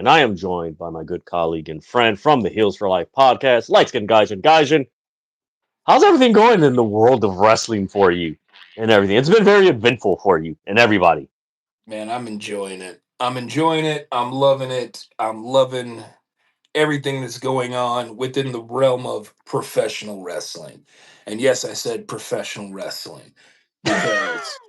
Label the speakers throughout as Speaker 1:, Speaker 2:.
Speaker 1: and I am joined by my good colleague and friend from the Heels for Life podcast, Lightskin Gaijin. Gaijin, how's everything going in the world of wrestling for you and everything? It's been very eventful for you and everybody.
Speaker 2: Man, I'm enjoying it. I'm enjoying it. I'm loving it. I'm loving everything that's going on within the realm of professional wrestling. And yes, I said professional wrestling because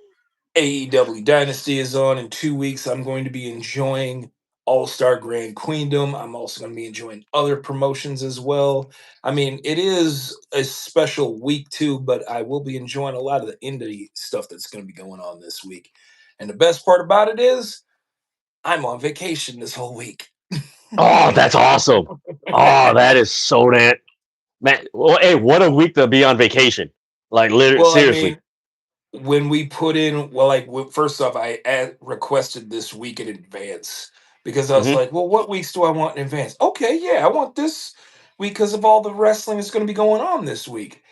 Speaker 2: AEW Dynasty is on in 2 weeks. I'm going to be enjoying All Star Grand Queendom. I'm also going to be enjoying other promotions as well. I mean, it is a special week too, but I will be enjoying a lot of the indie stuff that's going to be going on this week. And the best part about it is I'm on vacation this whole week.
Speaker 1: Oh, that's awesome. Oh, that is so damn man. Well, hey, what a week to be on vacation. Like, literally,
Speaker 2: Well, I
Speaker 1: seriously.
Speaker 2: mean, when we put in, first off, requested this week in advance because I was
Speaker 1: Hmm.
Speaker 2: like, well, what weeks do I want in advance? Okay, yeah, I want this week because of all the wrestling that's going to be going on this week.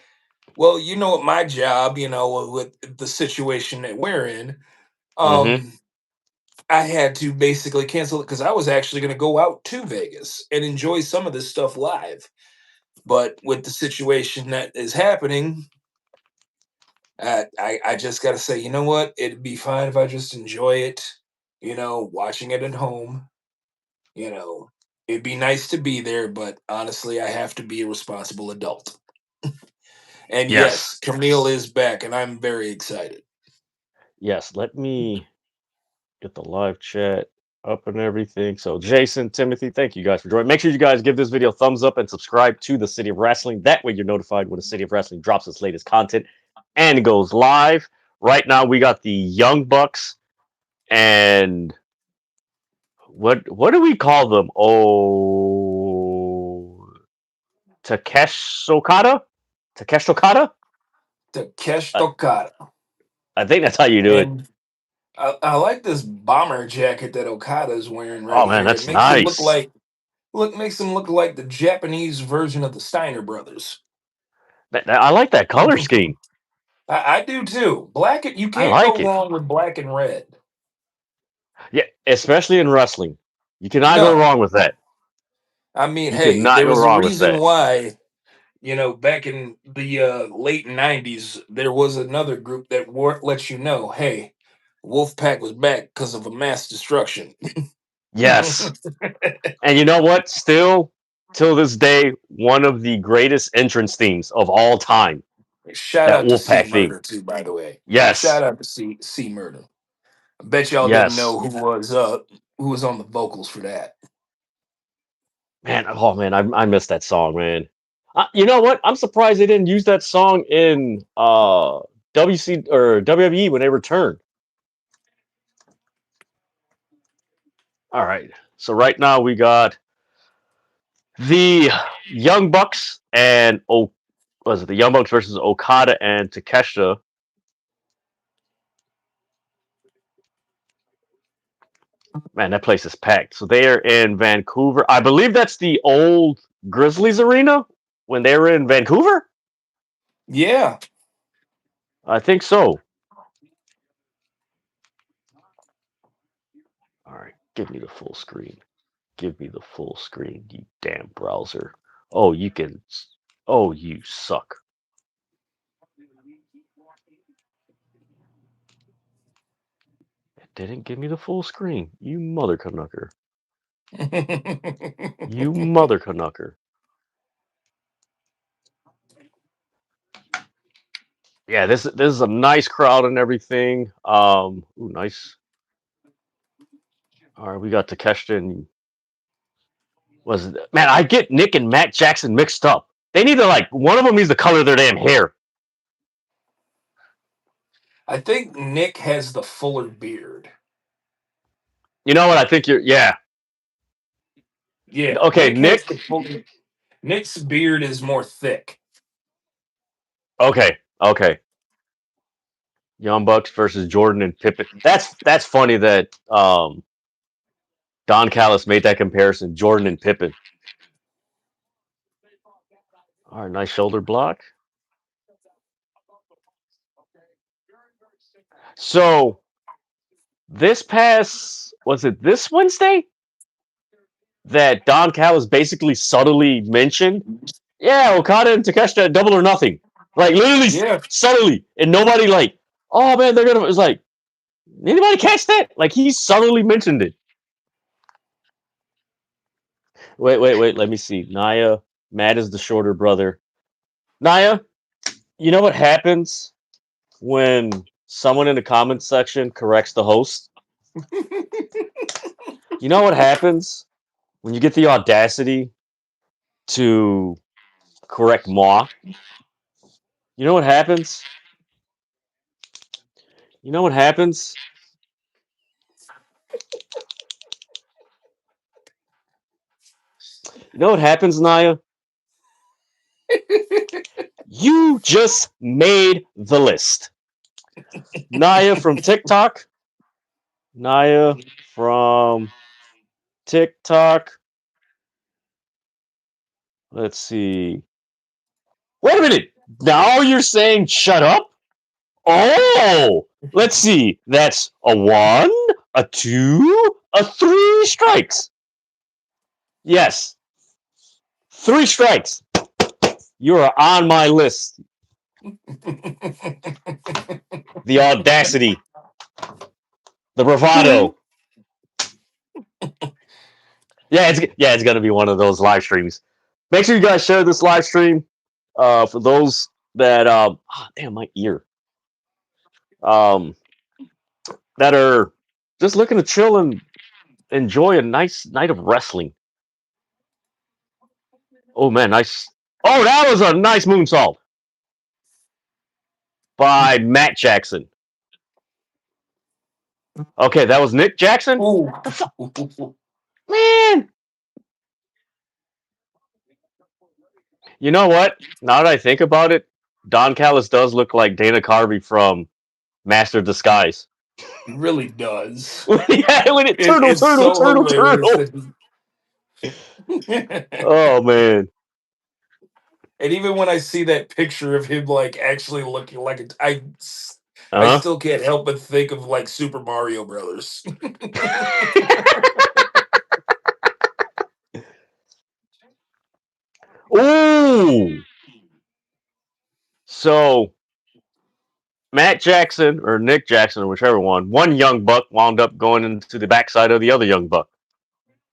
Speaker 2: Well, at my job, with the situation that we're in,
Speaker 1: Hmm.
Speaker 2: um, I had to basically cancel it because I was actually going to go out to Vegas and enjoy some of this stuff live. But with the situation that is happening, I just got to say, you know what? It'd be fine if I just enjoy it, watching it at home. You know, it'd be nice to be there, but honestly, I have to be a responsible adult. And
Speaker 1: Yes.
Speaker 2: yes, Camille is back, and I'm very excited.
Speaker 1: Yes. Let me get the live chat up and everything. So, Jason, Timothy, thank you guys for joining. Make sure you guys give this video a thumbs up and subscribe to the City of Wrestling. That way, you're notified when the City of Wrestling drops its latest content and goes live. Right now, we got the Young Bucks and what do we call them? Oh, Takeshita, Takeshita.
Speaker 2: Takesh
Speaker 1: I,
Speaker 2: Okada.
Speaker 1: I think that's how you do it.
Speaker 2: And I like this bomber jacket that Okada is wearing right
Speaker 1: Oh man,
Speaker 2: here. It
Speaker 1: that's
Speaker 2: makes him look
Speaker 1: nice.
Speaker 2: like the Japanese version of the Steiner brothers.
Speaker 1: I like that color scheme.
Speaker 2: I do too. You
Speaker 1: I
Speaker 2: can't
Speaker 1: like
Speaker 2: go
Speaker 1: it.
Speaker 2: wrong with black and red.
Speaker 1: Yeah, especially in wrestling. You cannot go
Speaker 2: No,
Speaker 1: wrong with that.
Speaker 2: I mean,
Speaker 1: You
Speaker 2: hey,
Speaker 1: cannot
Speaker 2: there
Speaker 1: go
Speaker 2: was a
Speaker 1: wrong with
Speaker 2: reason
Speaker 1: that.
Speaker 2: why, back in the late '90s, there was another group that let you know, hey, Wolfpack was back because of a mass destruction.
Speaker 1: Yes. And you know what? Still, till this day, one of the greatest entrance themes of all time.
Speaker 2: Shout
Speaker 1: That
Speaker 2: out to C
Speaker 1: Wolfpack theme.
Speaker 2: Murder too, by the way. Shout
Speaker 1: Yes.
Speaker 2: out to C Murder. I bet y'all didn't
Speaker 1: Yes.
Speaker 2: know who was on the vocals for that.
Speaker 1: Man, oh man, I miss that song, man. You know what? I'm surprised they didn't use that song in WC or WWE when they returned. All right. So right now we got the Young Bucks and was it the Young Bucks versus Okada and Takeshita. Man, that place is packed. So they are in Vancouver. I believe that's the old Grizzlies arena when they were in Vancouver.
Speaker 2: Yeah.
Speaker 1: I think so. All right, give me the full screen. Give me the full screen, you damn browser. Oh, you can. Oh, you suck. It didn't give me the full screen. You mother canucker. You mother canucker. Yeah, this is a nice crowd and everything. Ooh, nice. All right, we got Takeshita and man? I get Nick and Matt Jackson mixed up. They need to one of them needs to color their damn hair.
Speaker 2: I think Nick has the fuller beard.
Speaker 1: You know what? I think you're. Yeah.
Speaker 2: Yeah,
Speaker 1: Okay, Nick.
Speaker 2: Nick's beard is more thick.
Speaker 1: Okay. Okay. Young Bucks versus Jordan and Pippen. That's funny that Don Callis made that comparison. Jordan and Pippen. All right, nice shoulder block. So this past was it this Wednesday? that Don Callis basically subtly mentioned, yeah, Okada and Takeshita at Double or Nothing. Like, literally
Speaker 2: Yeah.
Speaker 1: subtly. And nobody, like, oh, man, they're going to, it's like, anybody catch that? Like, he subtly mentioned it. Wait. Let me see. Naya, Matt is the shorter brother. Naya, you know what happens when someone in the comments section corrects the host? You know what happens when you get the audacity to correct Ma? You know what happens? You know what happens? You know what happens, Naya? You just made the list. Naya from TikTok. Naya from TikTok. Let's see. Wait a minute. Now you're saying shut up? Oh, let's see. That's a 1, a 2, a 3 strikes. Yes. 3 strikes. You are on my list. The audacity. The bravado. It's gonna be one of those live streams. Make sure you guys share this live stream. For those that damn my ear. That are just looking to chill and enjoy a nice night of wrestling. Oh man, nice. Oh, that was a nice moonsault by Matt Jackson. Okay, that was Nick Jackson.
Speaker 2: Ooh.
Speaker 1: The fuck, man. You know what? Now that I think about it, Don Callis does look like Dana Carvey from Master of Disguise.
Speaker 2: It really does.
Speaker 1: Yeah, when it turtle,
Speaker 2: It's
Speaker 1: turtle,
Speaker 2: so
Speaker 1: turtle,
Speaker 2: hilarious.
Speaker 1: turtle. Oh man.
Speaker 2: And even when I see that picture of him like actually looking like it, I
Speaker 1: Uh
Speaker 2: still can't help but think of like Super Mario Brothers.
Speaker 1: Ooh. So Matt Jackson or Nick Jackson or whichever one young buck wound up going into the backside of the other young buck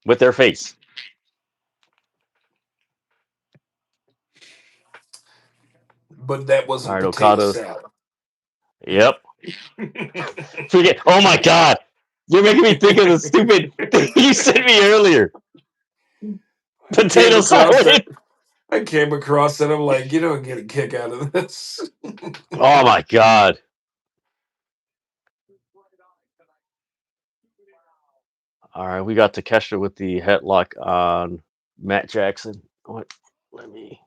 Speaker 1: with their face.
Speaker 2: But that
Speaker 1: All
Speaker 2: wasn't
Speaker 1: right,
Speaker 2: potato
Speaker 1: Okada.
Speaker 2: salad.
Speaker 1: Yep. Forget. Oh my God. You're making me think of the stupid thing you sent me earlier.
Speaker 2: I came
Speaker 1: Potato
Speaker 2: across
Speaker 1: salad.
Speaker 2: it. I came across it. I'm like, you don't get a kick out of this.
Speaker 1: Oh my God. All right, we got Takeshita with the headlock on Matt Jackson. What? Let me.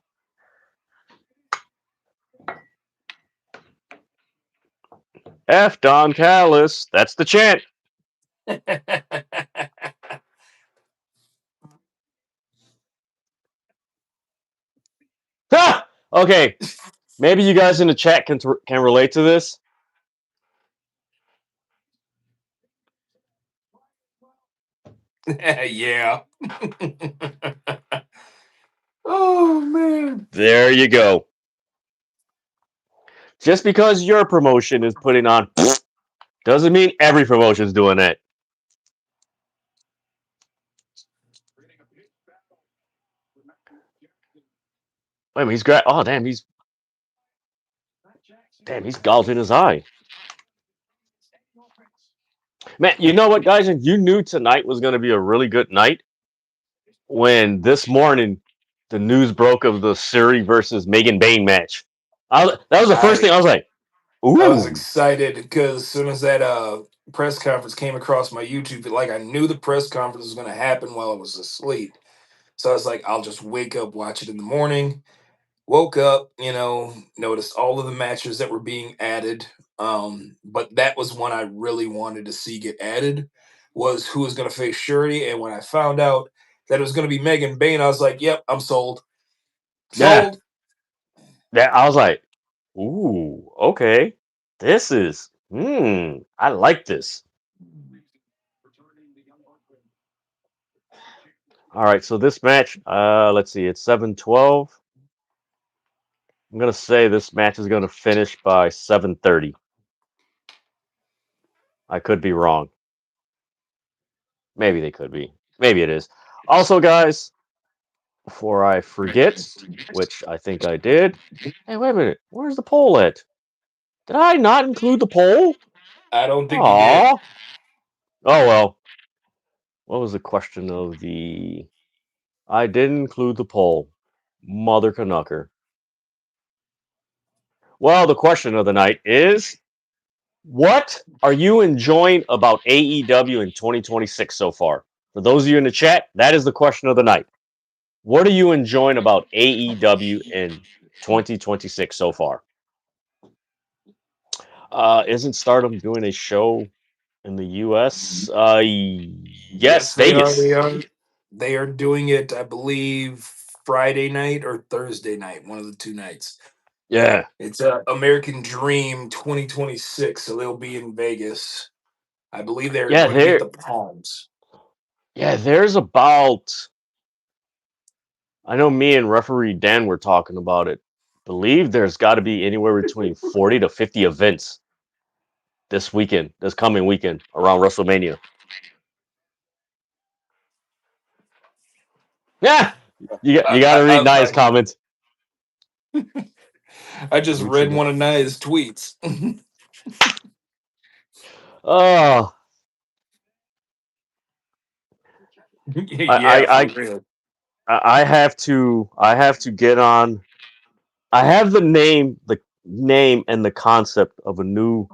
Speaker 1: F Don Callis. That's the chant. Ah! Okay, maybe you guys in the chat can relate to this.
Speaker 2: Yeah. Oh man.
Speaker 1: There you go. Just because your promotion is putting on doesn't mean every promotion's doing that. Wait a minute, oh he's gouging his eye. Man, you know what, guys? And you knew tonight was going to be a really good night when this morning the news broke of the Suri versus Megan Bain match. That was the first thing I was like,
Speaker 2: I was
Speaker 1: ooh.
Speaker 2: excited because as soon as that press conference came across my YouTube, like I knew the press conference was going to happen while I was asleep. So I was like, I'll just wake up, watch it in the morning. Woke up, noticed all of the matches that were being added. But that was one I really wanted to see get added was who was going to face Shuri. And when I found out that it was going to be Megan Bain, I was like, yep, I'm sold.
Speaker 1: Yeah.
Speaker 2: Sold.
Speaker 1: I was like, ooh, okay. This is, I like this. All right, so this match, let's see, it's 7:12. I'm gonna say this match is gonna finish by 7:30. I could be wrong. Maybe they could be. Maybe it is. Also, guys, before I forget, which I think I did. Hey, wait a minute. Where's the poll at? Did I not include the poll?
Speaker 2: I don't think you did.
Speaker 1: Aw. Oh well. What was the question of the? I did include the poll. Mother Canucker. Well, the question of the night is: what are you enjoying about AEW in 2026 so far? For those of you in the chat, that is the question of the night. What are you enjoying about AEW in 2026 so far? Isn't Stardom doing a show in the US? Yes,
Speaker 2: Yes, they are. They
Speaker 1: Vegas.
Speaker 2: are. They are doing it, I believe, Friday night or Thursday night, one of the two nights.
Speaker 1: Yeah.
Speaker 2: It's American Dream 2026, so they'll be in Vegas. I believe they're
Speaker 1: Yeah,
Speaker 2: going to be at
Speaker 1: there
Speaker 2: the Palms.
Speaker 1: yeah, there's about I know me and referee Dan were talking about it. Believe there's got to be anywhere between 40 to 50 events this weekend, this coming weekend around WrestleMania. Yeah. You got to read Nia's
Speaker 2: I,
Speaker 1: comments.
Speaker 2: I just read
Speaker 1: Lucha.
Speaker 2: one of Nia's tweets.
Speaker 1: Oh,
Speaker 2: Yeah, for real.
Speaker 1: I have to get on. I have the name and the concept of a new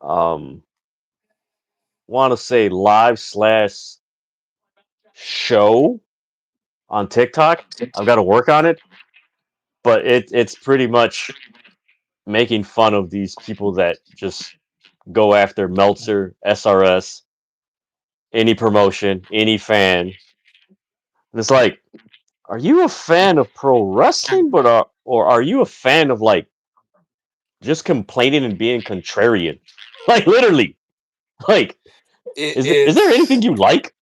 Speaker 1: um want to say live slash show on TikTok. I've got to work on it, but it's pretty much making fun of these people that just go after Meltzer, SRS, any promotion, any fan. And it's like, are you a fan of pro wrestling, or are you a fan of like just complaining and being contrarian? Like literally, like is there anything
Speaker 2: It's,
Speaker 1: you like?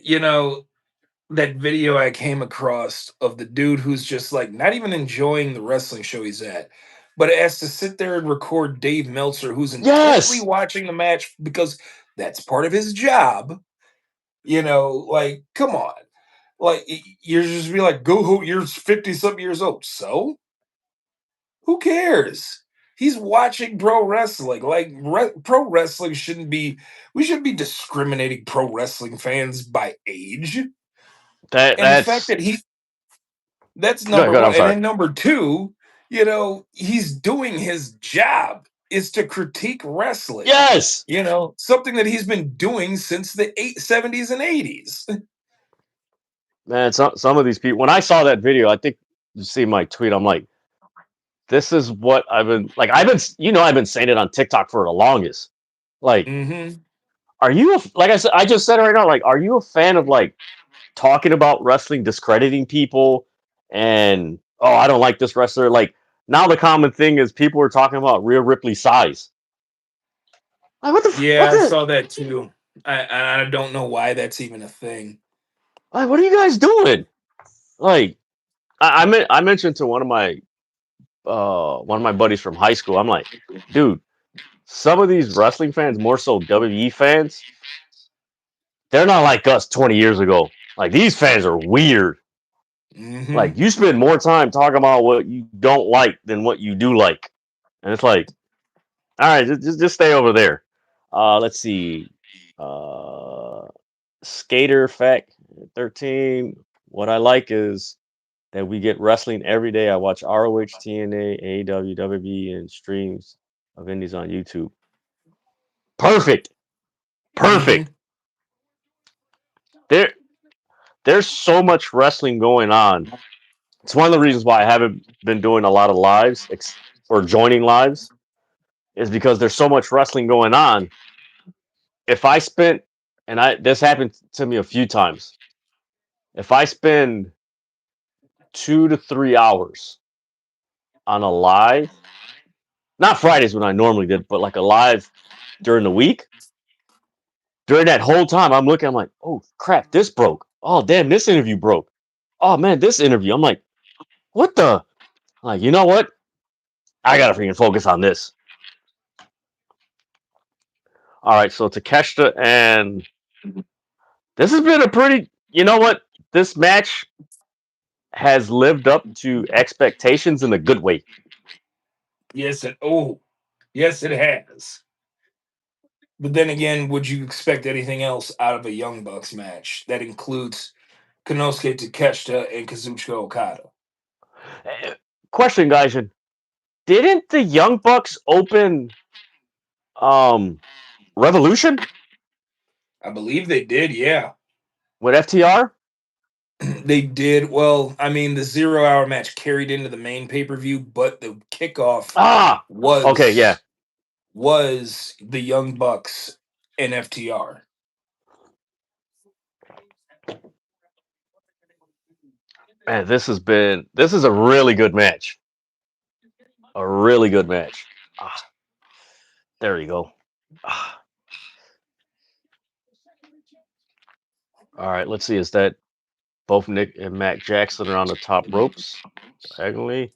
Speaker 2: you know, that video I came across of the dude who's just like not even enjoying the wrestling show he's at, but has to sit there and record Dave Meltzer, who's intently
Speaker 1: Yes,
Speaker 2: watching the match because that's part of his job. Like, come on. Like, you're just be like, go who you're 50 something years old. So who cares? He's watching pro wrestling. Like, pro wrestling shouldn't be, we shouldn't be discriminating pro wrestling fans by age. And the fact
Speaker 1: that's
Speaker 2: that that's
Speaker 1: good.
Speaker 2: number
Speaker 1: Good. I'm
Speaker 2: one. And
Speaker 1: sorry.
Speaker 2: then number two, he's doing his job is to critique wrestling.
Speaker 1: Yes,
Speaker 2: Something that he's been doing since the 70s and 80s.
Speaker 1: man. Some of these people. When I saw that video, I think you see my tweet. I'm like, this is what I've been like. I've been saying it on TikTok for the longest. Like,
Speaker 2: Mm-hmm.
Speaker 1: are you like I said? I just said it right now. Like, are you a fan of like talking about wrestling, discrediting people, and oh, I don't like this wrestler. Like now, the common thing is people are talking about Rhea Ripley's size. Like what
Speaker 2: Yeah, I
Speaker 1: the
Speaker 2: saw that too. I don't know why that's even a thing.
Speaker 1: like what are you guys doing? Like I mentioned to one of my buddies from high school. I'm like, dude, some of these wrestling fans, more so WWE fans, they're not like us 20 years ago. Like these fans are weird.
Speaker 2: Mm-hmm.
Speaker 1: Like you spend more time talking about what you don't like than what you do like, and it's like, all right, just stay over there. Let's see. Uh, Skater Fact 13. What I like is that we get wrestling every day. I watch ROH, TNA, AEW, WWE, and streams of indies on YouTube. Perfect.
Speaker 2: Mm-hmm.
Speaker 1: Perfect. There, there's so much wrestling going on. It's one of the reasons why I haven't been doing a lot of lives or joining lives is because there's so much wrestling going on. If I spent, and I this happened to me a few times, if I spend 2 to 3 hours on a live, not Fridays when I normally did, but like a live during the week, during that whole time, I'm looking, I'm like, oh crap, this broke. Oh damn, this interview broke. Oh man, this interview. I'm like, what the? Like, you know what? I gotta freaking focus on this. All right, so Takeshita, and this has been a pretty. You know what? This match has lived up to expectations in a good way.
Speaker 2: Yes, yes, it has. But then again, would you expect anything else out of a Young Bucks match that includes Konosuke Takeshita and Kazuchika Okada?
Speaker 1: Eh, Question, guys, didn't the Young Bucks open um Revolution
Speaker 2: I believe they did, yeah.
Speaker 1: with FTR?
Speaker 2: They did. Well, I mean, the 0 hour match carried into the main pay per view, but the kickoff
Speaker 1: Ah, okay, yeah.
Speaker 2: was was the Young Bucks and FTR.
Speaker 1: Man, this is a really good match. A really good match. Ah, there you go. Ah. All right, let's see. Is that both Nick and Matt Jackson are on the top ropes diagonally?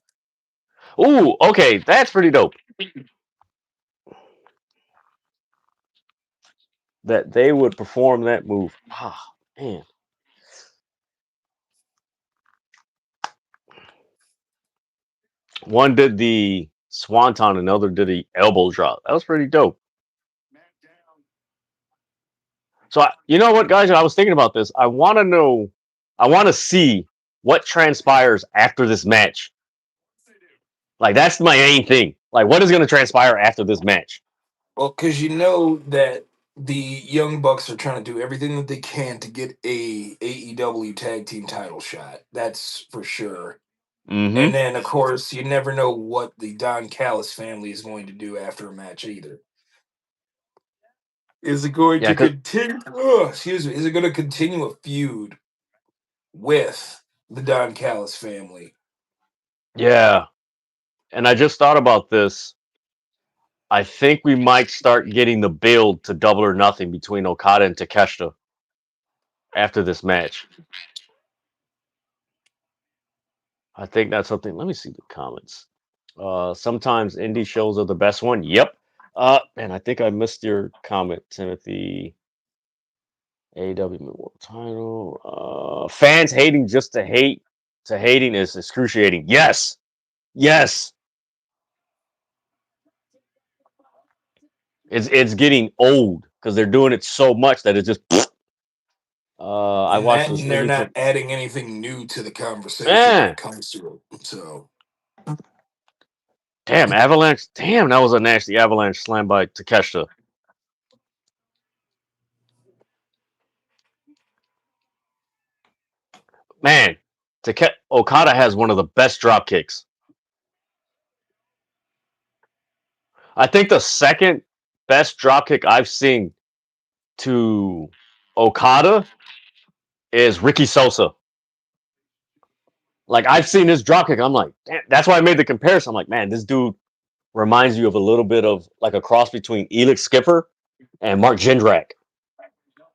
Speaker 1: Ooh, okay, that's pretty dope. That they would perform that move. Ah, man. One did the swanton, another did the elbow drop. That was pretty dope. So, you know what, guys? I was thinking about this. I want to know, I want to see what transpires after this match. Like, that's my main thing. Like, what is going to transpire after this match?
Speaker 2: Well, because you know that the Young Bucks are trying to do everything that they can to get a AEW tag team title shot. That's for sure. And
Speaker 1: Mm-hmm.
Speaker 2: then, of course, you never know what the Don Callis family is going to do after a match either. Is it going
Speaker 1: Yeah,
Speaker 2: to
Speaker 1: cause
Speaker 2: continue? Oh, excuse me. Is it going to continue a feud with the Don Callis family?
Speaker 1: yeah, and I just thought about this. I think we might start getting the build to Double or Nothing between Okada and Takeshita after this match. I think that's something. Let me see the comments. Sometimes indie shows are the best one. Yep. And I think I missed your comment, Timothy. AW World Title. Fans hating just to hate to hating is excruciating. Yes. Yes. It's getting old because they're doing it so much that it just. I
Speaker 2: And
Speaker 1: watched
Speaker 2: that,
Speaker 1: this
Speaker 2: and they're
Speaker 1: indie
Speaker 2: not
Speaker 1: from.
Speaker 2: adding anything new to the conversation when
Speaker 1: Eh,
Speaker 2: it comes to it. So,
Speaker 1: damn Avalanche. Damn, that was a nasty Avalanche slam by Takeshita. Man, Okada has one of the best drop kicks. I think the second best drop kick I've seen to Okada is Ricky Sosa. Like I've seen this drop kick, I'm like, damn, that's why I made the comparison. I'm like, man, this dude reminds you of a little bit of like a cross between Elix Skipper and Mark Jindrak.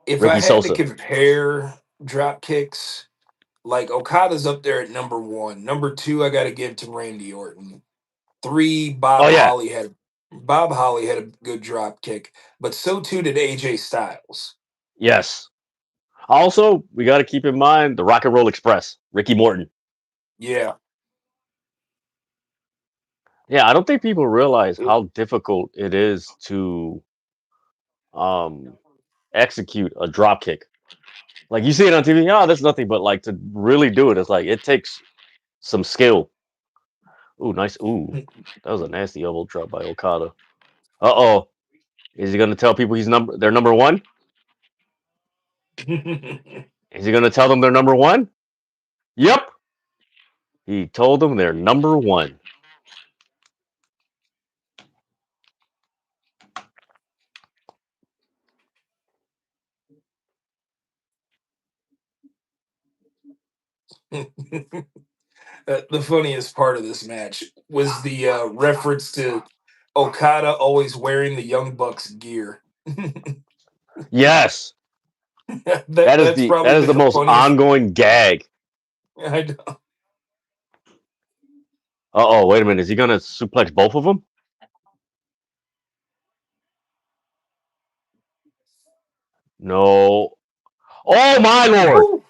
Speaker 2: if I
Speaker 1: Ricky
Speaker 2: had to
Speaker 1: Sosa.
Speaker 2: compare drop kicks, like Okada's up there at number one. Number two, I got to give to Randy Orton. Three,
Speaker 1: Oh yeah,
Speaker 2: Bob Holly had a good drop kick, but so too did AJ Styles.
Speaker 1: yes. Also, we got to keep in mind the Rock and Roll Express, Ricky Morton.
Speaker 2: Yeah.
Speaker 1: Yeah, I don't think people realize how difficult it is to um execute a drop kick. Like you see it on TV, oh, that's nothing, but like to really do it, it's like it takes some skill. Ooh, nice. Ooh, that was a nasty elbow drop by Okada. Uh-oh. Is he gonna tell people they're number one? Is he gonna tell them they're number one? Yep. He told them they're number one.
Speaker 2: The funniest part of this match was the reference to Okada always wearing the Young Bucks gear.
Speaker 1: Yes,
Speaker 2: That's
Speaker 1: that
Speaker 2: probably
Speaker 1: is the
Speaker 2: the
Speaker 1: most
Speaker 2: funniest.
Speaker 1: ongoing gag.
Speaker 2: I know.
Speaker 1: Oh, wait a minute. Is he gonna suplex both of them? No. Oh my lord.
Speaker 2: Woo!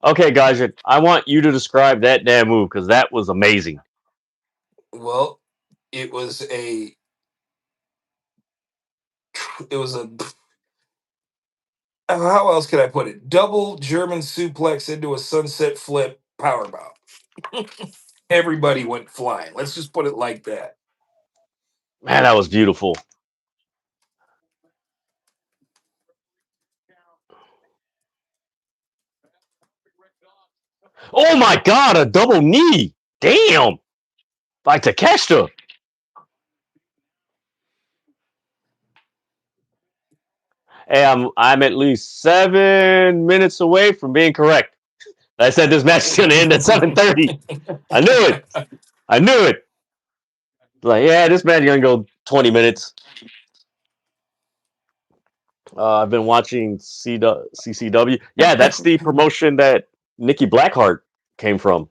Speaker 1: Okay, guys, I want you to describe that damn move because that was amazing.
Speaker 2: Well, it was a it was a how else can I put it? Double German suplex into a sunset flip powerbomb. Everybody went flying. Let's just put it like that.
Speaker 1: Man, that was beautiful. Oh my god, a double knee. Damn. By Takeshita. Hey, I'm at least 7 minutes away from being correct. I said this match is gonna end at 7:30. I knew it. I knew it. Like, yeah, this match is gonna go 20 minutes. I've been watching CCW. Yeah, that's the promotion that Nikki Blackheart came from.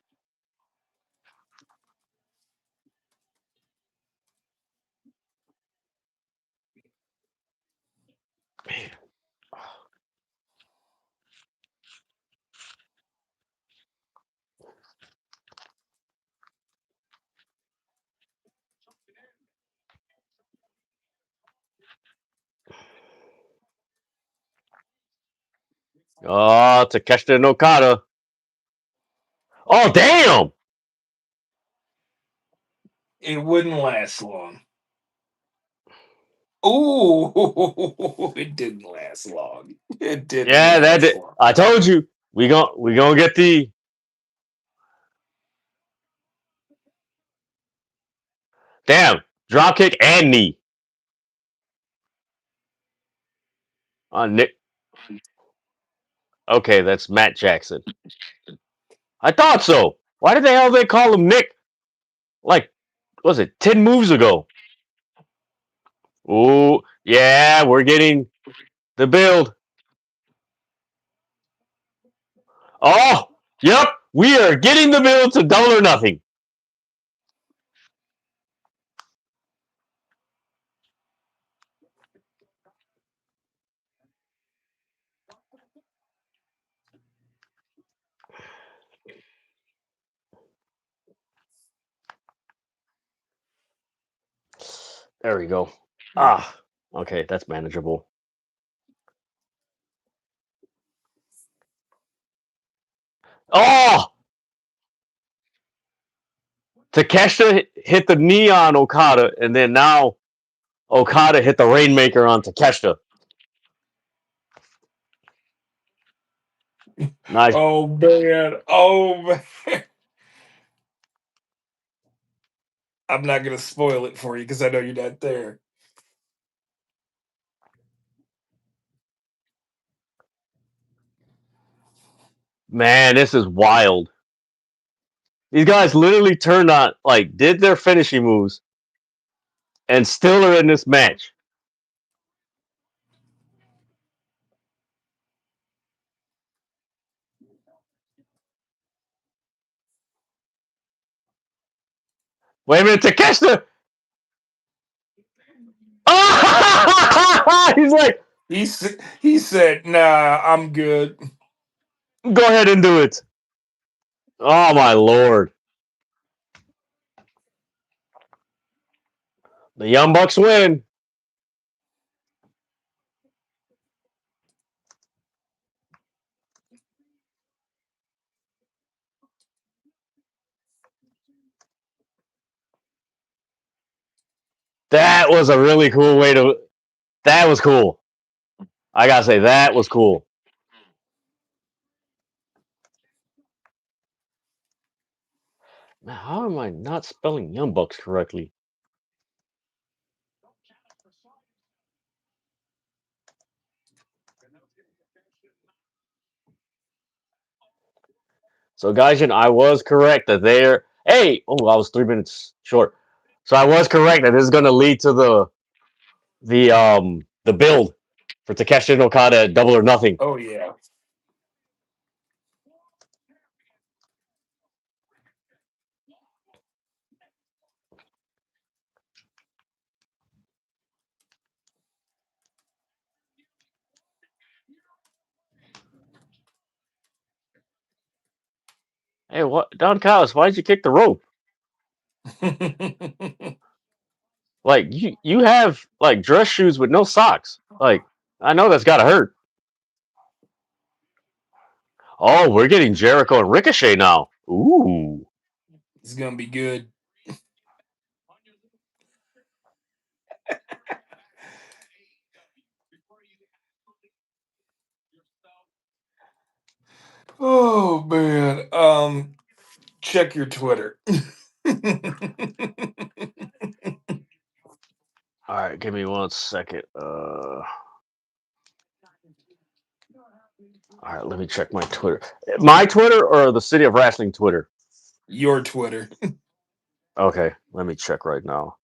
Speaker 1: Oh, Takeshita and Okada. Oh, damn.
Speaker 2: It wouldn't last long. Ooh, it didn't last long. It didn't
Speaker 1: Yeah, that
Speaker 2: last
Speaker 1: did.
Speaker 2: long.
Speaker 1: I told you. We gonna get the damn drop kick and knee on Nick. Okay, that's Matt Jackson. I thought so. Why did the hell they call him Nick? Like, was it 10 moves ago? Ooh, yeah, we're getting the build. Oh, yep, we are getting the build to Double or Nothing. There we go. Ah, okay, that's manageable. Oh, Takeshita hit the knee on Okada, and then now Okada hit the Rainmaker on Takeshita. Nice.
Speaker 2: Oh man. Oh man. I'm not gonna spoil it for you because I know you're not there.
Speaker 1: Man, this is wild. These guys literally turned on, like, did their finishing moves, and still are in this match. Wait a minute, Takeshita! Oh! He's like,
Speaker 2: He said, "Nah, I'm good."
Speaker 1: go ahead and do it. Oh my lord. The Young Bucks win. That was a really cool way to. That was cool. I gotta say, that was cool. Man, how am I not spelling Young Bucks correctly? So, Gaijin, I was correct that they're. Hey! Oh, I was 3 minutes short. So, I was correct that this is going to lead to the the build for Takeshita and Okada at Double or Nothing.
Speaker 2: Oh yeah.
Speaker 1: Hey, what, Don Callis? Why did you kick the rope? Like you have like dress shoes with no socks. Like I know that's gotta hurt. Oh, we're getting Jericho and Ricochet now. Ooh.
Speaker 2: It's gonna be good. Oh man. Check your Twitter.
Speaker 1: All right, give me 1 second. All right, let me check my Twitter. My Twitter or the City of Wrestling Twitter?
Speaker 2: Your Twitter.
Speaker 1: Okay, let me check right now.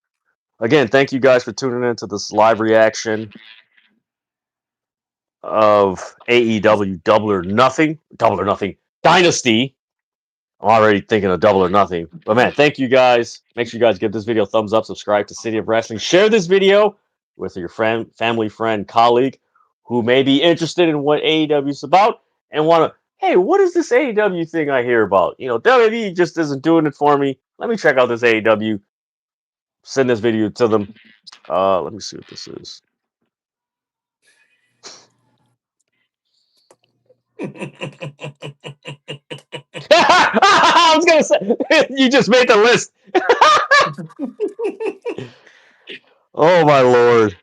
Speaker 1: Again, thank you guys for tuning in to this live reaction of AEW Double or Nothing. Double or Nothing Dynasty. I'm already thinking of Double or Nothing. But man, thank you guys. Make sure you guys give this video a thumbs up, subscribe to City of Wrestling, share this video with your friend, family, friend, colleague who may be interested in what AEW is about and want to, hey, what is this AEW thing I hear about? You know, WWE just isn't doing it for me. Let me check out this AEW. Send this video to them. Let me see what this is. I was gonna say you just made the list. Oh my lord.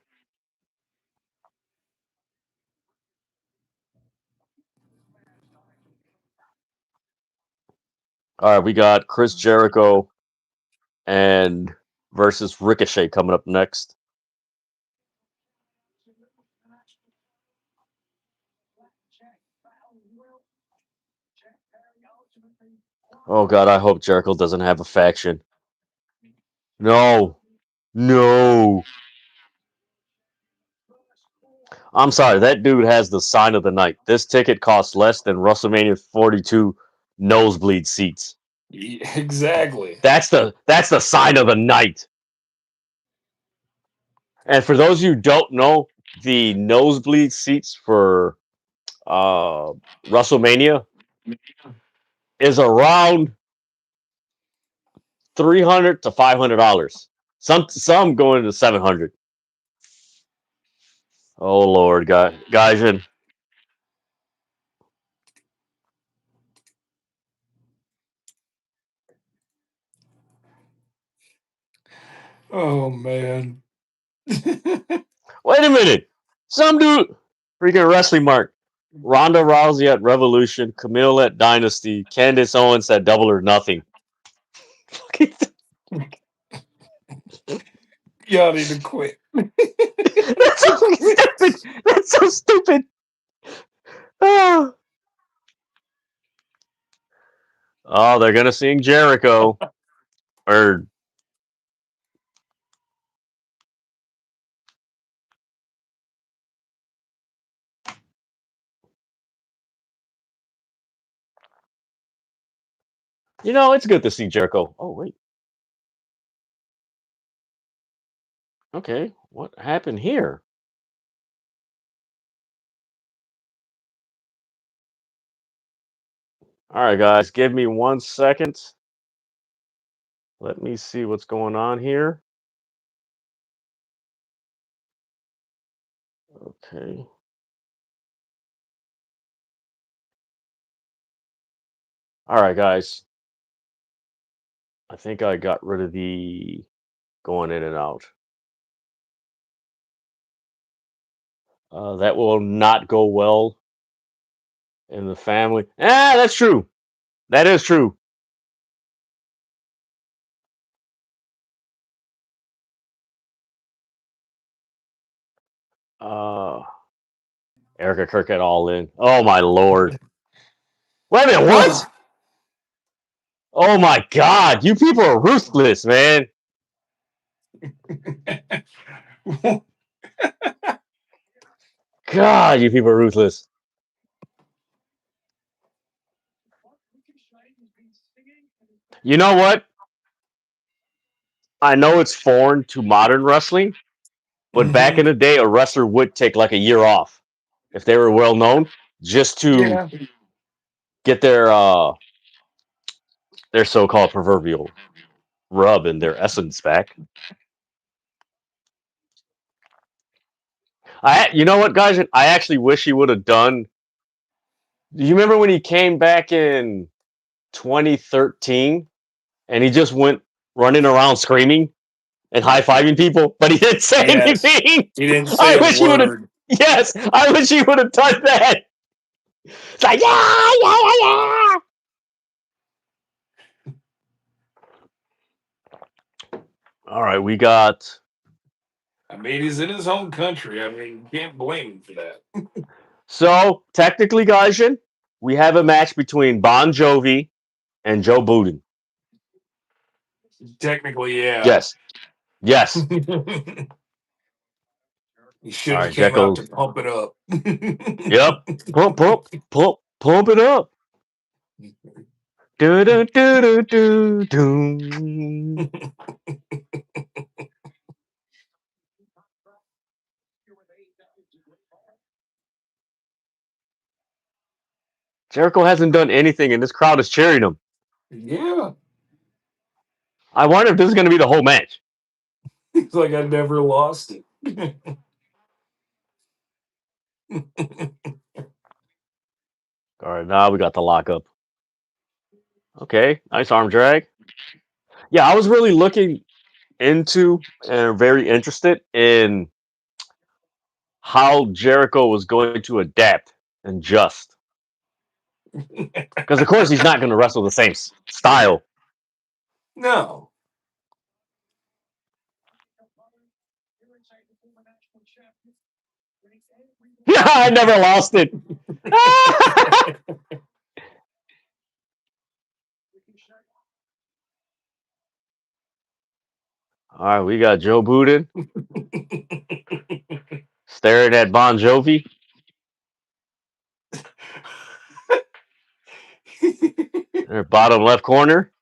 Speaker 1: All right, we got Chris Jericho and versus Ricochet coming up next. Oh god, I hope Jericho doesn't have a faction. No. No. I'm sorry, that dude has the sign of the night. This ticket costs less than WrestleMania 42 nosebleed seats.
Speaker 2: Yeah, exactly.
Speaker 1: That's the sign of the night. And for those of you who don't know, the nosebleed seats for WrestleMania is around $300 to $500. Some going to 700. Oh Lord, guys, and
Speaker 2: Oh man.
Speaker 1: wait a minute, some dude, freaking wrestling mark. Ronda Rousey at Revolution, Camille at Dynasty, Candice Owens at Double or Nothing.
Speaker 2: Y'all need to quit.
Speaker 1: That's so stupid. That's so stupid. Oh, oh they're gonna sing Jericho or you know, it's good to see Jericho. Oh wait, okay, what happened here? All right, guys, give me 1 second. Let me see what's going on here. Okay. All right, guys. I think I got rid of the going in and out. That will not go well in the family. Ah, that's true. That is true. Uh, Erica Kirk at Allin. Oh my lord. Wait a minute, what? Oh my god, you people are ruthless, man. God, you people are ruthless. You know what? I know it's foreign to modern wrestling, but back in the day, a wrestler would take like a year off if they were well known, just to get their so-called proverbial rub and their essence back. You know what, guys? I actually wish he would have done. Do you remember when he came back in 2013 and he just went running around screaming and high-fiving people, but he didn't say
Speaker 2: Yes.
Speaker 1: anything?
Speaker 2: He didn't
Speaker 1: I
Speaker 2: say a
Speaker 1: wish he would have.
Speaker 2: word.
Speaker 1: Yes, I wish he would have done that. It's like, yeah, yeah, yeah, yeah. All right, we got.
Speaker 2: I mean, he's in his home country. I mean, you can't blame him for that.
Speaker 1: So, technically, guys, we have a match between Bon Jovi and Joe Budden.
Speaker 2: Technically, yeah.
Speaker 1: Yes. Yes.
Speaker 2: He should
Speaker 1: All
Speaker 2: have
Speaker 1: right,
Speaker 2: came out to
Speaker 1: Jekyll's.
Speaker 2: pump it up.
Speaker 1: Yep. Pump it up. Do do do do do. Jericho hasn't done anything, and this crowd is cheering him.
Speaker 2: Yeah.
Speaker 1: I wonder if this is going to be the whole match.
Speaker 2: He's like, I never lost it.
Speaker 1: All right, now we got the lockup. Okay, nice arm drag. Yeah, I was really looking into and very interested in how Jericho was going to adapt and just. Because, of course, he's not going to wrestle the same style.
Speaker 2: No.
Speaker 1: I never lost it. All right, we got Joe Budden staring at Bon Jovi. In the bottom left corner,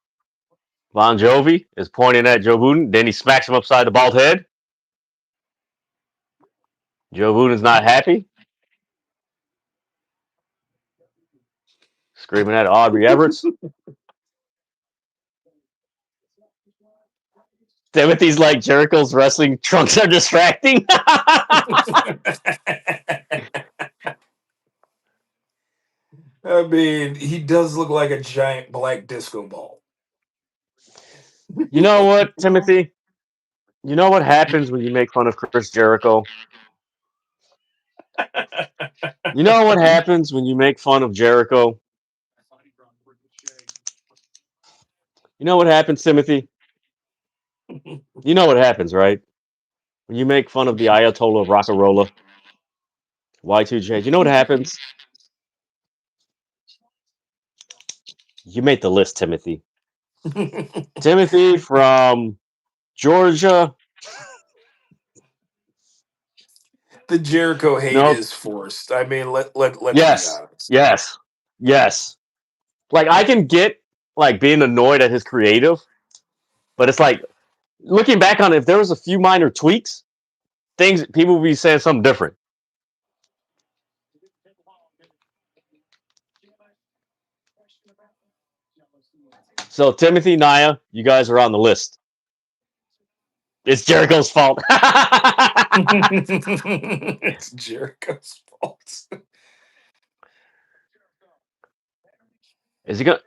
Speaker 1: Bon Jovi is pointing at Joe Budden. Then he smacks him upside the bald head. Joe Budden's not happy. Screaming at Aubrey Everett's. Timothy's like, Jericho's wrestling trunks are distracting.
Speaker 2: I mean, he does look like a giant black disco ball.
Speaker 1: You know what, Timothy? You know what happens when you make fun of Chris Jericho? You know what happens when you make fun of Jericho? You know what happens, Timothy? You know what happens, right? When you make fun of the Ayatollah of Rockarola, Y2J, you know what happens? You made the list, Timothy. Timothy from Georgia.
Speaker 2: The Jericho hate
Speaker 1: Nope.
Speaker 2: is forced. I mean, let's be
Speaker 1: Yes.
Speaker 2: honest.
Speaker 1: Yes. Yes. Like, I can get like being annoyed at his creative, but it's like looking back on it, if there was a few minor tweaks, things people would be saying something different. So Timothy, Naya, you guys are on the list. It's Jericho's fault.
Speaker 2: It's Jericho's fault.
Speaker 1: Is he gonna?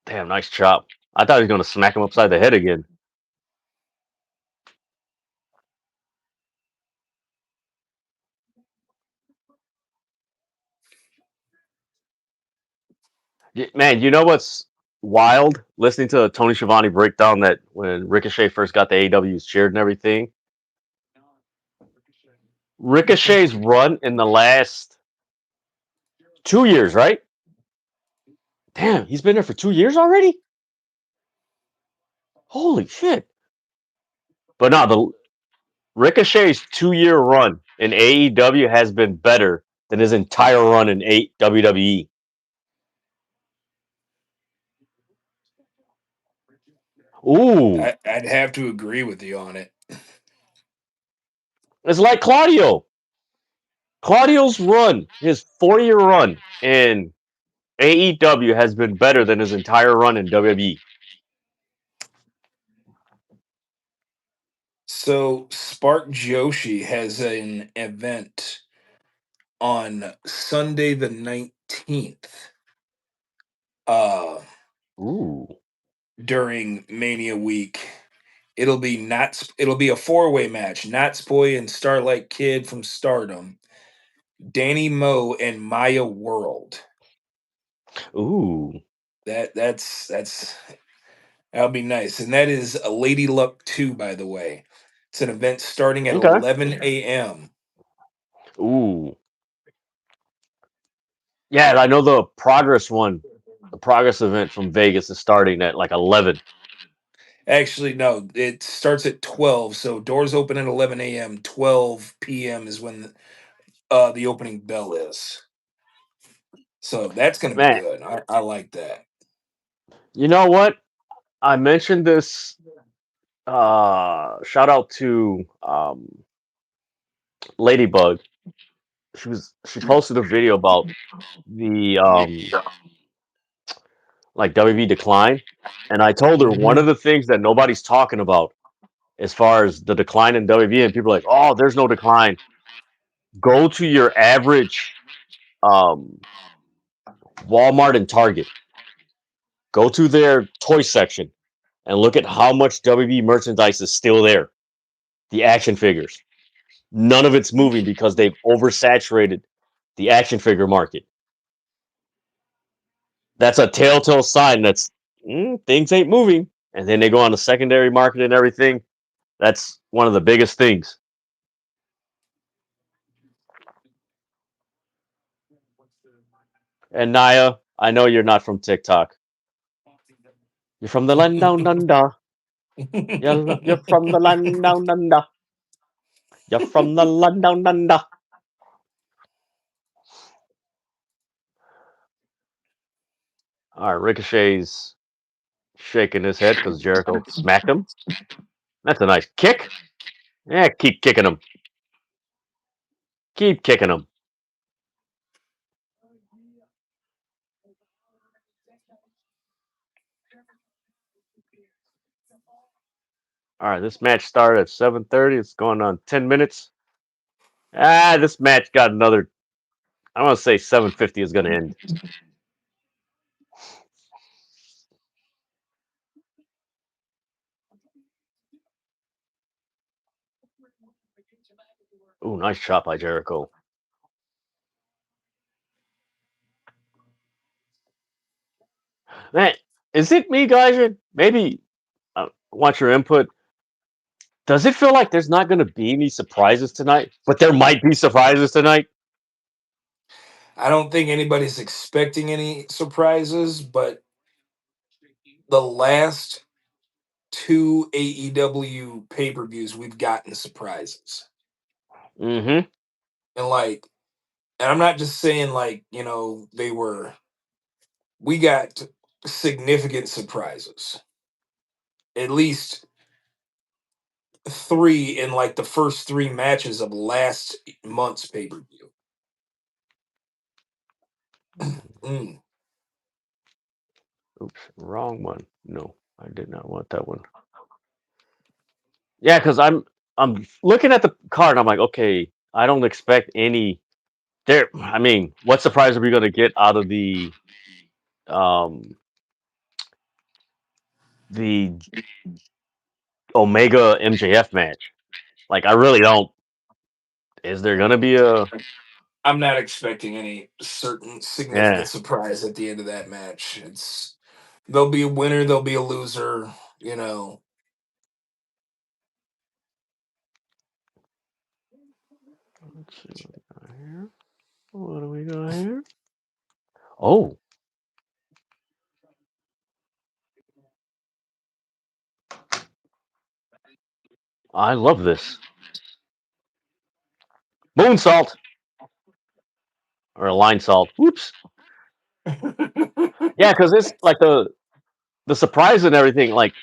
Speaker 1: Damn, nice chop. I thought he was gonna smack him upside the head again. Man, you know what's wild? Listening to Tony Schiavone breakdown that when Ricochet first got the AEW's cheered and everything. Ricochet's run in the last 2 years, right? Damn, he's been there for 2 years already? Holy shit. But no, Ricochet's 2-year run in AEW has been better than his entire run in WWE. Ooh,
Speaker 2: I'd have to agree with you on it.
Speaker 1: it's like Claudio. Claudio's run, his 4-year run in AEW has been better than his entire run in WWE.
Speaker 2: So Spark Joshi has an event on Sunday the 19th.
Speaker 1: Ooh.
Speaker 2: During Mania week. It'll be a four-way match. Natsboy and Starlight Kid from Stardom, Danny Moe and Maya World.
Speaker 1: Ooh.
Speaker 2: That's that'll be nice. And that is a Lady Luck 2, by the way. It's an event starting at
Speaker 1: Okay.
Speaker 2: 11 a.m.
Speaker 1: Ooh. Yeah, I know the Progress one, the Progress event from Vegas is starting at like 11.
Speaker 2: Actually, no, it starts at 12. So doors open at 11 a.m. 12 p.m. is when the opening bell is. So that's going to be
Speaker 1: Man,
Speaker 2: good. I like that.
Speaker 1: you know what? I mentioned this shout out to Ladybug. She posted a video about the like WB decline, and I told her one of
Speaker 2: Mhm.
Speaker 1: the things that nobody's talking about as far as the decline in WB, and people are like, "Oh, there's no decline." Go to your average um, Walmart and Target. Go to their toy section and look at how much WB merchandise is still there. The action figures. None of it's moving because they've oversaturated the action figure market. That's a telltale sign that's things ain't moving. And then they go on the secondary market and everything. That's one of the biggest things. And Naya, I know you're not from TikTok. You're from the land down under. You're from the land down under. You're from the land down under. All right, Ricochet's shaking his head because Jericho smacked him. That's a nice kick. Yeah, keep kicking him. Keep kicking him. All right, this match started at 7:30. It's going on 10 minutes. This match got another. I want to say 7:50 is going to end. Ooh, nice shot by Jericho. Man, is it me, guys? Or maybe I want your input. Does it feel like there's not going to be any surprises tonight? But there might be surprises tonight.
Speaker 2: I don't think anybody's expecting any surprises, but the last two AEW pay-per-views we've gotten surprises.
Speaker 1: Mm-hmm.
Speaker 2: And I'm not just saying we got significant surprises. At least three in like the first three matches of last month's pay-per-view. Mm.
Speaker 1: Oops, wrong one. No, I did not want that one. Yeah, because I'm looking at the card. And I'm like, okay, I don't expect any. There. I mean, what surprise are we going to get out of um the Omega MJF match? Like, I really don't. Is there going to be a?
Speaker 2: I'm not expecting any certain significant
Speaker 1: Yeah.
Speaker 2: surprise at the end of that match. There'll be a winner, there'll be a loser, you know.
Speaker 1: Let's see what we got here. What do we got here? Oh, I love this. Moonsault or a line salt. Whoops. Yeah, because it's like the surprise and everything. Like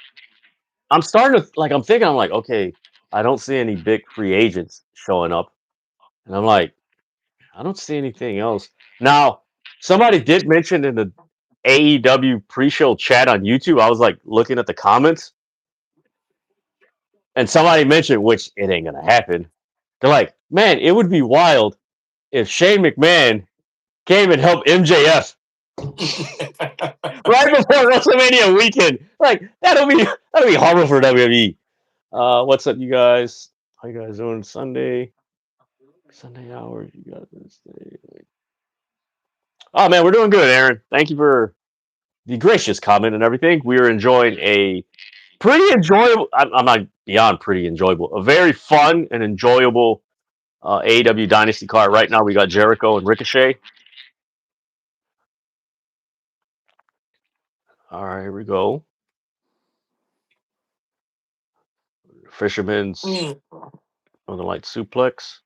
Speaker 1: I'm starting to like I'm thinking I'm like okay, I don't see any big free agents showing up, and I'm like I don't see anything else. Now somebody did mention in the AEW pre-show chat on YouTube. I was like looking at the comments, and somebody mentioned which it ain't gonna happen. They're like, man, it would be wild if Shane McMahon came and helped MJF right before WrestleMania weekend. Like that'll be horrible for WWE. What's up, you guys? How you guys doing? Sunday hours. You got this day. Oh man, we're doing good, Aaron. Thank you for the gracious comment and everything. We are enjoying a pretty enjoyable. I'm not beyond pretty enjoyable. A very fun and enjoyable AEW Dynasty card. Right now, we got Jericho and Ricochet. All right, here we go. Fisherman's Northern Light Suplex.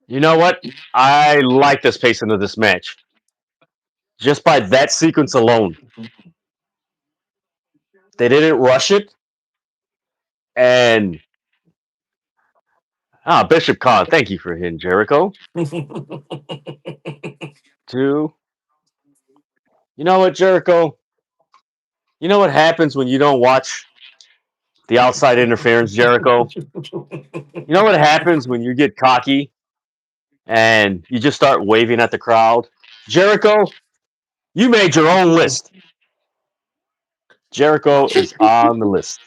Speaker 1: You know what? I like this pacing of this match. Just by that sequence alone. They didn't rush it. And Bishop Khan, thank you for hitting Jericho. 2. You know what, Jericho? You know what happens when you don't watch the outside interference, Jericho? You know what happens when you get cocky and you just start waving at the crowd? Jericho, you made your own list. Jericho is on the list.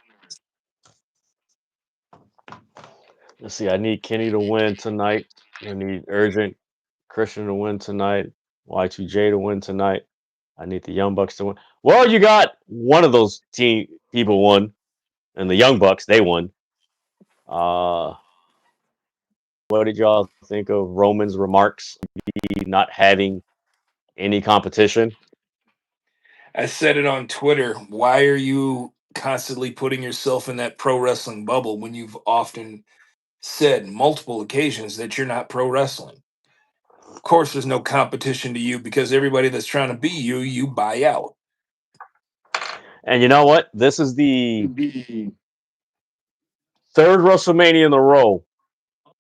Speaker 1: Let's see. I need Kenny to win tonight. I need urgent Christian to win tonight. Y2J to win tonight. I need the Young Bucks to win. Well, you got one of those team people won, and the Young Bucks they won. What did y'all think of Roman's remarks? Not having any competition.
Speaker 2: I said it on Twitter. Why are you constantly putting yourself in that pro wrestling bubble when you've often said multiple occasions that you're not pro wrestling? Of course, there's no competition to you because everybody that's trying to be you, you buy out.
Speaker 1: And you know what? This is the third WrestleMania in a row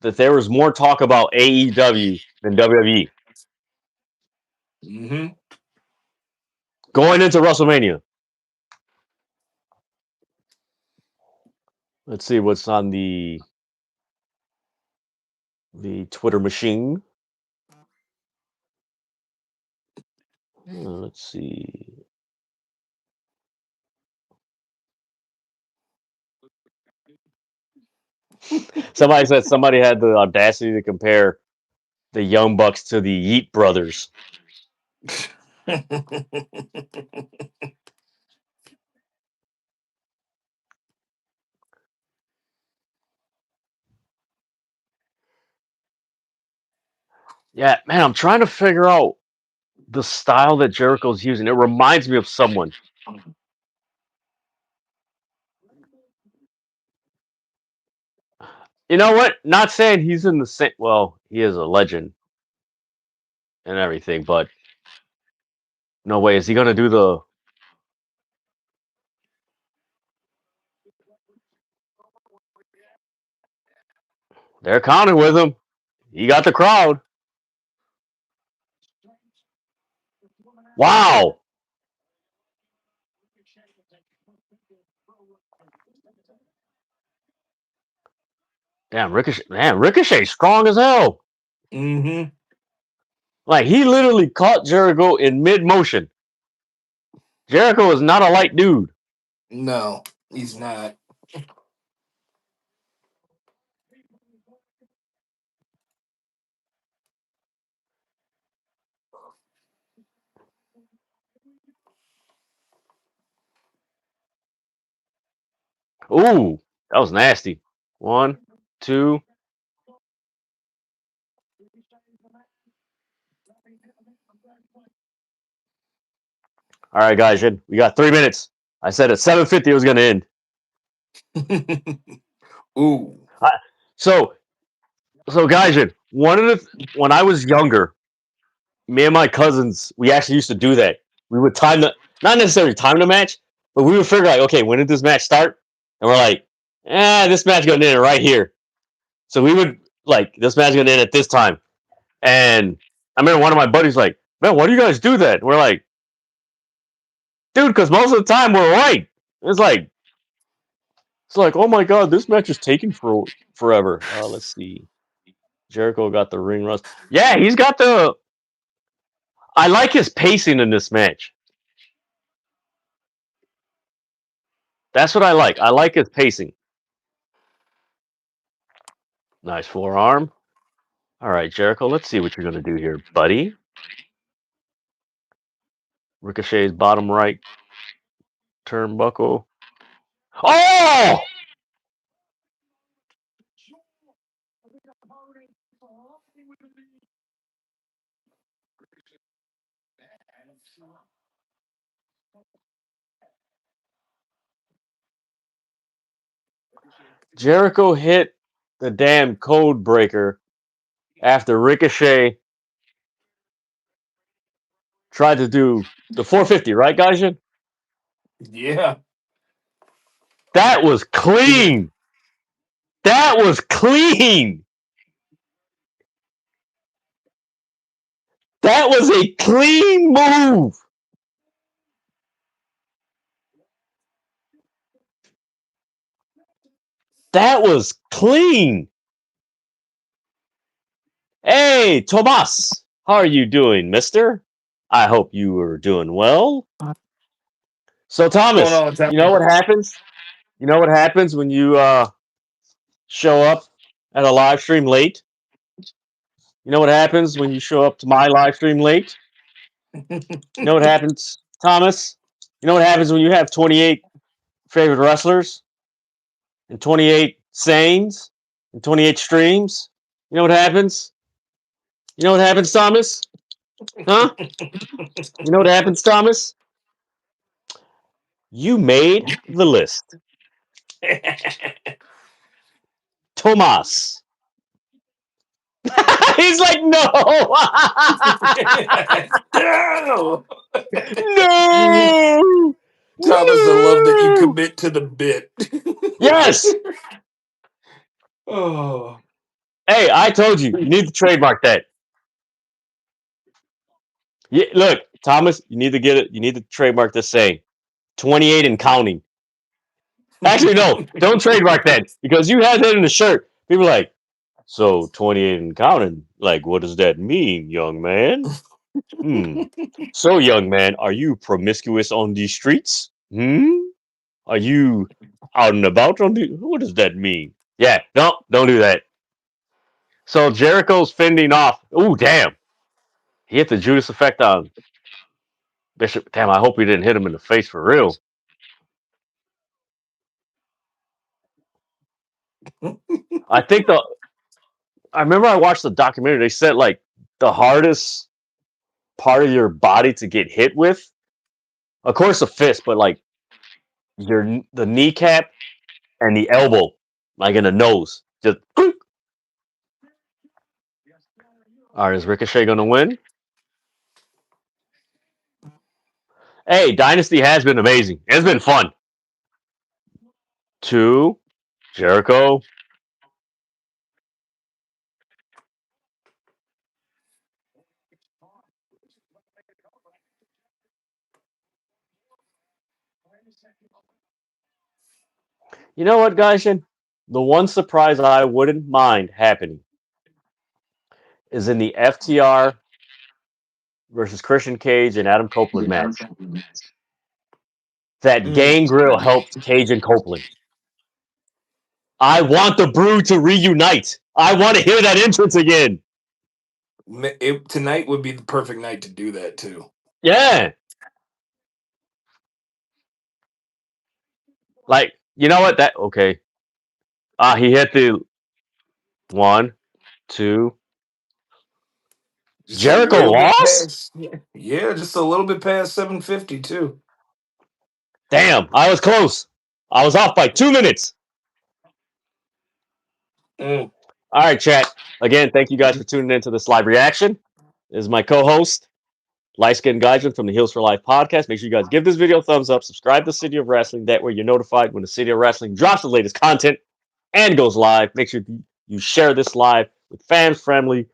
Speaker 1: that there was more talk about AEW than WWE.
Speaker 2: Mm-hmm.
Speaker 1: Going into WrestleMania. Let's see what's on the Twitter machine. Let's see. Somebody said somebody had the audacity to compare the Young Bucks to the Yeet Brothers. Yeah, man, I'm trying to figure out the style that Jericho's using. It reminds me of someone. You know what? Not saying he's in the same. Well, he is a legend and everything, but no way is he gonna do the. They're counting with him. He got the crowd. Wow. Damn, Ricochet. Man, Ricochet strong as hell.
Speaker 2: Mm-hmm.
Speaker 1: Like he literally caught Jericho in mid motion. Jericho is not a light dude.
Speaker 2: No, he's not.
Speaker 1: Ooh, that was nasty. 1, 2. All right, guys, we got 3 minutes. I said at 7:50 it was going to end.
Speaker 2: Ooh.
Speaker 1: So guys, when I was younger, me and my cousins, we actually used to do that. We would not necessarily time the match, but we would figure like, okay, when did this match start? And we're like, this match gonna end right here. So we would like, this match gonna end at this time. And I remember one of my buddies like, man, why do you guys do that? And we're like, dude, because most of the time we're right. It's like, oh my god, this match is taking forever. Let's see. Jericho got the ring rust. Yeah, he's got the. I like his pacing in this match. That's what I like. I like his pacing. Nice forearm. All right, Jericho, let's see what you're going to do here, buddy. Ricochet's bottom right turnbuckle. Oh! Jericho hit the damn code breaker after Ricochet tried to do the 450, right, Gaijin?
Speaker 2: Yeah.
Speaker 1: That was clean. That was clean. That was a clean move. That was clean. Hey, Tomas. How are you doing, mister? I hope you are doing well. So, Thomas, you know what happens? You know what happens when you show up at a live stream late? You know what happens when you show up to my live stream late? You know what happens, Thomas? You know what happens when you have 28 favorite wrestlers and 28 sayings and 28 streams? You know what happens? You know what happens, Thomas? Huh? You know what happens, Thomas? You made the list. Tomas. He's like, no.
Speaker 2: No.
Speaker 1: No.
Speaker 2: Thomas, I love that you commit to the bit.
Speaker 1: Yes.
Speaker 2: Oh.
Speaker 1: Hey, I told you, you need to trademark that. Yeah, look, Thomas, you need to get it. You need to trademark this saying 28 and counting. Actually, no, don't trademark that because you had that in the shirt. People are like, so 28 and counting. Like, what does that mean, young man? So, young man, are you promiscuous on the streets? Are you out and about on the? What does that mean? Yeah, no, don't do that. So Jericho's fending off. Ooh, damn. He hit the Judas effect on Bishop. Damn, I hope he didn't hit him in the face for real. I think I remember I watched the documentary. They said like the hardest part of your body to get hit with, of course, a fist, but like the kneecap and the elbow, like in the nose. Just all right, is Ricochet gonna win? Hey, Dynasty has been amazing. It's been fun. 2, Jericho. You know what, guys? The one surprise I wouldn't mind happening is in the FTR versus Christian Cage and Adam Copeland match. That Gangrel helped Cage and Copeland. I want the Brood to reunite. I want to hear that entrance again.
Speaker 2: Tonight would be the perfect night to do that too.
Speaker 1: Yeah. Like, you know what? Okay. He hit the 1, 2.
Speaker 2: Just
Speaker 1: Jericho lost?
Speaker 2: yeah, just a little bit past 750 too.
Speaker 1: Damn, I was close. I was off by 2 minutes.
Speaker 2: Mm.
Speaker 1: All right, chat. Again, thank you guys for tuning into this live reaction. This is my co-host, Light Skin Gaijin from the Heels for Life podcast. Make sure you guys give this video a thumbs up, subscribe to City of Wrestling. That way you're notified when the City of Wrestling drops the latest content and goes live. Make sure you share this live with fans, friendly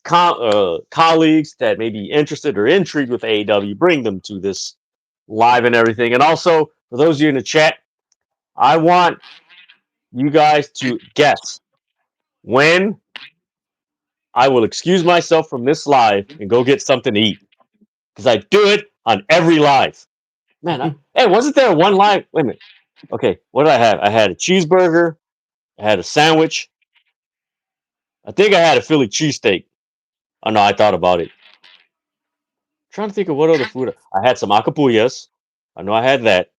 Speaker 1: colleagues that may be interested or intrigued with AEW. Bring them to this live and everything. And also, for those of you in the chat, I want you guys to guess when I will excuse myself from this live and go get something to eat. Because I do it on every live. Man, hey, wasn't there one live? Wait a minute. Okay, what did I have? I had a cheeseburger. I had a sandwich. I think I had a Philly cheesesteak. Oh, no, I thought about it. Trying to think of what other food. I had some acapullas. I know I had that.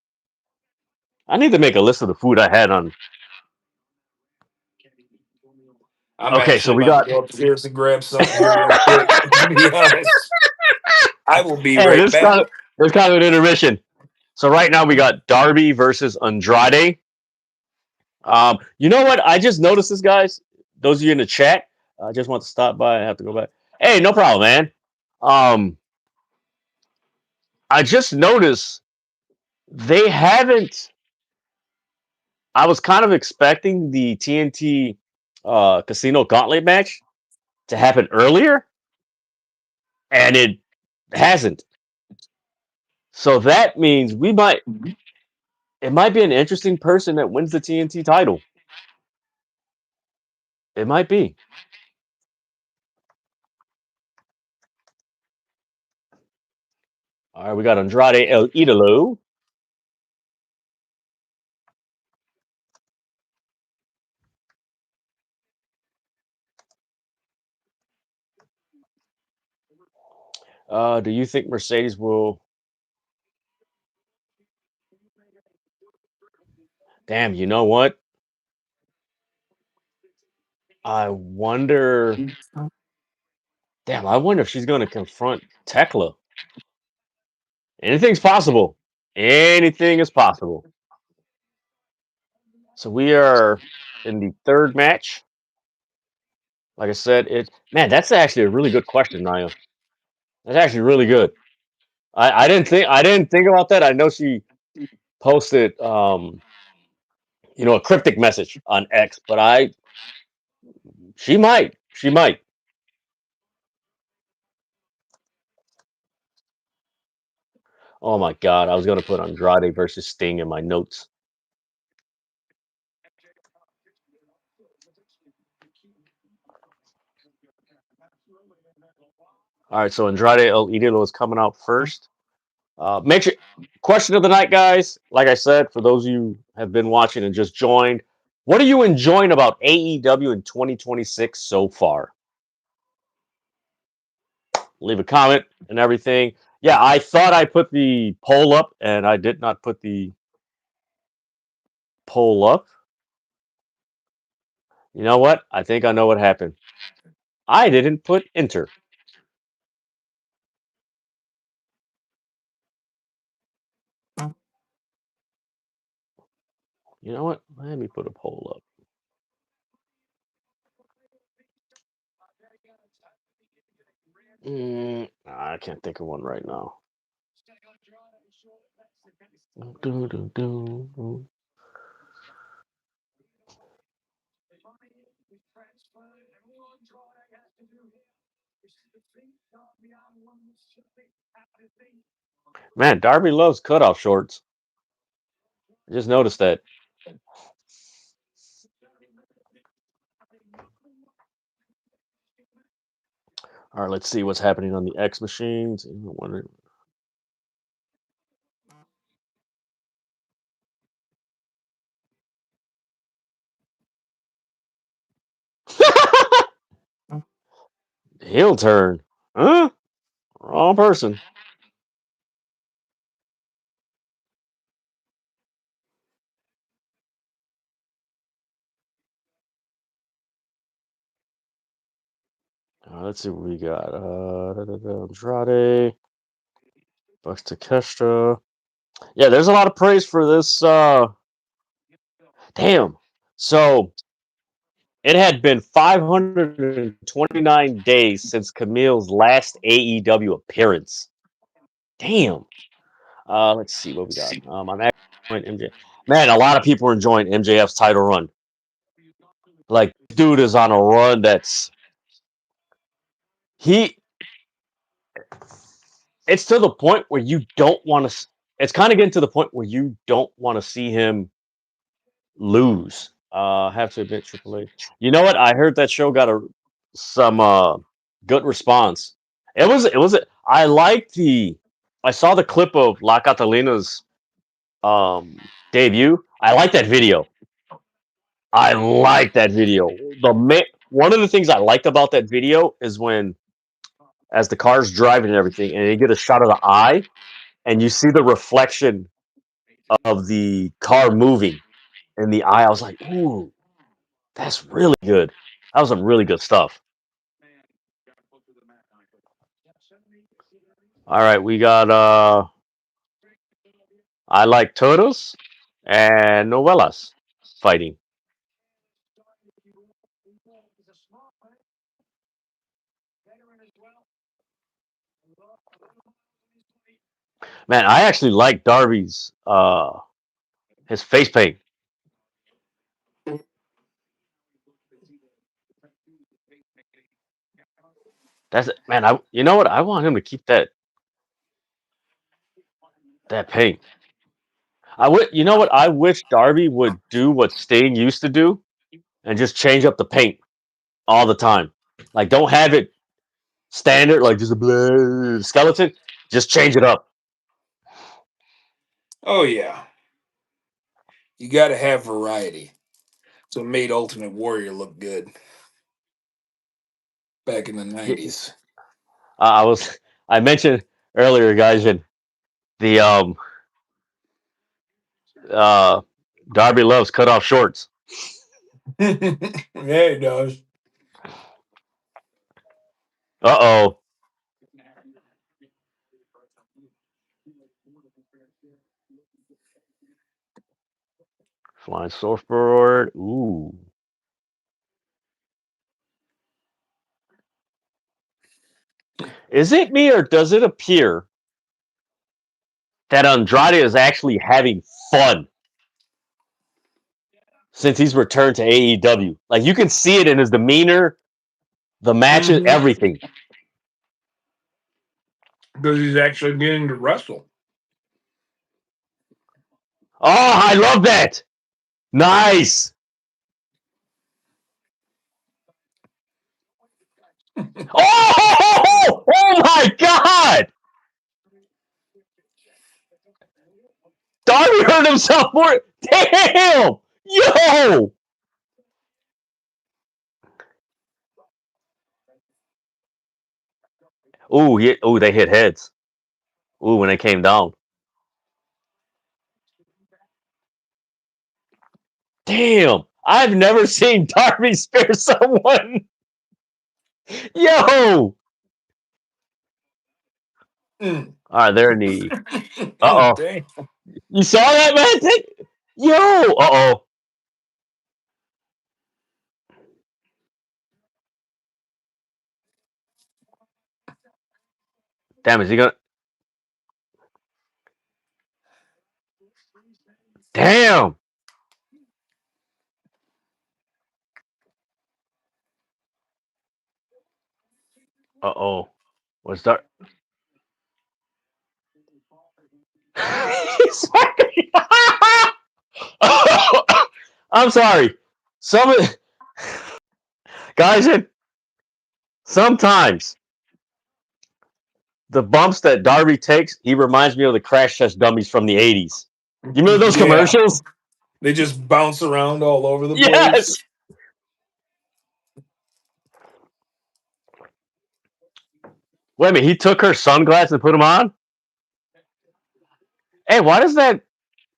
Speaker 1: I need to make a list of the food I had on.
Speaker 2: I'm
Speaker 1: Okay, so
Speaker 2: actually
Speaker 1: we
Speaker 2: about to
Speaker 1: got.
Speaker 2: go upstairs and grab something here real quick. To be honest, I will be
Speaker 1: Hey,
Speaker 2: right back.
Speaker 1: this kind of an intermission. So right now we got Darby versus Andrade. You know what? I just noticed this, guys. Those of you in the chat, I just want to stop by. I have to go back. Hey, no problem, man. Um, I just noticed they haven't. I was kind of expecting the TNT Casino Gauntlet match to happen earlier, and it hasn't. So that means we might. It might be an interesting person that wins the TNT title. It might be. All right, we got Andrade El Idolo. Do you think Mercedes will? Damn, you know what? I wonder. Damn, I wonder if she's going to confront Thekla. Anything's possible. Anything is possible. So we are in the third match. Like I said, man, that's actually a really good question, Naya. That's actually really good. I didn't think about that. I know she posted a cryptic message on X, but she might. Oh my god, I was gonna put Andrade versus Sting in my notes. All right, so Andrade El Idolo is coming out first. Make sure question of the night, guys. Like I said, for those of you who have been watching and just joined, what are you enjoying about AEW in 2026 so far? Leave a comment and everything. Yeah, I thought I put the poll up, and I did not put the poll up. You know what? I think I know what happened. I didn't put enter. You know what? Let me put a poll up. I can't think of one right now. Man, Darby loves cutoff shorts. I just noticed that. All right, let's see what's happening on the X machines. Heel turn. Huh? Wrong person. Let's see what we got. Andrade. Bucks Takeshita. Yeah, there's a lot of praise for this. Damn. So it had been 529 days since Camille's last AEW appearance. Damn. Let's see what we got. I'm actually enjoying MJ. Man, a lot of people are enjoying MJF's title run. Like, dude is on a run that's he. It's to the point where you don't want to. It's kind of getting to the point where you don't want to see him lose. Have to admit, Triple H. You know what? I heard that show got some good response. It was. I liked the. I saw the clip of La Catalina's debut. I like that video. I like that video. One of the things I liked about that video is when, as the car's driving and everything, and you get a shot of the eye, and you see the reflection of the car moving in the eye. I was like, ooh, that's really good. That was some really good stuff. All right, we got I like toros and novelas fighting. Man, I actually like Darby's his face paint. That's man. You know what? I want him to keep that paint. I would. You know what? I wish Darby would do what Sting used to do and just change up the paint all the time. Like, don't have it standard, like just a skeleton. Just change it up.
Speaker 2: Oh yeah, you got to have variety. So it made Ultimate Warrior look good back in the '90s.
Speaker 1: I was. I mentioned earlier, guys, and the uh, Darby loves cut off shorts.
Speaker 2: Yeah, it does.
Speaker 1: Oh, flying surfboard. Ooh. Is it me or does it appear that Andrade is actually having fun since he's returned to AEW? Like, you can see it in his demeanor, the matches,
Speaker 2: Mm-hmm.
Speaker 1: everything.
Speaker 2: Because he's actually getting to wrestle.
Speaker 1: Oh, I love that. Nice. Oh, oh my God. Darby hurt himself more. Damn. Yo. Ooh, ooh, they hit heads. Ooh, when they came down. Damn. I've never seen Darby spare someone. Yo.
Speaker 2: Mm.
Speaker 1: All right, their knee. Uh oh.
Speaker 2: Dang.
Speaker 1: You saw that, man? Yo. Uh oh. Damn, is he gonna? Damn. Uh oh. What's that? I'm sorry. Some of guys, sometimes the bumps that Darby takes, he reminds me of the crash test dummies from the '80s. You remember those
Speaker 2: Yeah.
Speaker 1: commercials?
Speaker 2: They just bounce around all over the place.
Speaker 1: Yes. Wait a minute. He took her sunglasses and put them on. Hey, why does that?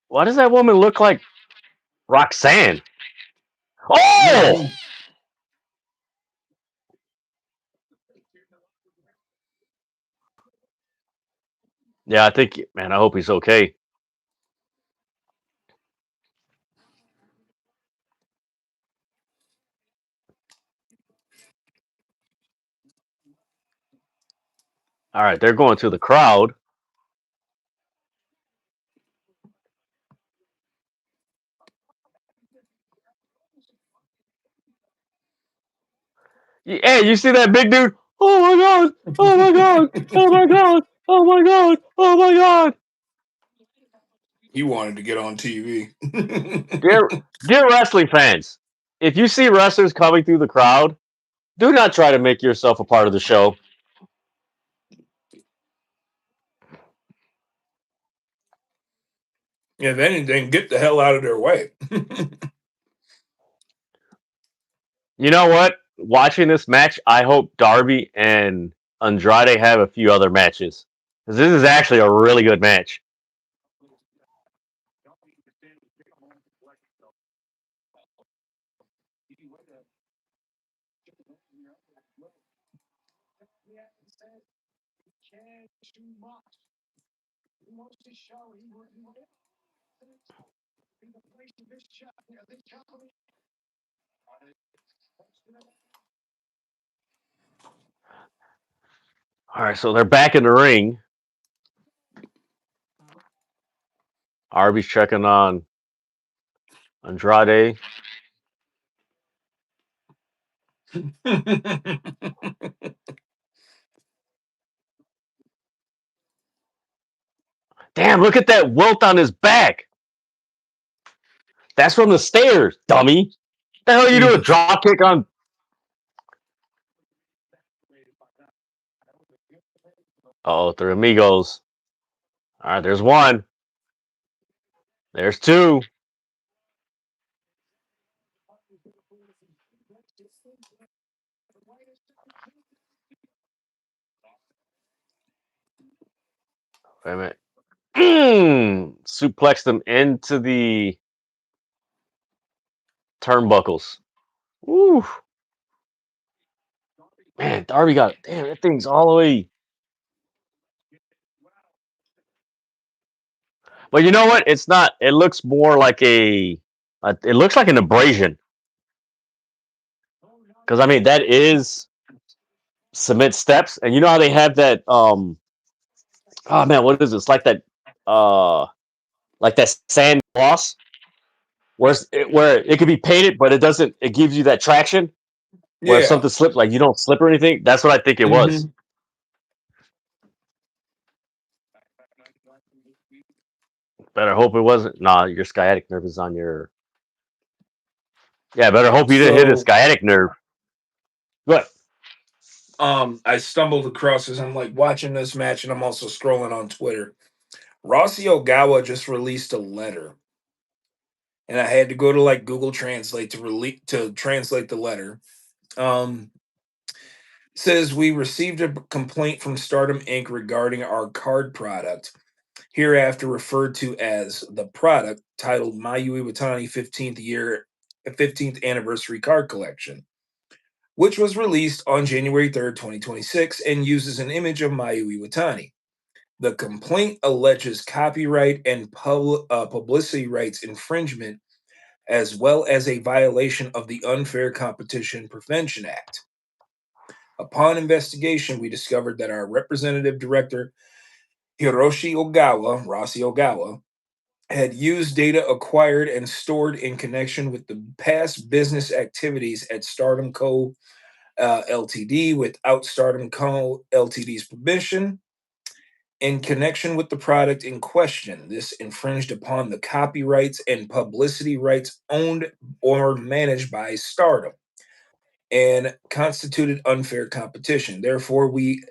Speaker 1: Why does that woman look like Roxanne?
Speaker 2: Yeah.
Speaker 1: Oh. Yeah, I think. Man, I hope he's okay. All right, they're going to the crowd. Hey, you see that big dude? Oh my god! Oh my god! Oh my god! Oh my god! Oh my god!
Speaker 2: He wanted to get on TV.
Speaker 1: Dear, dear wrestling fans, if you see wrestlers coming through the crowd, do not try to make yourself a part of the show.
Speaker 2: If anything, get the hell out of their way.
Speaker 1: You know what? Watching this match, I hope Darby and Andrade have a few other matches. Because this is actually a really good match. All right, so they're back in the ring. Darby's checking on Andrade. Damn, look at that welt on his back. That's from the stairs, dummy. The hell you do a drop kick on? Oh, they're amigos. All right, there's one. There's two. Wait a minute. Suplex them into the turnbuckles. Woo. Man, Darby got it. Damn, that thing's all the way. But you know what? It's not. It looks more like it looks like an abrasion. Because I mean, that is cement steps, and you know how they have that. Oh man, what is this? Like that sand gloss, where it could be painted, but it doesn't. It gives you that traction. Where if
Speaker 2: Yeah.
Speaker 1: something slips, like you don't slip or anything. That's what I think it was.
Speaker 2: Mhm.
Speaker 1: Better hope it wasn't. Nah, your sciatic nerve is on your. Yeah, better hope you didn't hit a
Speaker 2: So
Speaker 1: sciatic nerve. What?
Speaker 2: I stumbled across as I'm like watching this match and I'm also scrolling on Twitter. Rossi Ogawa just released a letter. And I had to go to like Google Translate to translate the letter. Um says we received a complaint from Stardom Inc. regarding our card product, hereafter referred to as the product, titled Mayu Iwatani 15th anniversary card collection, which was released on January 3rd, 2026, and uses an image of Mayu Iwatani. The complaint alleges copyright and publicity rights infringement, as well as a violation of the Unfair Competition Prevention Act. Upon investigation, we discovered that our representative director, Rossi Ogawa, had used data acquired and stored in connection with the past business activities at Stardom Co. Ltd. Without Stardom Co. Ltd.'s permission. In connection with the product in question, this infringed upon the copyrights and publicity rights owned or managed by Stardom and constituted unfair competition. Therefore, we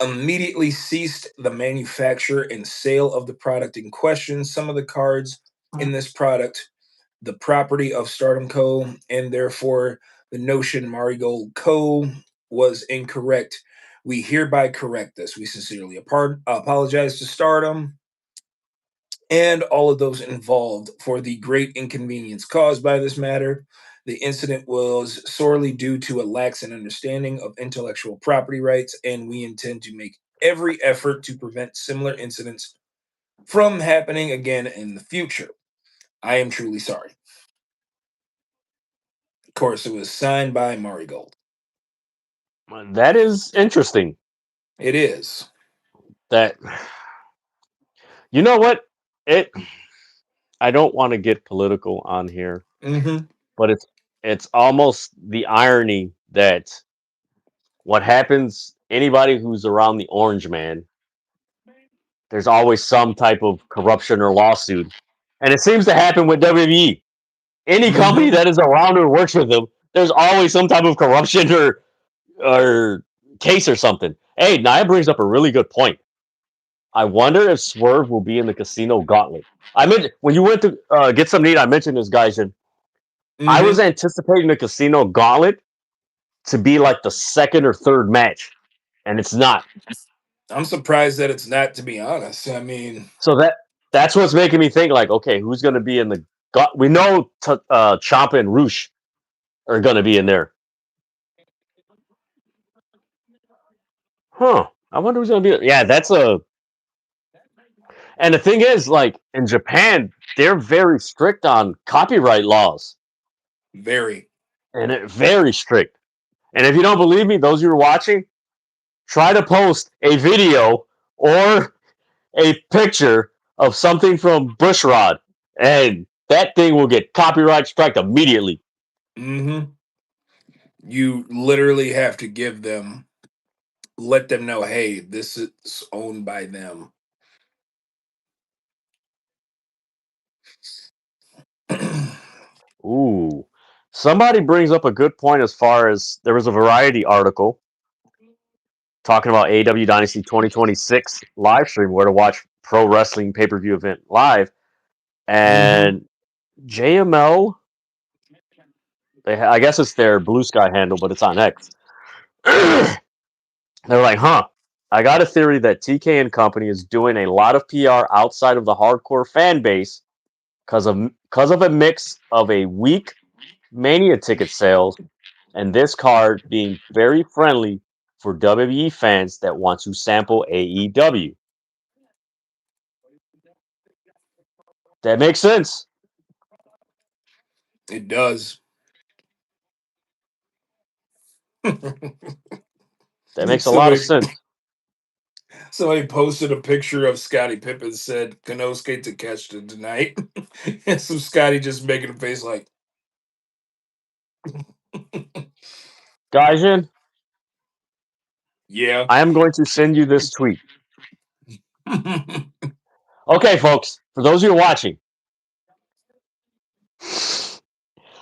Speaker 2: immediately ceased the manufacture and sale of the product in question. Some of the cards in this product, the property of Stardom Co., and therefore the notion Marigold Co. was incorrect. We hereby correct this. We sincerely apologize to Stardom and all of those involved for the great inconvenience caused by this matter. The incident was sorely due to a lax in understanding of intellectual property rights, and we intend to make every effort to prevent similar incidents from happening again in the future. I am truly sorry. Of course, it was signed by Marigold.
Speaker 1: That is interesting.
Speaker 2: It is.
Speaker 1: That you know what? It I don't want to get political on here,
Speaker 2: Mm-hmm.
Speaker 1: but it's almost the irony that what happens anybody who's around the orange man, there's always some type of corruption or lawsuit. And it seems to happen with WWE. Any company
Speaker 2: Mm-hmm.
Speaker 1: that is around or works with them, there's always some type of corruption or case or something. Hey, Nia brings up a really good point. I wonder if Swerve will be in the casino gauntlet. I meant when you went to get some meat, I mentioned this, guys, and I was
Speaker 2: Mm-hmm.
Speaker 1: anticipating the casino gauntlet to be like the second or third match, and it's not.
Speaker 2: I'm surprised that it's not, to be honest. I mean,
Speaker 1: So that's what's making me think like, okay, who's going to be in the? We know Ciampa and Roosh are going to be in there. Huh? I wonder who's going to be. Yeah, that's a. And the thing is, like in Japan, they're very strict on copyright laws,
Speaker 2: very.
Speaker 1: and very strict. And if you don't believe me, those who are watching, try to post a video or a picture of something from Bushrod, and that thing will get copyright strike immediately.
Speaker 2: Mm-hmm. You literally have to let them know, hey, this is owned by them.
Speaker 1: Ooh. Somebody brings up a good point as far as there was a Variety article talking about AEW Dynasty 2026 live stream where to watch pro wrestling pay per view event live.
Speaker 2: Mm-hmm.
Speaker 1: And JML, I guess it's their Blue Sky handle, but it's on X. They're like, huh, I got a theory that TK and company is doing a lot of PR outside of the hardcore fan base because of a mix of a weak Mania ticket sales and this card being very friendly for WWE fans that want to sample AEW. That makes sense.
Speaker 2: It does.
Speaker 1: That makes a lot of
Speaker 2: somebody
Speaker 1: sense.
Speaker 2: somebody posted a picture of Scottie Pippen, said Konosuke Takeshita tonight. And some Scotty just making a face like
Speaker 1: Gaijin,
Speaker 2: yeah.
Speaker 1: I am going to send you this tweet. Okay, folks, for those who are watching,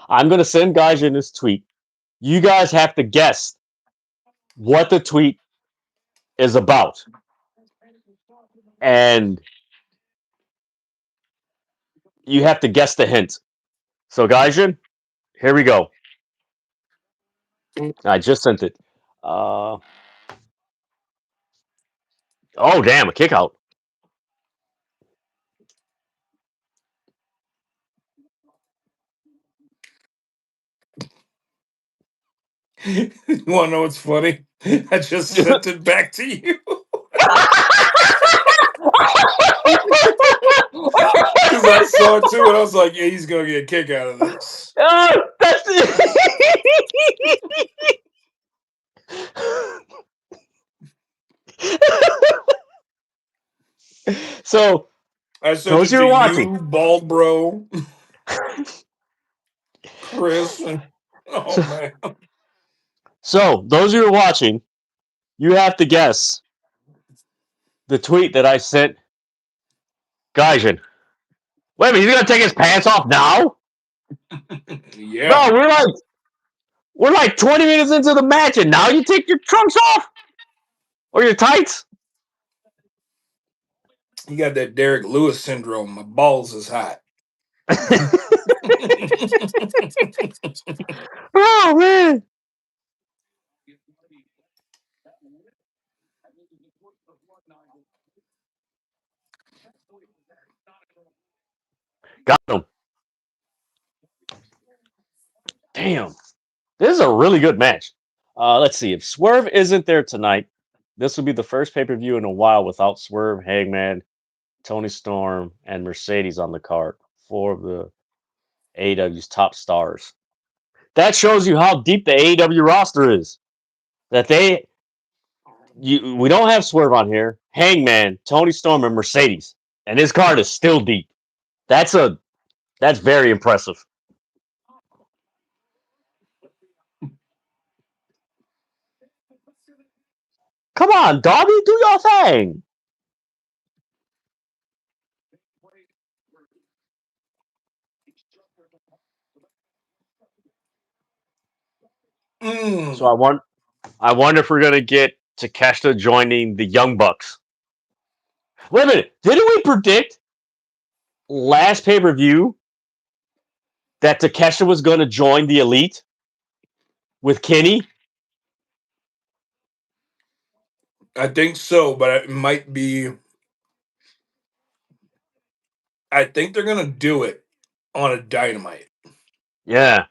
Speaker 1: I'm going to send Gaijin this tweet. You guys have to guess what the tweet is about. And you have to guess the hint. So, Gaijin, here we go. I just sent it. Oh, damn, a kick out.
Speaker 2: You wanna know what's funny? I just sent it back to you. Because I saw it too, and I was like, yeah, he's gonna get a kick out of this.
Speaker 1: Oh, that's it. So,
Speaker 2: I sent
Speaker 1: those
Speaker 2: it
Speaker 1: who
Speaker 2: to
Speaker 1: are watching,
Speaker 2: you, Bald Bro, Chris, and oh
Speaker 1: so,
Speaker 2: man.
Speaker 1: those who are watching, you have to guess the tweet that I sent Gaijin. Wait a minute, he's gonna take his pants off now?
Speaker 2: Yeah.
Speaker 1: Bro, we're like 20 minutes into the match, and now you take your trunks off or your tights.
Speaker 2: You got that Derek Lewis syndrome. My balls is hot.
Speaker 1: Oh man, got him. Damn, this is a really good match. Let's see if Swerve isn't there tonight. This will be the first pay per view in a while without Swerve, Hangman, Tony Storm, and Mercedes on the card. Four of the AEW's top stars. That shows you how deep the AEW roster is. That we don't have Swerve on here. Hangman, Tony Storm, and Mercedes, and his card is still deep. That's very impressive. Come on, Darby, do your thing. So I wonder if we're gonna get Takeshita joining the Young Bucks. Wait a minute, didn't we predict last pay per view that Takeshita was going to join the Elite with Kenny?
Speaker 2: I think so, but it might be. I think they're gonna do it on a Dynamite.
Speaker 1: Yeah,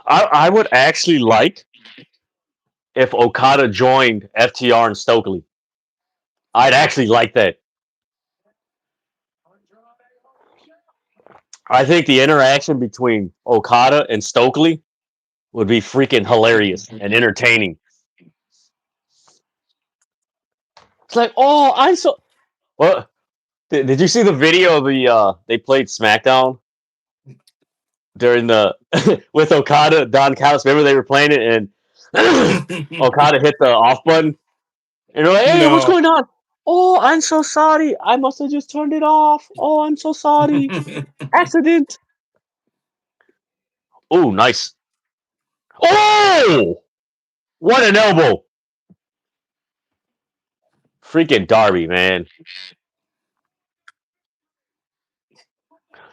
Speaker 1: I would actually like if Okada joined FTR and Stokely. I'd actually like that. I think the interaction between Okada and Stokely would be freaking hilarious and entertaining. It's like, oh, I'm so. What? Did you see the video of the they played SmackDown during the with Okada, Don Callis? Remember they were playing it and Okada hit the off button and they're like, "Hey, what's
Speaker 2: No.
Speaker 1: going on?" Oh, I'm so sorry. I must have just turned it off. Oh, I'm so sorry. Accident. Oh, nice. Oh, what an elbow! Freaking Darby, man.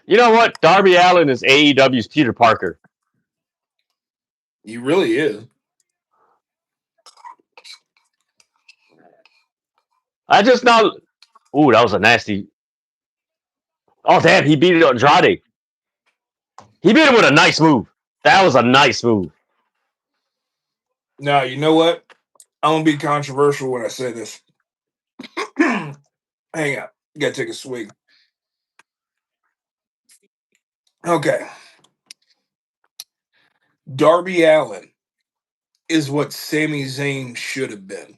Speaker 1: You know what? Darby Allin is AEW's Peter Parker.
Speaker 2: He really is.
Speaker 1: I just now. Ooh, that was a nasty. Oh, damn, he beat Andrade. He beat him with a nice move. That was a nice move.
Speaker 2: Now, you know what? I'm gonna be controversial when I say this. Hang on. Gotta take a swig. Okay. Darby Allin is what Sami Zayn should have been.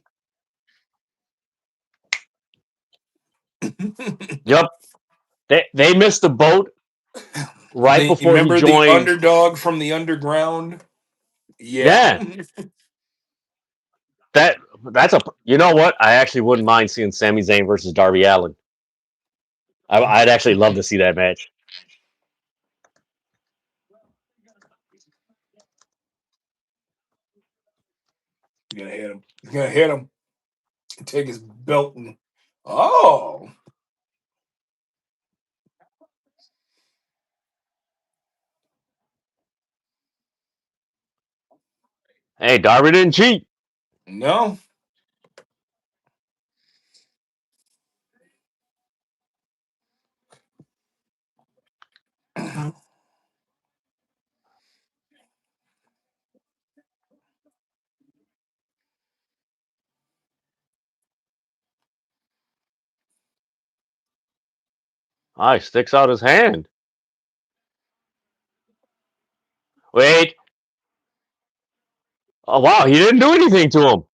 Speaker 1: Yep. They missed the boat right
Speaker 2: You
Speaker 1: before he
Speaker 2: remember the
Speaker 1: joined.
Speaker 2: underdog from the underground? Yeah.
Speaker 1: Yeah. That's a you know what? I actually wouldn't mind seeing Sami Zayn versus Darby Allin. I'd actually love to see that match.
Speaker 2: He's gonna hit him. He's gonna hit him. Take his belt and oh.
Speaker 1: Hey, Darby didn't cheat.
Speaker 2: No.
Speaker 1: Ah, he sticks out his hand. Wait. Oh wow, he didn't do anything to him.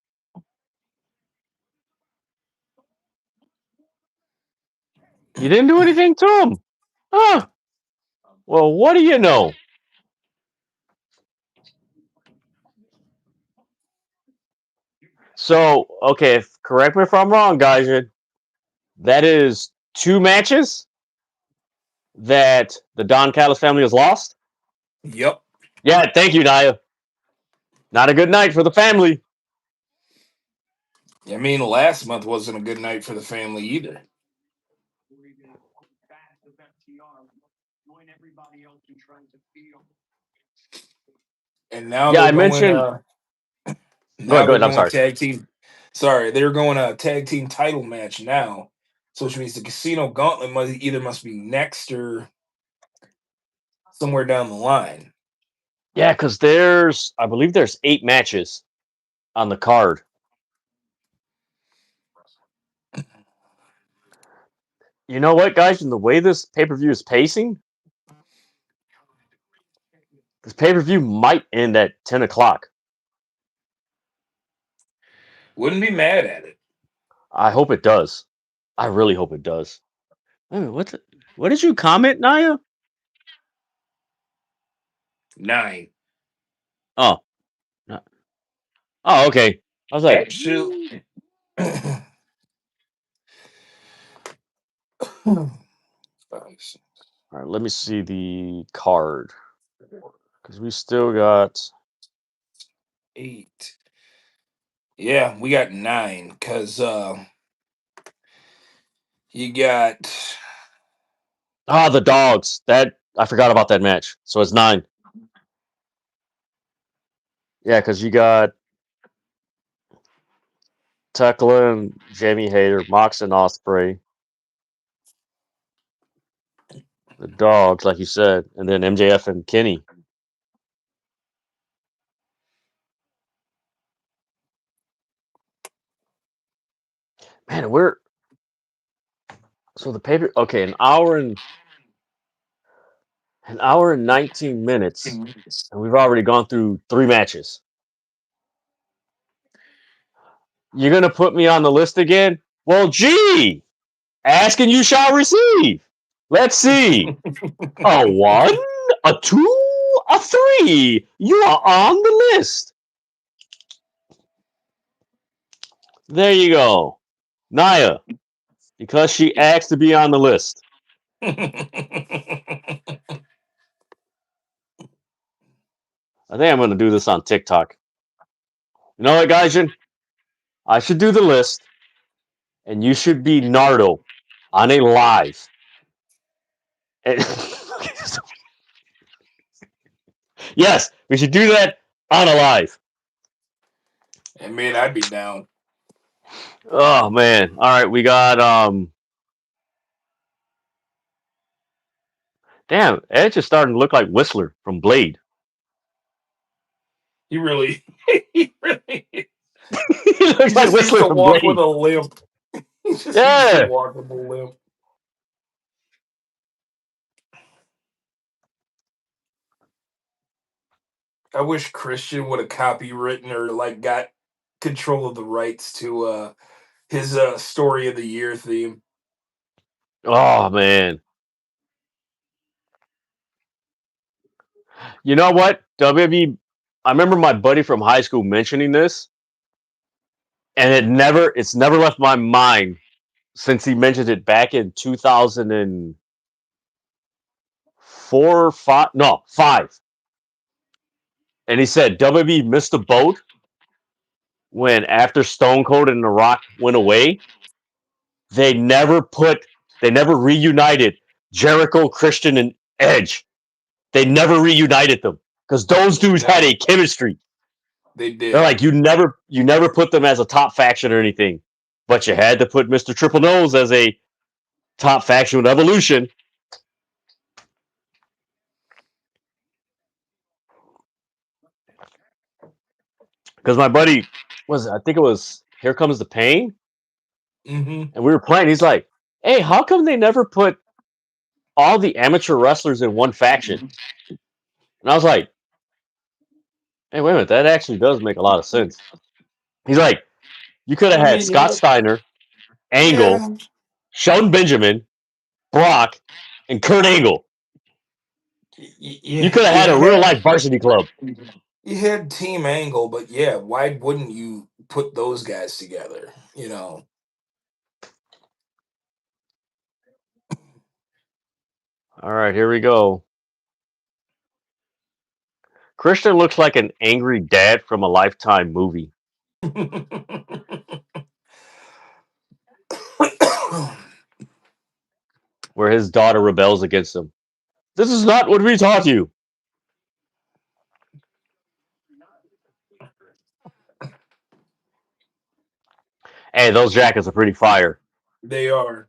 Speaker 1: He didn't do anything to him. Huh. Well, what do you know? So, okay, correct me if I'm wrong, guys. That is 2 matches that the Don Callis family has lost.
Speaker 2: Yep.
Speaker 1: Yeah, thank you, Naya. Not a good night for the family.
Speaker 2: I mean, last month wasn't a good night for the family either. And now
Speaker 1: Yeah,
Speaker 2: they're
Speaker 1: I
Speaker 2: going.
Speaker 1: mentioned. Go
Speaker 2: Now
Speaker 1: ahead, go
Speaker 2: they're
Speaker 1: ahead. I'm
Speaker 2: going
Speaker 1: sorry.
Speaker 2: tag team. Sorry, they're going a tag team title match now. So which means the Casino Gauntlet must be next or somewhere down the line.
Speaker 1: Yeah, because I believe there's 8 matches on the card. You know what, guys? In the way this pay per view is pacing, this pay per view might end at 10 o'clock.
Speaker 2: Wouldn't be mad at it.
Speaker 1: I hope it does. I really hope it does. Wait a minute, what did you comment, Naya?
Speaker 2: 9.
Speaker 1: Oh, oh, okay. I was like,
Speaker 2: Actually,
Speaker 1: all right, let me see the card because we still got
Speaker 2: 8. Yeah, we got 9 because you got
Speaker 1: the dogs. That I forgot about that match. So it's 9. Yeah, because you got Thekla and Jamie Hayter, Mox and Ospreay, the dogs, like you said, and then MJF and Kenny. Man, we're so the paper. Okay, an hour and 19 minutes, and we've already gone through 3 matches. You're gonna put me on the list again? Well, gee, ask and you shall receive. Let's see. A 1, a 2, a 3. You are on the list. There you go. Naya, because she asked to be on the list. I think I'm going to do this on TikTok. You know what, Gaijin? I should do the list, and you should be Nardo on a live. And yes, we should do that on a live.
Speaker 2: I mean, I'd be down.
Speaker 1: Oh man! All right, we got Damn, Edge is starting to look like Whistler from Blade.
Speaker 2: He really,
Speaker 1: he looks
Speaker 2: he
Speaker 1: like
Speaker 2: just needs
Speaker 1: Whistler
Speaker 2: to
Speaker 1: from
Speaker 2: walk with
Speaker 1: Blade.
Speaker 2: a limp. He just needs to
Speaker 1: Yeah.
Speaker 2: walk with a limp. I wish Christian would have copywritten or like got control of the rights to his story of the year theme.
Speaker 1: Oh man. You know what? WWE. I remember my buddy from high school mentioning this, and it's never left my mind since he mentioned it back in 2004, 5, no, 5. And he said WWE missed the boat when after Stone Cold and The Rock went away, they never reunited Jericho, Christian, and Edge. They never reunited them because those dudes had
Speaker 2: No,
Speaker 1: a chemistry.
Speaker 2: they
Speaker 1: They're
Speaker 2: did.
Speaker 1: like you never put them as a top faction or anything, but you had to put Mr. Triple Nose as a top faction with Evolution. Because my buddy I think it was Here Comes the Pain,
Speaker 2: Mm-hmm.
Speaker 1: and we were playing. He's like, "Hey, how come they never put all the amateur wrestlers in one faction?" And I was like, "Hey, wait a minute, that actually does make a lot of sense." He's like, "You could have
Speaker 2: I
Speaker 1: had
Speaker 2: mean,
Speaker 1: Scott Steiner, Angle,
Speaker 2: yeah,
Speaker 1: Shelton Benjamin, Brock, and Kurt Angle. You
Speaker 2: yeah,
Speaker 1: could have had a real life varsity club."
Speaker 2: you had Team Angle, but yeah, why wouldn't you put those guys together? You know,
Speaker 1: All right, here we go. Christian looks like an angry dad from a Lifetime movie where his daughter rebels against him. This is not what we taught you. Hey, those jackets are pretty fire.
Speaker 2: they are.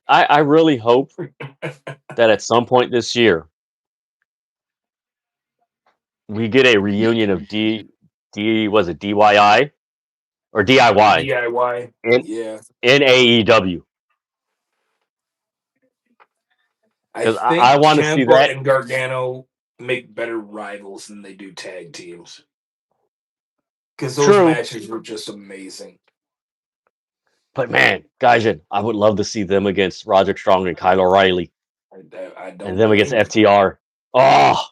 Speaker 1: I really hope that at some point this year we get a reunion of was it DYI or DIY
Speaker 2: DIY.
Speaker 1: in
Speaker 2: Yeah.
Speaker 1: AEW
Speaker 2: I
Speaker 1: because I
Speaker 2: think
Speaker 1: want to see
Speaker 2: Ciampa
Speaker 1: that.
Speaker 2: and Gargano make better rivals than they do tag teams. Because those
Speaker 1: True.
Speaker 2: matches were just amazing.
Speaker 1: But man, Gaijin, I would love to see them against Roderick Strong and Kyle O'Reilly.
Speaker 2: I don't
Speaker 1: And them against
Speaker 2: blame you.
Speaker 1: FTR. Oh,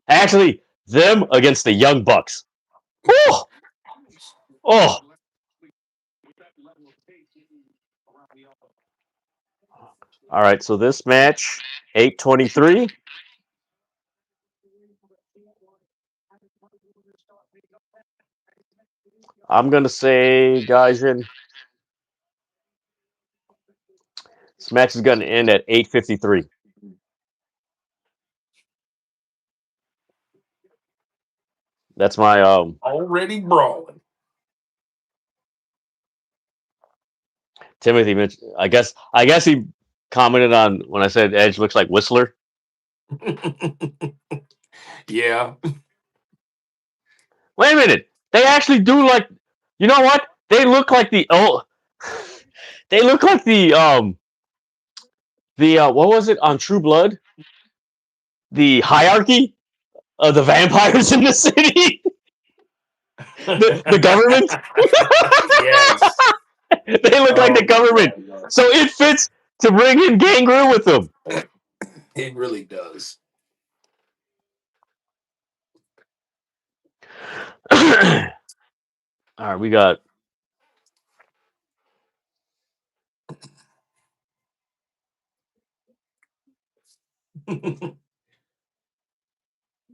Speaker 1: actually, them against the Young Bucks. Oh, oh. All right, so this match, 8:23. I'm gonna say, Gaijin, this match is gonna end at 8:53. That's my
Speaker 2: Already brawling.
Speaker 1: Timothy mentioned. I guess he commented on when I said Edge looks like Whistler.
Speaker 2: Yeah.
Speaker 1: Wait a minute, they actually do like. You know what? They look like the They look like the what was it on True Blood? The hierarchy of the vampires in the city. the government.
Speaker 2: Yes.
Speaker 1: They look like the government.
Speaker 2: God, yes.
Speaker 1: So it fits to bring in Gangrel with them.
Speaker 2: It really does.
Speaker 1: All right, we got.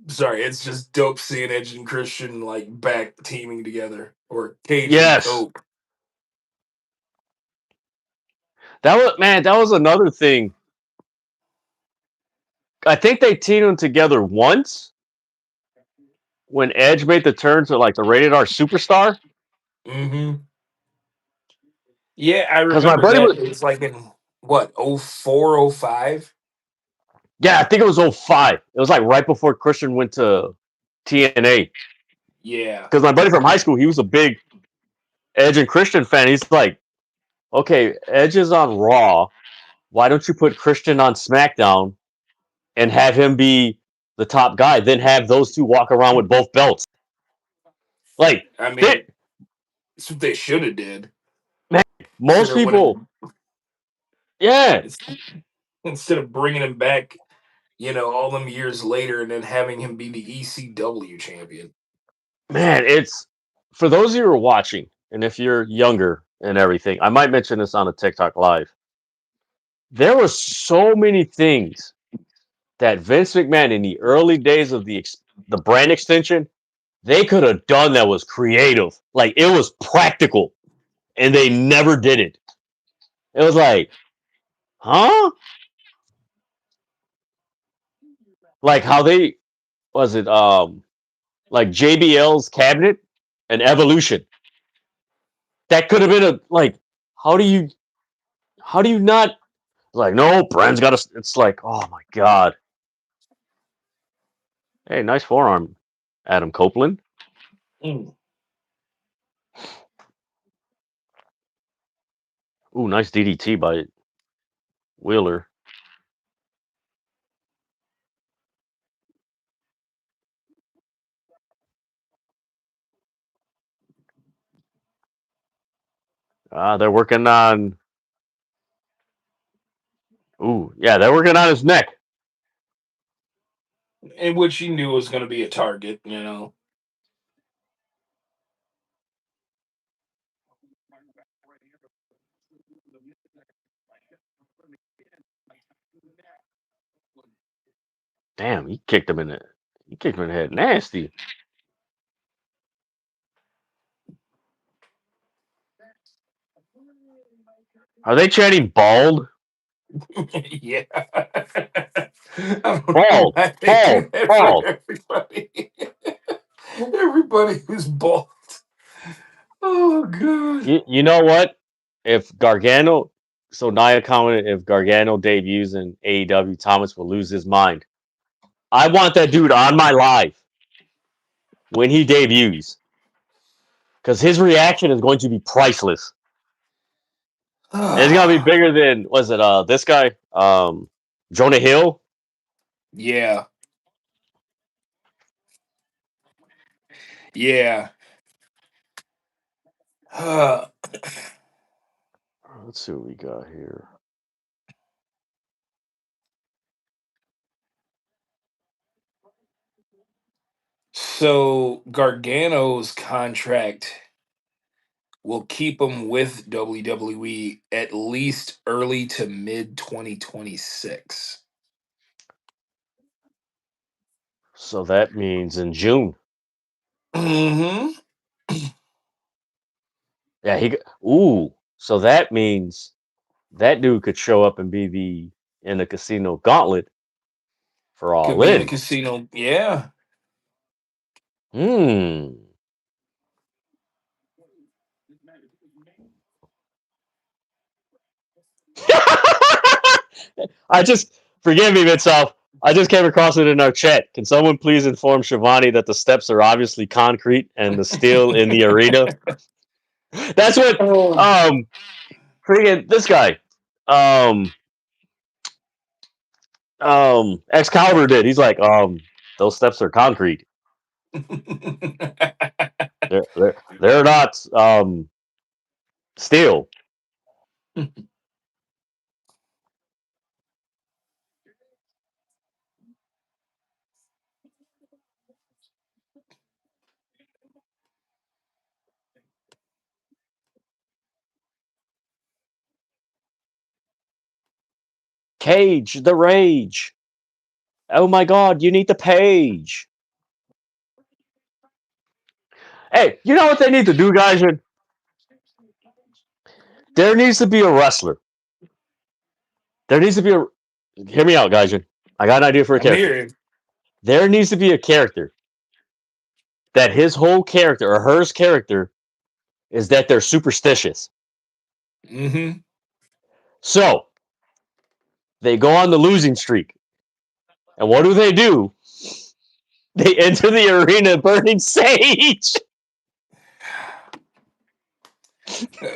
Speaker 2: Sorry, it's just dope seeing Edge and Christian like back teaming together, or Cage and
Speaker 1: Yes,
Speaker 2: Cope.
Speaker 1: that was another thing. I think they teamed them together once when Edge made the turn to like the rated R superstar.
Speaker 2: Mm-hmm. Yeah, I
Speaker 1: Because my
Speaker 2: remember
Speaker 1: buddy
Speaker 2: that.
Speaker 1: was,
Speaker 2: It was like in what, 04, 05?
Speaker 1: yeah, I think it was 05. It was like right before Christian went to TNA.
Speaker 2: Yeah.
Speaker 1: Because my buddy from high school, he was a big Edge and Christian fan. He's like, okay, Edge is on Raw. Why don't you put Christian on SmackDown and have him be the top guy? Then have those two walk around with both belts. Like,
Speaker 2: I mean, that's what they should have did.
Speaker 1: man, most people, yeah,
Speaker 2: Instead of bringing him back, all them years later and then having him be the ECW champion.
Speaker 1: man, it's for those of you who are watching, and if you're younger and everything, I might mention this on a TikTok live. There were so many things that Vince McMahon in the early days of the brand extension, they could have done that was creative. Like it was practical, and they never did it. It was like, huh? Like how they was it like JBL's cabinet and Evolution. That could have been a like how do you not like no brand's got to it's like oh my god. Hey, nice forearm, Adam Copeland.
Speaker 2: Mm.
Speaker 1: Ooh, nice DDT by Wheeler. They're working on. Ooh, yeah, they're working on his neck.
Speaker 2: In which he knew was going to be a target,
Speaker 1: Damn, he kicked him in the. He kicked him in the head, nasty. Are they chanting bald?
Speaker 2: Yeah. I don't know
Speaker 1: Bald,
Speaker 2: why they
Speaker 1: bald,
Speaker 2: do that
Speaker 1: bald.
Speaker 2: for everybody. Everybody who's bald. Oh, God.
Speaker 1: You know what? If Gargano, so Nia commented, if Gargano debuts in AEW, Thomas will lose his mind. I want that dude on my live when he debuts. Because his reaction is going to be priceless. It's gonna be bigger than was it this guy? Jonah Hill?
Speaker 2: Yeah. Yeah.
Speaker 1: Let's see what we got here.
Speaker 2: So Gargano's contract will keep him with WWE at least early to mid 2026.
Speaker 1: So that means in June.
Speaker 2: Mm-hmm.
Speaker 1: Yeah, ooh. So that means that dude could show up and be in the casino gauntlet for
Speaker 2: Could
Speaker 1: All
Speaker 2: be in a
Speaker 1: In.
Speaker 2: casino. Yeah.
Speaker 1: Hmm. I just forgive me, Mitsoff. I just came across it in our chat. Can someone please inform Shivani that the steps are obviously concrete and the steel in the arena? That's what
Speaker 2: Oh.
Speaker 1: freaking this guy. Um Excalibur did. He's like, those steps are concrete. They're not steel. Cage the Rage. Oh my god, you need the page. Hey, you know what they need to do, guys? There needs to be a wrestler. There needs to be a. Hear me out, guys. I got an idea for a
Speaker 2: I'm
Speaker 1: character.
Speaker 2: here.
Speaker 1: There needs to be a character that his whole character or hers character is that they're superstitious.
Speaker 2: Mm-hmm.
Speaker 1: So they go on the losing streak. And what do? They enter the arena burning sage.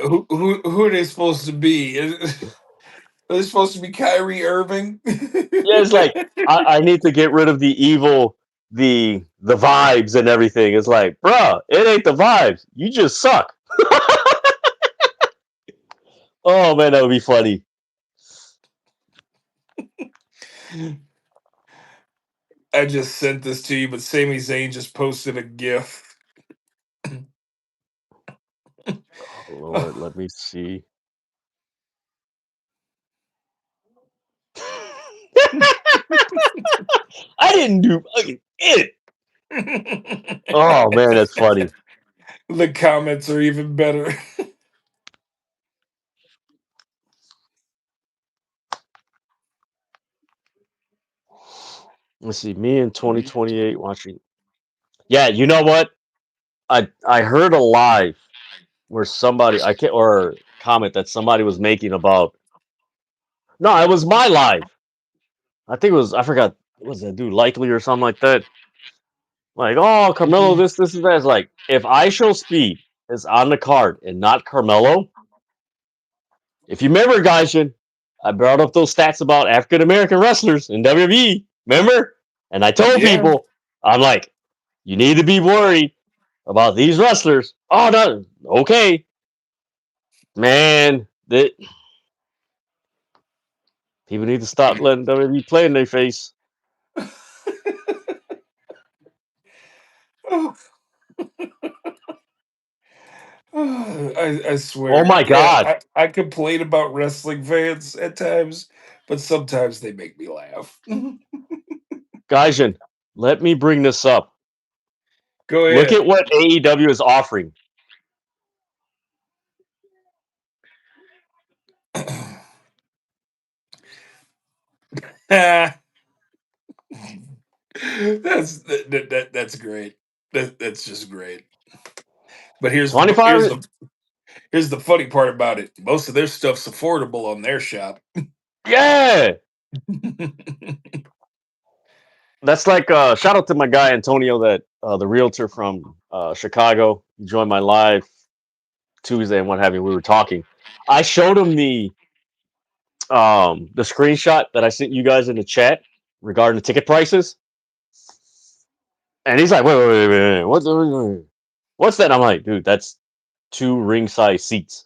Speaker 2: Who are they supposed to be? Are they supposed to be Kyrie Irving?
Speaker 1: Yeah, it's like I need to get rid of the evil, the vibes and everything. It's like, bruh, it ain't the vibes. You just suck. Oh man, that would be funny.
Speaker 2: I just sent this to you, but Sami Zayn just posted a GIF.
Speaker 1: Oh Lord, let me see. I didn't do fucking it. Oh man, that's funny.
Speaker 2: The comments are even better.
Speaker 1: Let's see. Me in 2028 watching. Yeah, you know what? I heard a live where somebody I can't or comment that somebody was making about. No, it was my live. I think it was I forgot. What was that dude likely or something like that? Like, oh, Carmelo,
Speaker 2: Mhm.
Speaker 1: this and that. It's like if I Show Speed is on the card and not Carmelo. If you remember, guys, I brought up those stats about African American wrestlers in WWE. Remember? And I told
Speaker 2: Yeah.
Speaker 1: people, I'm like, you need to be worried about these wrestlers. Oh no, okay, man. That people need to stop letting WWE play in their face.
Speaker 2: Oh, I
Speaker 1: Oh
Speaker 2: swear.
Speaker 1: my
Speaker 2: Yeah,
Speaker 1: god,
Speaker 2: I complain about wrestling fans at times, but sometimes they make me laugh.
Speaker 1: Gaijin, let me bring this up.
Speaker 2: Go
Speaker 1: Look
Speaker 2: ahead.
Speaker 1: at what AEW is offering.
Speaker 2: That's great. That's just great. But here's the
Speaker 1: 25.
Speaker 2: here's the funny part about it. Most of their stuff's affordable on their shop.
Speaker 1: Yeah, that's like shout out to my guy Antonio, that the realtor from Chicago. He joined my live Tuesday and what have you. We were talking. I showed him the screenshot that I sent you guys in the chat regarding the ticket prices, and he's like, "Wait, what? What's that? I'm like, dude, that's 2 ring-size seats.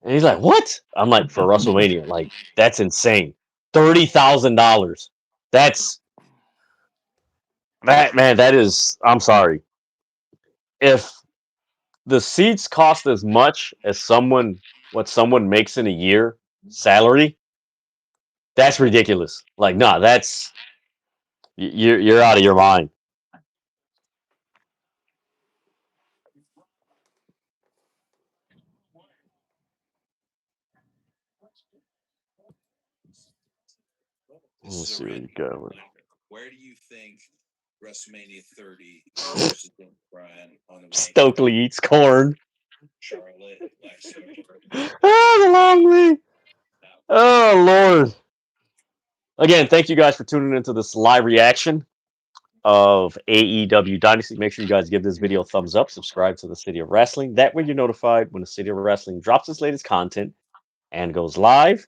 Speaker 1: And he's like, what? I'm like, for WrestleMania, like that's insane. $30,000. That's that man. That is. I'm sorry. If the seats cost as much as what someone makes in a year salary, that's ridiculous. Like, nah, that's you're out of your mind. Let's see what you got.
Speaker 3: Where do you think WrestleMania 30 versus Bryan on the
Speaker 1: Stokely eats corn.
Speaker 3: Charlotte,
Speaker 1: Oh, the long way. Oh, Lord. Again, thank you guys for tuning into this live reaction of AEW Dynasty. Make sure you guys give this video a thumbs up, subscribe to the City of Wrestling. That way you're notified when the City of Wrestling drops its latest content and goes live.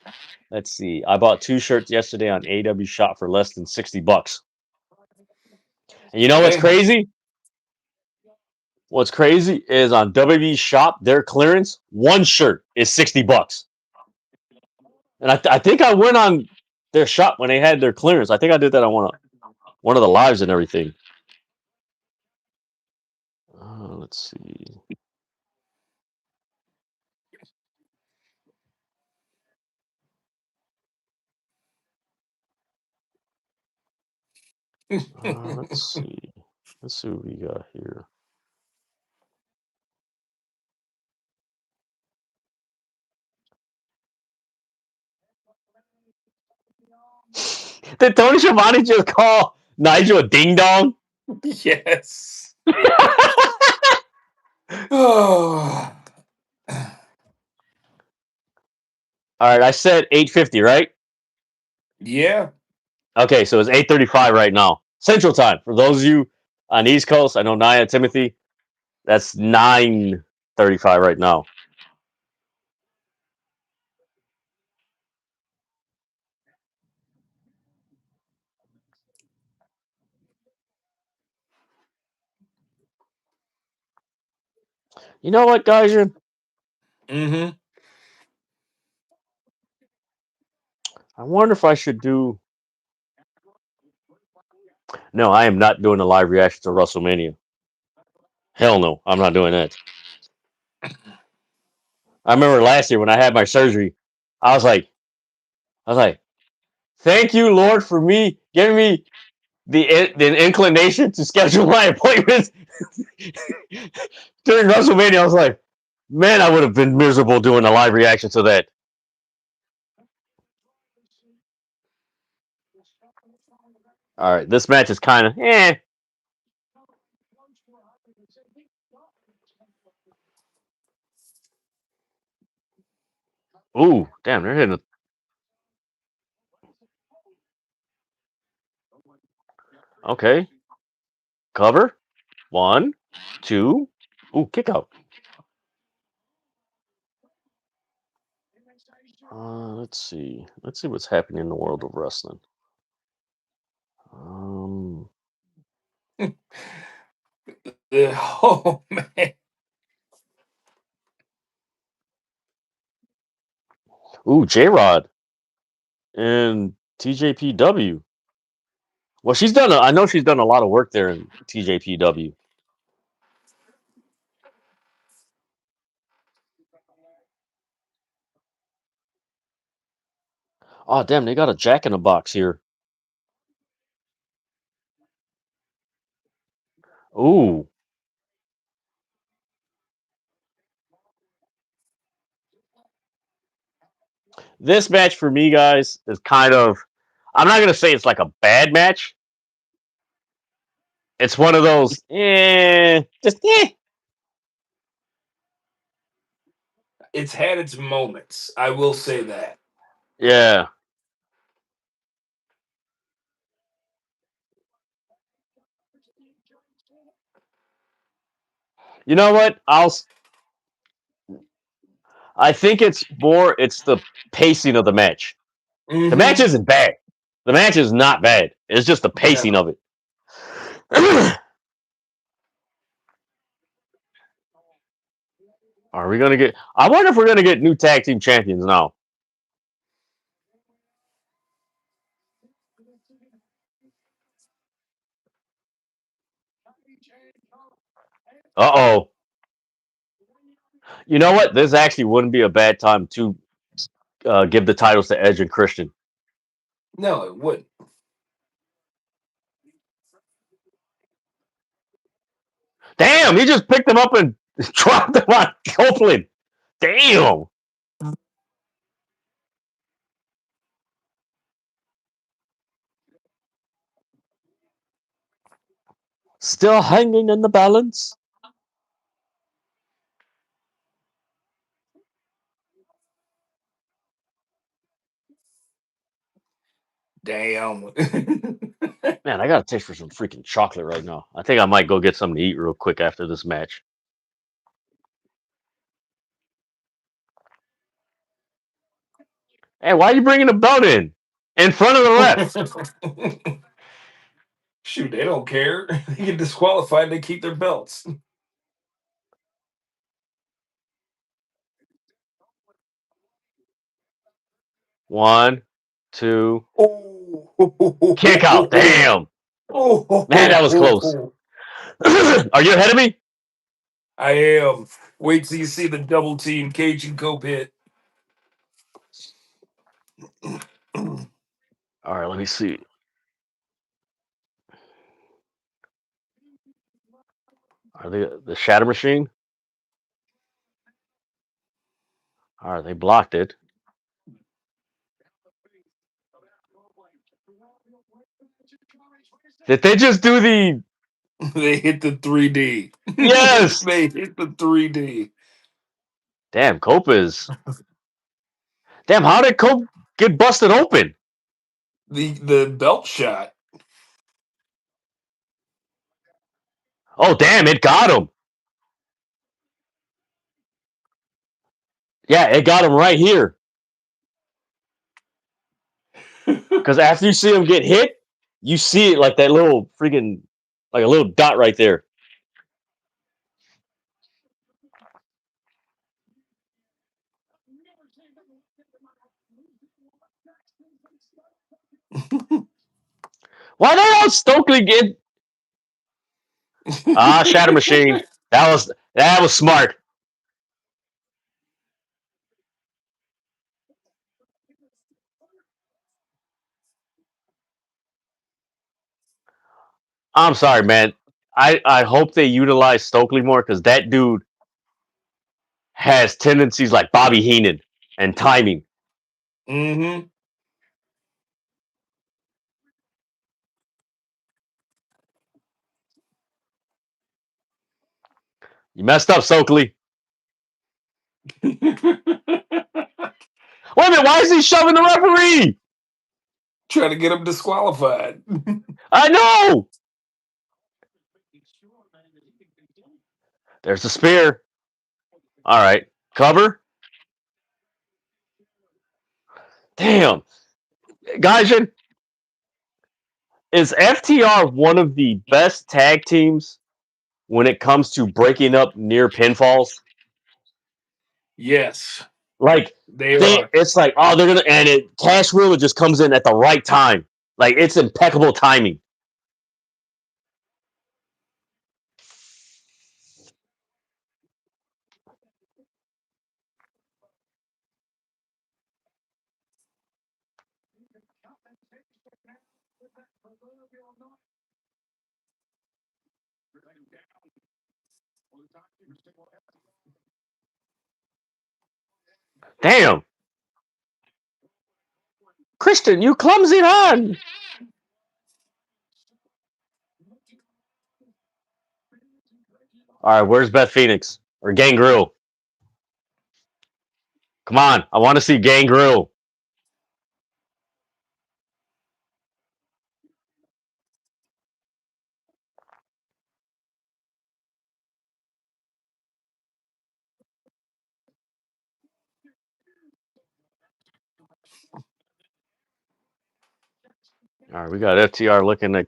Speaker 1: Let's see. I bought 2 shirts yesterday on AEW Shop for less than $60. And you know what's
Speaker 2: Hey.
Speaker 1: crazy? What's crazy is on WWE Shop, their clearance, 1 shirt is $60. And I think I went on their shop when they had their clearance. I think I did that on one of the lives and everything. Let's see. Let's see. Let's see what we got here. Did Tony Schiavone just call Nigel a ding dong?
Speaker 2: Yes. Oh.
Speaker 1: All right, I said 8:50, right?
Speaker 2: Yeah.
Speaker 1: Okay, so it's 8:35 right now, Central Time. For those of you on the East Coast, I know Nia, Timothy, that's 9:35 right now. You know what, guys?
Speaker 2: Mm-hmm.
Speaker 1: I wonder if I should do. No, I am not doing a live reaction to WrestleMania. Hell no, I'm not doing that. I remember last year when I had my surgery, I was like, thank you, Lord, for me giving me the inclination to schedule my appointments during WrestleMania. I was like, man, I would have been miserable doing a live reaction to that. All right, this match is kind of Ooh, damn, they're hitting. Okay, cover. 1, 2. Ooh, kick out. Let's see. Let's see what's happening in the world of wrestling.
Speaker 2: Oh man.
Speaker 1: Ooh, J-Rod and TJPW. Well, she's done. I know she's done a lot of work there in TJPW. Oh, damn! They got a Jack in the Box here. Ooh, this match for me, guys, is kind of. I'm not gonna say it's like a bad match. It's one of those, just
Speaker 2: It's had its moments. I will say that.
Speaker 1: yeah. You know what? I think it's more. It's the pacing of the match. The match
Speaker 2: Mm-hmm.
Speaker 1: isn't bad. The match is not bad. It's just the pacing
Speaker 2: No.
Speaker 1: of it. Are we gonna get? I wonder if we're gonna get new tag team champions now. Uh-oh. You know what? This actually wouldn't be a bad time to give the titles to Edge and Christian.
Speaker 2: No, it wouldn't.
Speaker 1: Damn, he just picked them up and dropped them on Copeland. Damn. Still hanging in the balance.
Speaker 2: Damn.
Speaker 1: Man, I got a taste for some freaking chocolate right now. I think I might go get something to eat real quick after this match. Hey, why are you bringing the belt in front of the ref?
Speaker 2: Shoot, they don't care. They get disqualified. They keep their belts.
Speaker 1: One, two,
Speaker 2: Oh,
Speaker 1: kick out. Damn.
Speaker 2: oh,
Speaker 1: Man, that was close. Are you ahead of me?
Speaker 2: I am. Wait till you see the double team Cage and Cope hit.
Speaker 1: All right, let me see. Are they the Shatter Machine? All right, they blocked it. Did they just do the?
Speaker 2: They hit the 3D.
Speaker 1: Yes.
Speaker 2: They hit the 3D.
Speaker 1: Damn, Cope is. Damn, how did Cope get busted open?
Speaker 2: The belt shot.
Speaker 1: Oh, damn, it got him. Yeah, it got him right here. Because after you see him get hit, you see it like that little freaking, like a little dot right there. Why the hell Stokely get? Shatter Machine. That was smart. I'm sorry, man. I hope they utilize Stokely more because that dude has tendencies like Bobby Heenan and timing.
Speaker 2: Mm-hmm.
Speaker 1: You messed up, Stokely. Wait a minute, why is he shoving the referee?
Speaker 2: Trying to get him disqualified.
Speaker 1: I know. There's the spear. All right, cover. Damn, Gaijin, is FTR one of the best tag teams when it comes to breaking up near pinfalls?
Speaker 2: Yes,
Speaker 1: Like
Speaker 2: they are.
Speaker 1: it's like, oh, they're gonna, and it Cash Wheeler just comes in at the right time. Like it's impeccable timing. Damn, Christian, you clumsy man. All right, where's Beth Phoenix or Gangrel? Come on, I want to see Gangrel. All right, we got FTR looking at.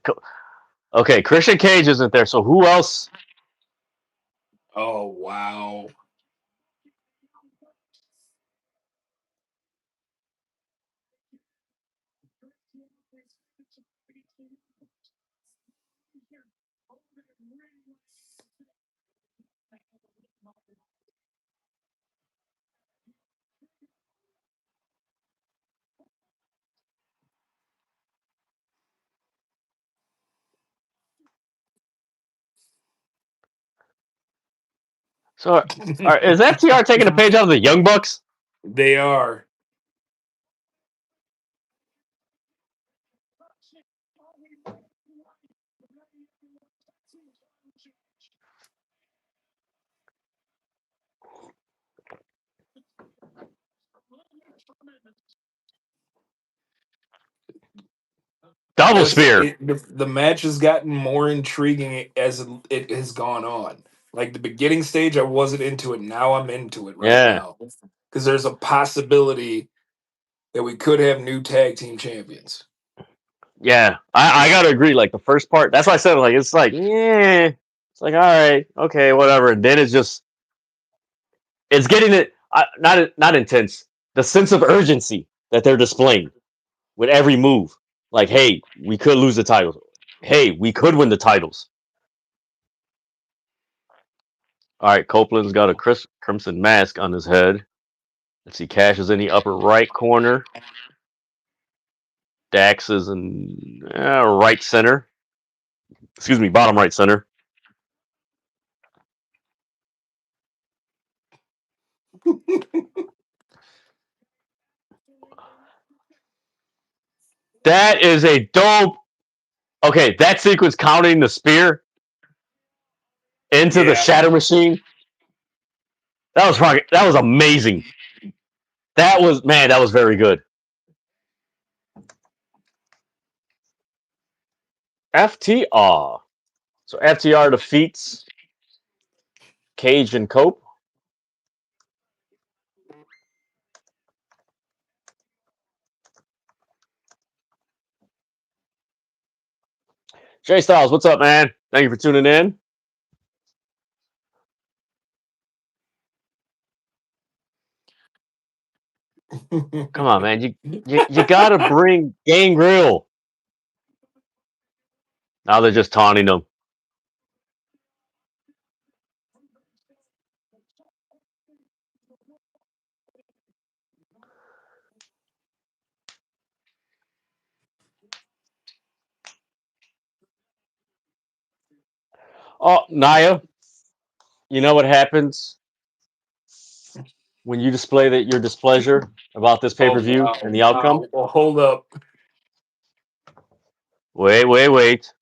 Speaker 1: Okay, Christian Cage isn't there, so who else?
Speaker 2: Oh wow.
Speaker 1: So, is FTR taking a page out of the Young Bucks?
Speaker 2: They are.
Speaker 1: Double spear.
Speaker 2: The match has gotten more intriguing as it has gone on. Like the beginning stage, I wasn't into it. Now I'm into it right
Speaker 1: Yeah.
Speaker 2: now because there's a possibility that we could have new tag team champions.
Speaker 1: Yeah, I gotta agree. Like the first part, that's why I said like it's like yeah, it's like all right, okay, whatever. And then it's getting it not intense. The sense of urgency that they're displaying with every move. Like, hey, we could lose the titles. Hey, we could win the titles. All right, Copeland's got a crimson mask on his head. Let's see, Cash is in the upper right corner. Dax is in right center. Excuse me, bottom right center. That is a dope. Okay, that sequence counting the spear into the
Speaker 2: Yeah.
Speaker 1: shadow machine. That was amazing. That was that was very good. FTR. So FTR defeats Cage and Cope. Jay Styles, what's up, man? Thank you for tuning in. Come on, man. You gotta bring Gangrel. Now they're just taunting him. Oh, Naya, you know what happens when you display your displeasure about this pay-per-view and the outcome?
Speaker 2: Well, hold up.
Speaker 1: Wait.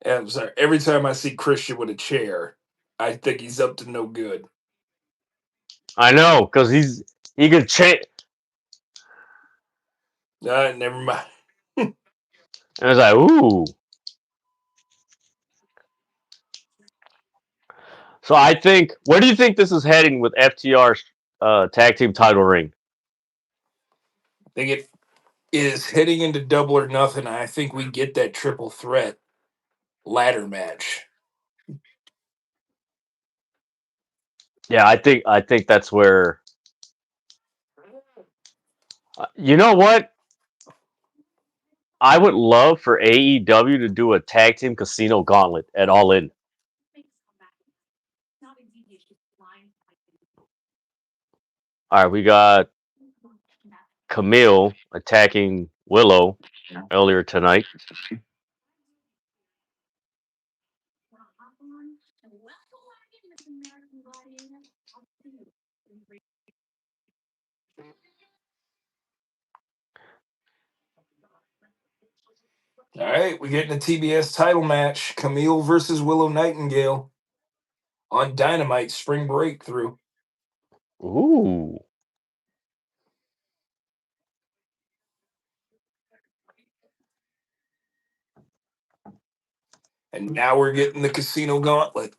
Speaker 2: Yeah, I'm sorry. Every time I see Christian with a chair, I think he's up to no good.
Speaker 1: I know, because he can change.
Speaker 2: Never mind.
Speaker 1: And it's like, ooh. So I think, where do you think this is heading with FTR's tag team title ring?
Speaker 2: I think it is heading into Double or Nothing. I think we get that triple threat ladder match.
Speaker 1: Yeah, I think that's where. You know what? I would love for AEW to do a tag team casino gauntlet at All In. All right, we got Camille attacking Willow earlier tonight.
Speaker 2: All right, we're getting a TBS title match: Camille versus Willow Nightingale on Dynamite Spring Breakthrough.
Speaker 1: Ooh.
Speaker 2: And now we're getting the casino gauntlet.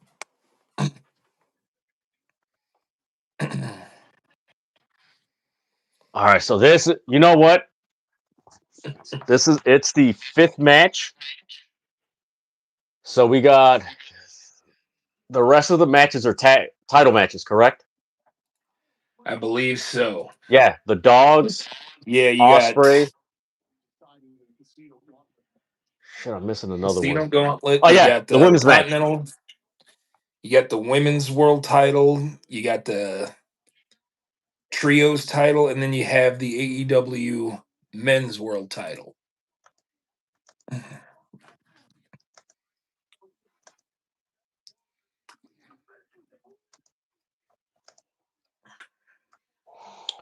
Speaker 1: All right, so this, you know what? It's the 5th match. So we got the rest of the matches are title matches, correct?
Speaker 2: I believe so.
Speaker 1: Yeah, the Dogs,
Speaker 2: Yeah, you
Speaker 1: Ospreay.
Speaker 2: got
Speaker 1: Shit, I'm missing another
Speaker 2: Casino
Speaker 1: one.
Speaker 2: Gauntlet.
Speaker 1: Oh
Speaker 2: You
Speaker 1: yeah,
Speaker 2: got
Speaker 1: the
Speaker 2: the
Speaker 1: women's match.
Speaker 2: Continental. You got the women's world title. You got the trios title, and then you have the AEW men's world title.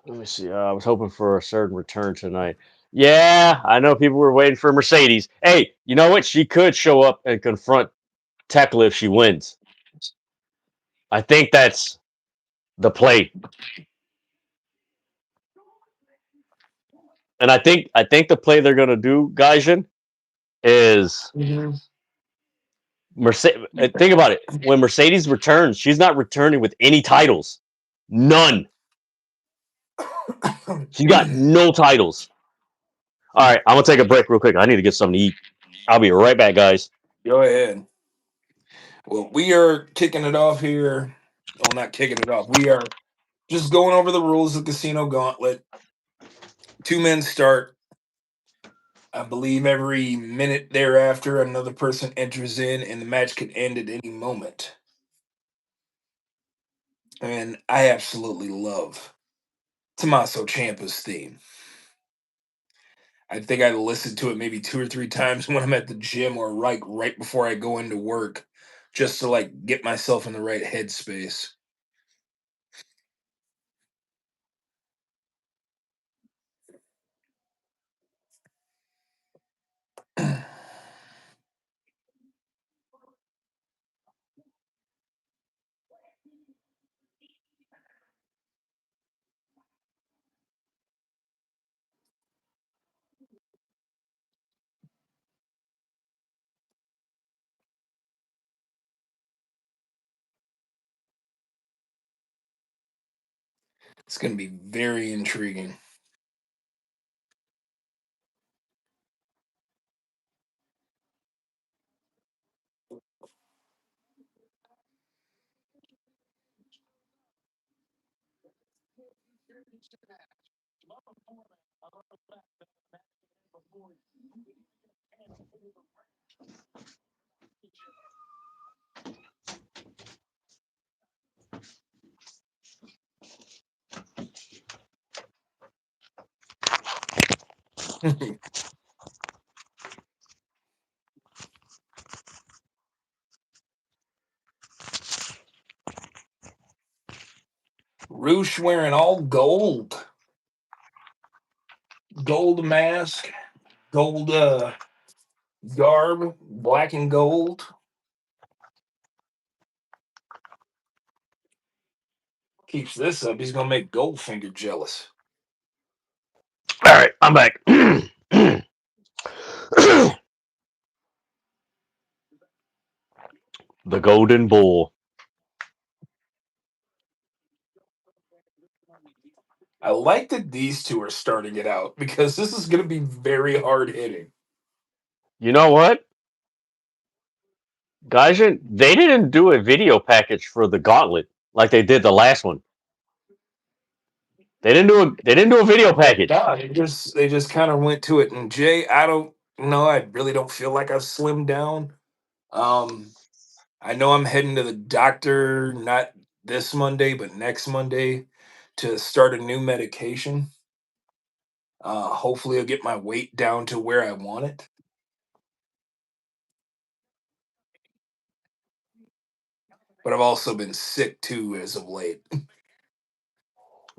Speaker 1: Let me see. I was hoping for a certain return tonight. Yeah, I know people were waiting for Mercedes. Hey, you know what? She could show up and confront Thekla if she wins. I think that's the play. And I think the play they're gonna do, Gaijin, is Mercedes. Think about it. When Mercedes returns, she's not returning with any titles. None. She got no titles. All right, I'm gonna take a break real quick. I need to get something to eat. I'll be right back, guys.
Speaker 2: Go ahead. Well, we are kicking it off here. Well, not kicking it off. We are just going over the rules of Casino Gauntlet. 2 men start. I believe every minute thereafter, another person enters in, and the match could end at any moment. And I absolutely love Tommaso Ciampa's theme. I think I listened to it maybe 2 or 3 times when I'm at the gym or right before I go into work, just to like get myself in the right headspace. It's going to be very intriguing. Roosh wearing all gold. Gold mask, gold garb, black and gold. Keeps this up, he's going to make Goldfinger jealous.
Speaker 1: All right, I'm back. The Golden Bull.
Speaker 2: I like that these two are starting it out because this is going to be very hard hitting.
Speaker 1: You know what? Gaijin, they didn't do a video package for the Gauntlet like they did the last one. They didn't do a video package.
Speaker 2: No, they just kind of went to it. And Jay, I don't know. I really don't feel like I've slimmed down. I know I'm heading to the doctor not this Monday, but next Monday to start a new medication. Hopefully, I'll get my weight down to where I want it. But I've also been sick too as of late.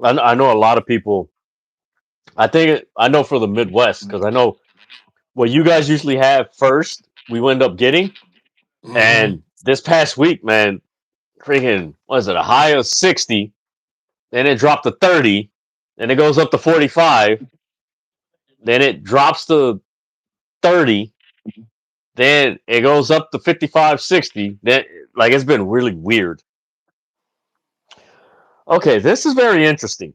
Speaker 1: I know a lot of people. I know for the Midwest because I know what you guys usually have first. We end up getting, and this past week, man, freaking was it a high of 60, then it dropped to 30, then it goes up to 45, then it drops to 30, then it goes up to 55, 60. Then like it's been really weird. Okay, this is very interesting.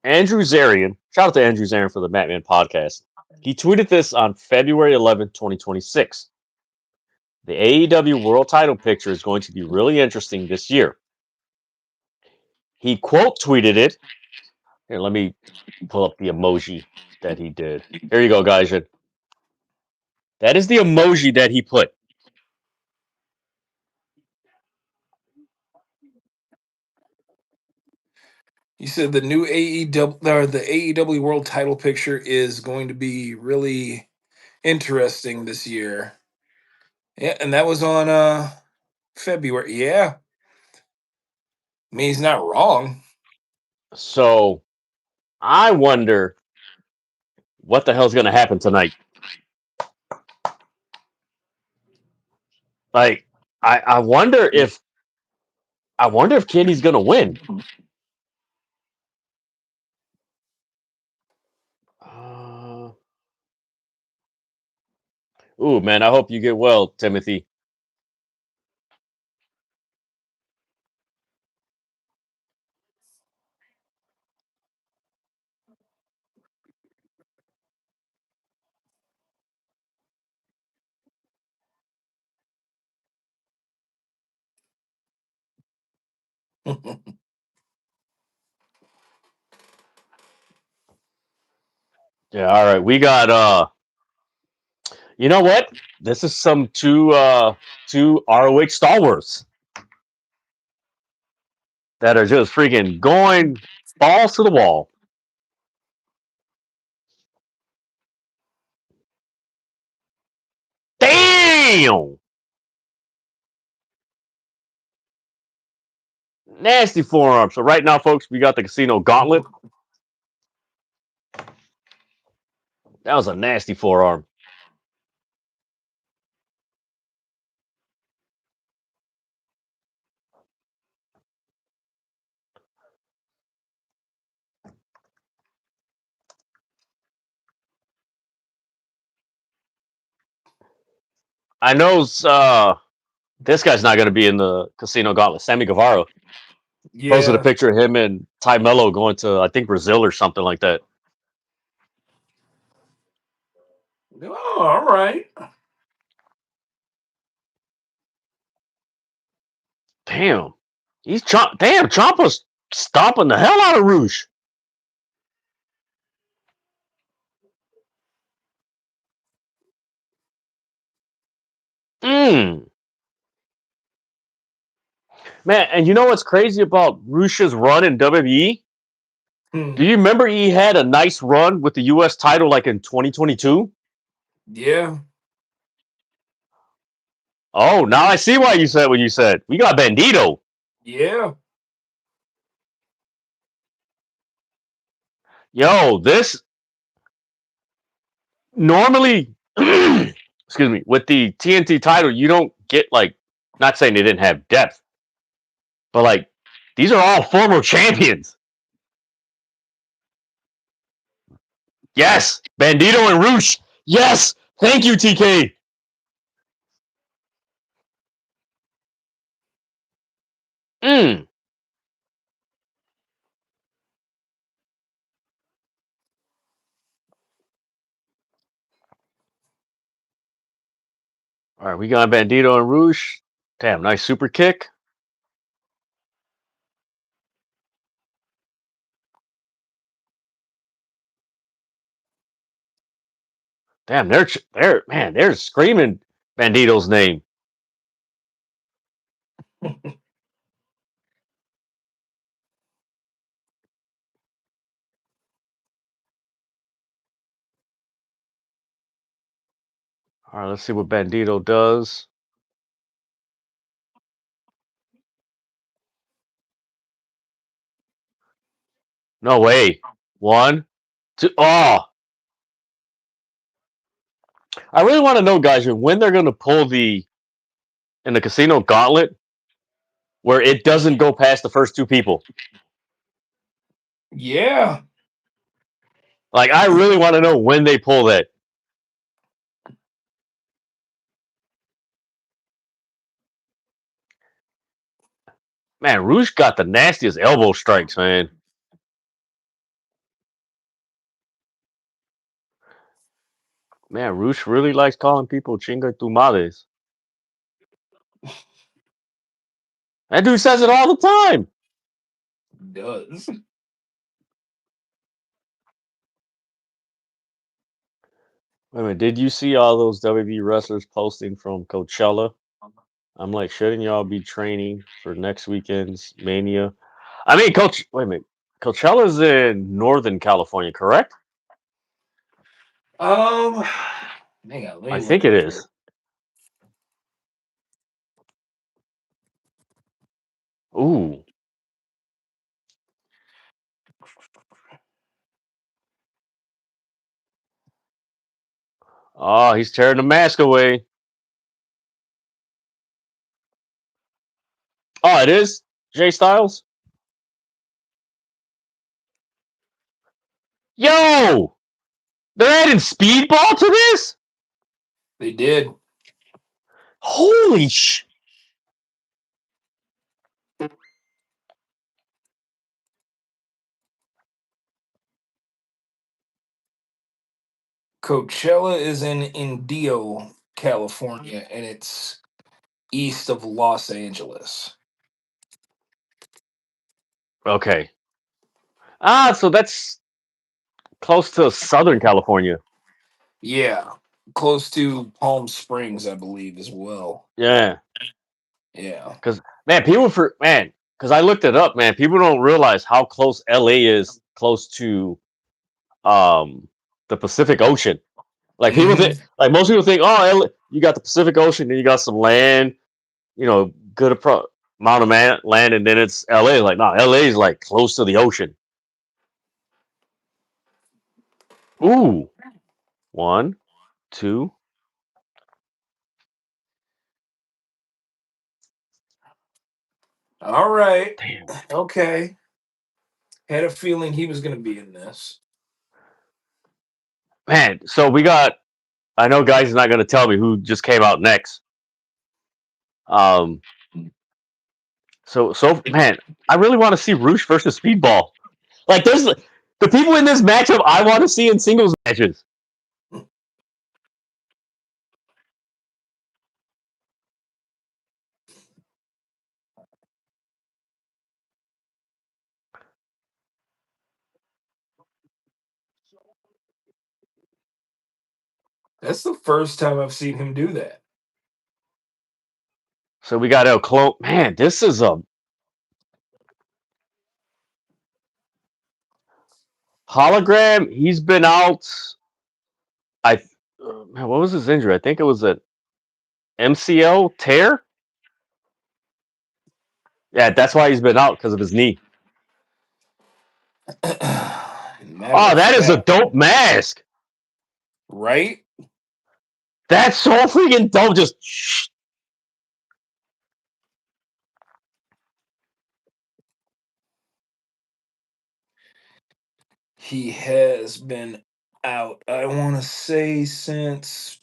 Speaker 1: Andrew Zarian, shout out to Andrew Zarian for the Batman podcast. He tweeted this on February 11th, 2026. The AEW World Title picture is going to be really interesting this year. He quote tweeted it. Here, let me pull up the emoji that he did. Here you go, guys. That is the emoji that he put.
Speaker 2: You said the new AEW or the AEW World Title picture is going to be really interesting this year. Yeah, and that was on February. Yeah. I mean, he's not wrong.
Speaker 1: So I wonder what the hell's going to happen tonight. Like, I wonder if Kenny's going to win. Ooh, man, I hope you get well, Timothy. Yeah, all right. We got you know what? This is some two ROH stalwarts that are just freaking going balls to the wall. Damn! Nasty forearm. So right now, folks, we got the Casino Gauntlet. That was a nasty forearm. I know this guy's not going to be in the Casino Gauntlet. Sammy Guevara posted a
Speaker 2: Yeah.
Speaker 1: picture of him and Ty Mello going to, I think, Brazil or something like that.
Speaker 2: Oh, all right.
Speaker 1: Damn. Ciampa's stomping the hell out of Rouge. Man, and you know what's crazy about Rouge's run in WWE? Do you remember he had a nice run with the U.S. title like in 2022?
Speaker 2: Yeah.
Speaker 1: Oh, now I see why you said what you said. We got Bandito.
Speaker 2: Yeah.
Speaker 1: Yo, this normally, excuse me, with the TNT title, you don't get like, not saying they didn't have depth, but like, these are all former champions. Yes, Bandito and Rouge. Yes, thank you, TK. All right, we got Bandito and Rouge. Damn, nice super kick. Damn, they're screaming Bandito's name. All right, let's see what Bandito does. No way. 1, 2. Oh, I really want to know, guys, when they're gonna pull in the Casino Gauntlet where it doesn't go past the first two people.
Speaker 2: Yeah.
Speaker 1: Like, I really want to know when they pull that. Man, Rouge got the nastiest elbow strikes, man. Man, Roosh really likes calling people chinga tu madres. That dude says it all the time.
Speaker 2: Does.
Speaker 1: Wait a minute, did you see all those WB wrestlers posting from Coachella? I'm like, shouldn't y'all be training for next weekend's Mania? I mean, wait a minute. Coachella's in Northern California, correct?
Speaker 2: Hang on, let me
Speaker 1: I
Speaker 2: look
Speaker 1: think it
Speaker 2: up
Speaker 1: is.
Speaker 2: here.
Speaker 1: Ooh. Oh, he's tearing the mask away. Oh, it is Jay Styles. Yo, they're adding Speedball to this.
Speaker 2: They did.
Speaker 1: Holy sh!
Speaker 2: Coachella is in Indio, California, and it's east of Los Angeles.
Speaker 1: Okay. So that's close to Southern California.
Speaker 2: Yeah, close to Palm Springs, I believe, as well.
Speaker 1: Yeah.
Speaker 2: Yeah.
Speaker 1: Because because I looked it up, man. People don't realize how close LA is close to the Pacific Ocean. Like people
Speaker 2: Mhm.
Speaker 1: think, like most people think, oh, LA, you got the Pacific Ocean, then you got some land, good amount of land, and then it's LA. Like, no, LA is like close to the ocean. Ooh, 1, 2.
Speaker 2: All right.
Speaker 1: Damn,
Speaker 2: Okay. Had a feeling he was going to be in this.
Speaker 1: man. So we got. I know, guys, is not going to tell me who just came out next. Um. So man, I really want to see Roosh versus Speedball. Like, there's the people in this matchup I want to see in singles matches.
Speaker 2: That's the first time I've seen him do that.
Speaker 1: So we got El Clone. Man, this is a hologram. He's been out. Man, what was his injury? I think it was an MCL tear. Yeah, that's why he's been out, because of his knee.
Speaker 2: Matter
Speaker 1: Oh,
Speaker 2: of
Speaker 1: that is a
Speaker 2: fact,
Speaker 1: dope mask.
Speaker 2: right?
Speaker 1: That's so freaking dope. Just
Speaker 2: He has been out, I want to say, since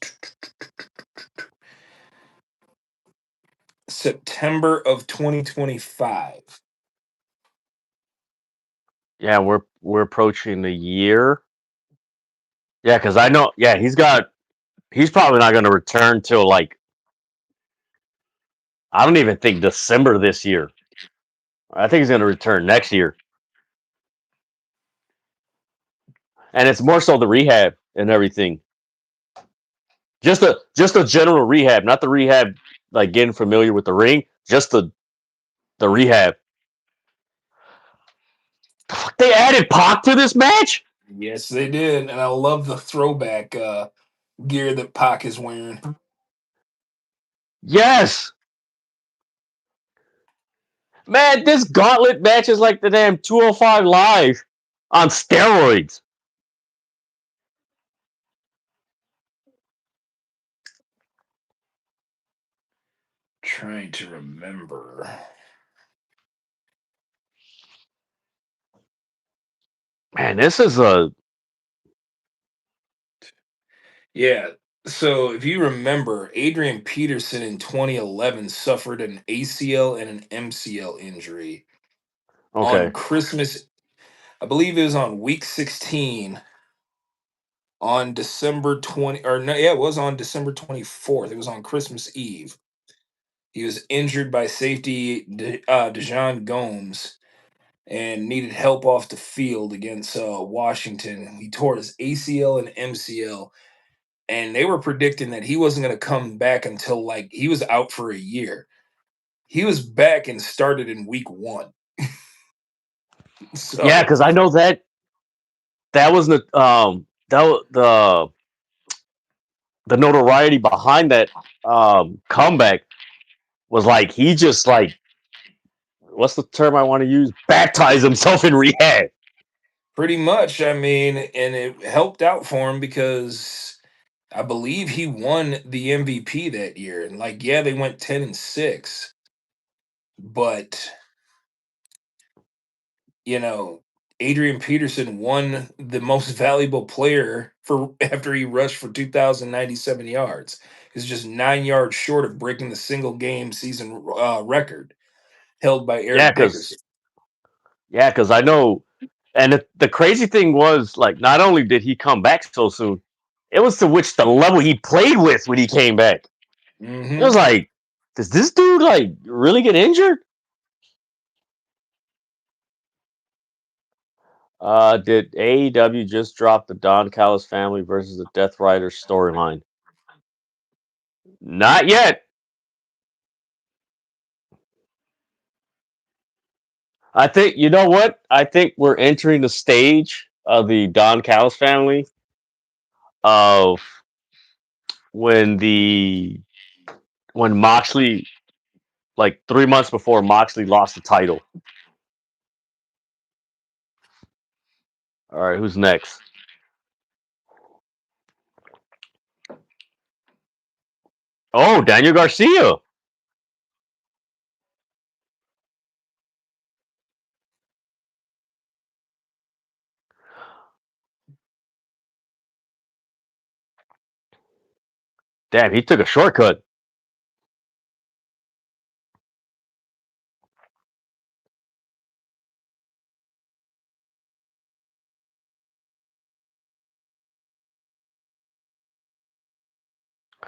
Speaker 2: September of 2025.
Speaker 1: yeah, we're approaching the year. Yeah, because I know. Yeah, he's probably not going to return till, like, I don't even think December this year. I think he's going to return next year, and it's more so the rehab and everything. Just a general rehab, not the rehab like getting familiar with the ring. Just the rehab. They added Pac to this match.
Speaker 2: Yes, they did. And I love the throwback gear that Pac is wearing.
Speaker 1: Yes, man. This Gauntlet match is like the damn 205 Live on steroids.
Speaker 2: Trying to remember.
Speaker 1: Man, this is a
Speaker 2: Yeah. So if you remember, Adrian Peterson in 2011 suffered an ACL and an MCL injury on
Speaker 1: okay.
Speaker 2: Christmas. I believe it was on week 16 on December 20, or no, yeah, it was on December 24th. It was on Christmas Eve. He was injured by safety Dejan Gomes and needed help off the field against Washington. He tore his ACL and MCL, and they were predicting that he wasn't going to come back until like he was out for a year. He was back and started in week 1. So
Speaker 1: Yeah, because I know that was the notoriety behind that comeback was like he just like, what's the term I want to use? Baptized himself in rehab.
Speaker 2: pretty much, I mean, and it helped out for him because I believe he won the MVP that year. And like, yeah, they went 10-6, but you know, Adrian Peterson won the most valuable player for after he rushed for 2,097 yards. He's just 9 yards short of breaking the single game season record held by
Speaker 1: Yeah,
Speaker 2: Eric
Speaker 1: because
Speaker 2: Dickerson.
Speaker 1: I know, and the crazy thing was like not only did he come back so soon, it was to which the level he played with when he came back. It was like, does this dude like really get injured? Did AEW just drop the Don Callis family versus the Death Riders storyline? Not yet. I think, you know what? I think we're entering the stage of the Don Callis family of when Moxley, like 3 months before Moxley lost the title. All right, who's next? Oh, Daniel Garcia. Damn, he took a shortcut.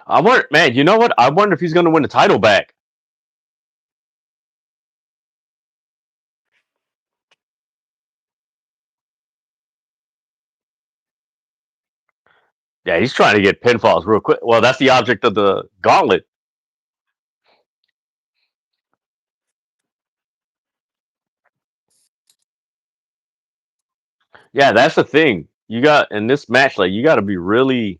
Speaker 1: I wonder, man, you know what? I wonder if he's going to win the title back. Yeah, he's trying to get pinfalls real quick. Well, that's the object of the gauntlet. Yeah, that's the thing. You got in this match, like you got to be really.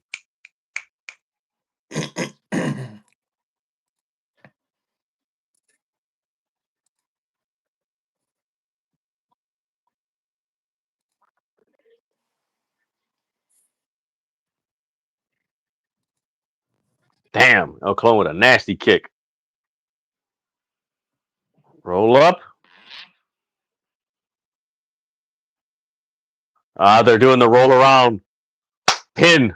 Speaker 1: Damn, El Clone with a nasty kick. Roll up. They're doing the roll around pin.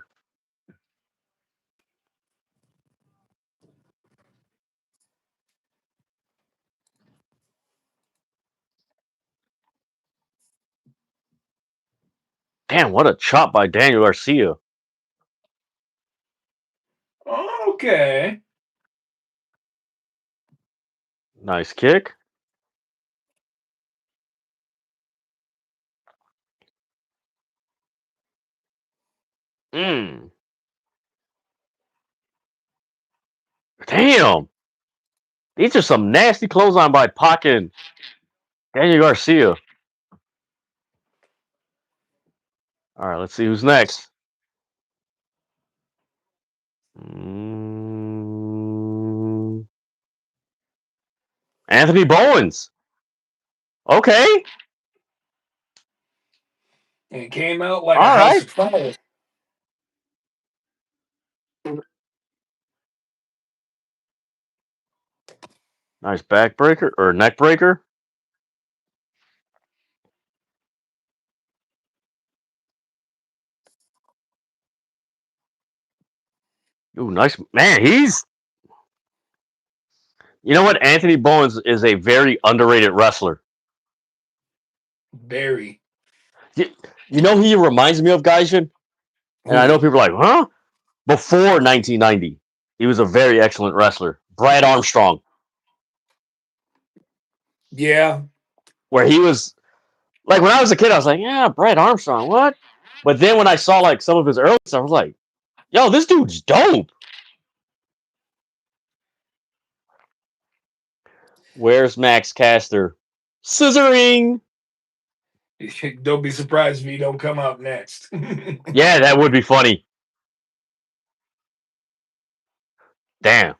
Speaker 1: Damn, what a chop by Daniel Garcia.
Speaker 2: Okay.
Speaker 1: Nice kick. Mm. Damn. These are some nasty clothesline by Pac and Daniel Garcia. All right, let's see who's next. Anthony Bowens. Okay.
Speaker 2: And it came out like
Speaker 1: All
Speaker 2: a house
Speaker 1: right.
Speaker 2: of fire.
Speaker 1: Nice backbreaker or neck breaker. Ooh, nice. Man, he's. You know what? Anthony Bowens is a very underrated wrestler.
Speaker 2: Very.
Speaker 1: You know who he reminds me of, Gaijin? And I know
Speaker 2: Who?
Speaker 1: people are like, huh? Before 1990, he was a very excellent wrestler. Brad Armstrong,
Speaker 2: Yeah.
Speaker 1: where he was like when I was a kid, I was like, yeah, Brad Armstrong, what? But then when I saw like some of his early stuff, I was like, yo, this dude's dope. Where's Max Caster? Scissoring.
Speaker 2: Don't be surprised if he don't come out next.
Speaker 1: Yeah, that would be funny. Damn.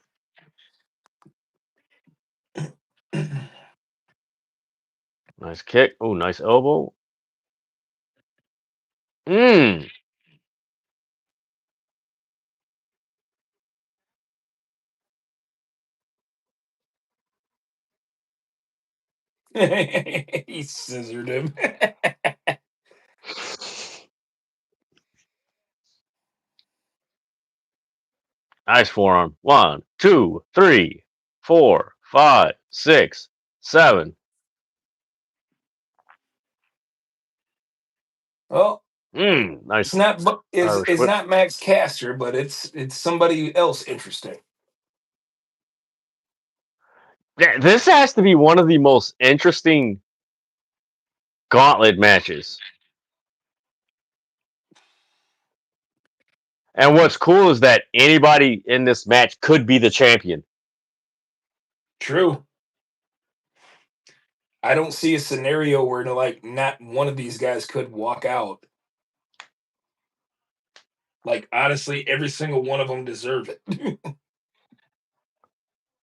Speaker 1: Nice kick. Oh, nice elbow. Mmm.
Speaker 2: He scissored him.
Speaker 1: Nice forearm. 1, 2, 3, 4, 5, 6, 7.
Speaker 2: Well,
Speaker 1: Nice
Speaker 2: it's not
Speaker 1: Irish
Speaker 2: it's
Speaker 1: whip.
Speaker 2: not Max Caster, but it's somebody else interesting.
Speaker 1: Yeah, this has to be one of the most interesting gauntlet matches. And what's cool is that anybody in this match could be the champion.
Speaker 2: True. I don't see a scenario where like not one of these guys could walk out. Like honestly, every single one of them deserve it.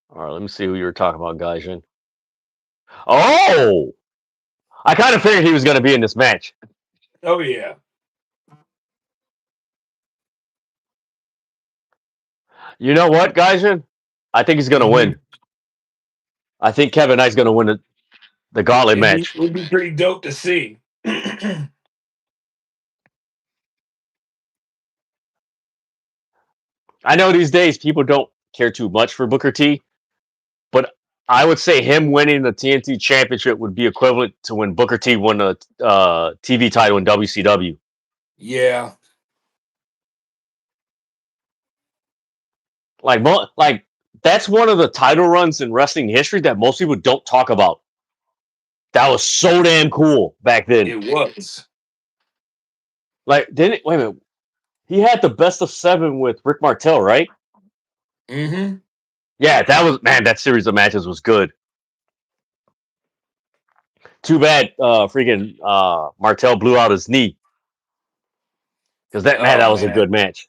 Speaker 1: All right, let me see who you were talking about, Gaijin. Oh! I kind of figured he was going to be in this match.
Speaker 2: Oh yeah.
Speaker 1: You know what, Gaijin? I think he's going to win. I think Kevin Knight's going to win the gauntlet match.
Speaker 2: It'd be pretty dope to see.
Speaker 1: I know these days people don't care too much for Booker T, but I would say him winning the TNT Championship would be equivalent to when Booker T won the TV title in WCW.
Speaker 2: Yeah.
Speaker 1: Like that's one of the title runs in wrestling history that most people don't talk about. That was so damn cool back then.
Speaker 2: It was.
Speaker 1: Like, didn't wait a minute? He had the best of 7 with Rick Martel, right?
Speaker 2: Mm-hmm.
Speaker 1: Yeah, that was man. That series of matches was good. Too bad, freaking Martel blew out his knee because that
Speaker 2: Oh
Speaker 1: was a
Speaker 2: man.
Speaker 1: good match.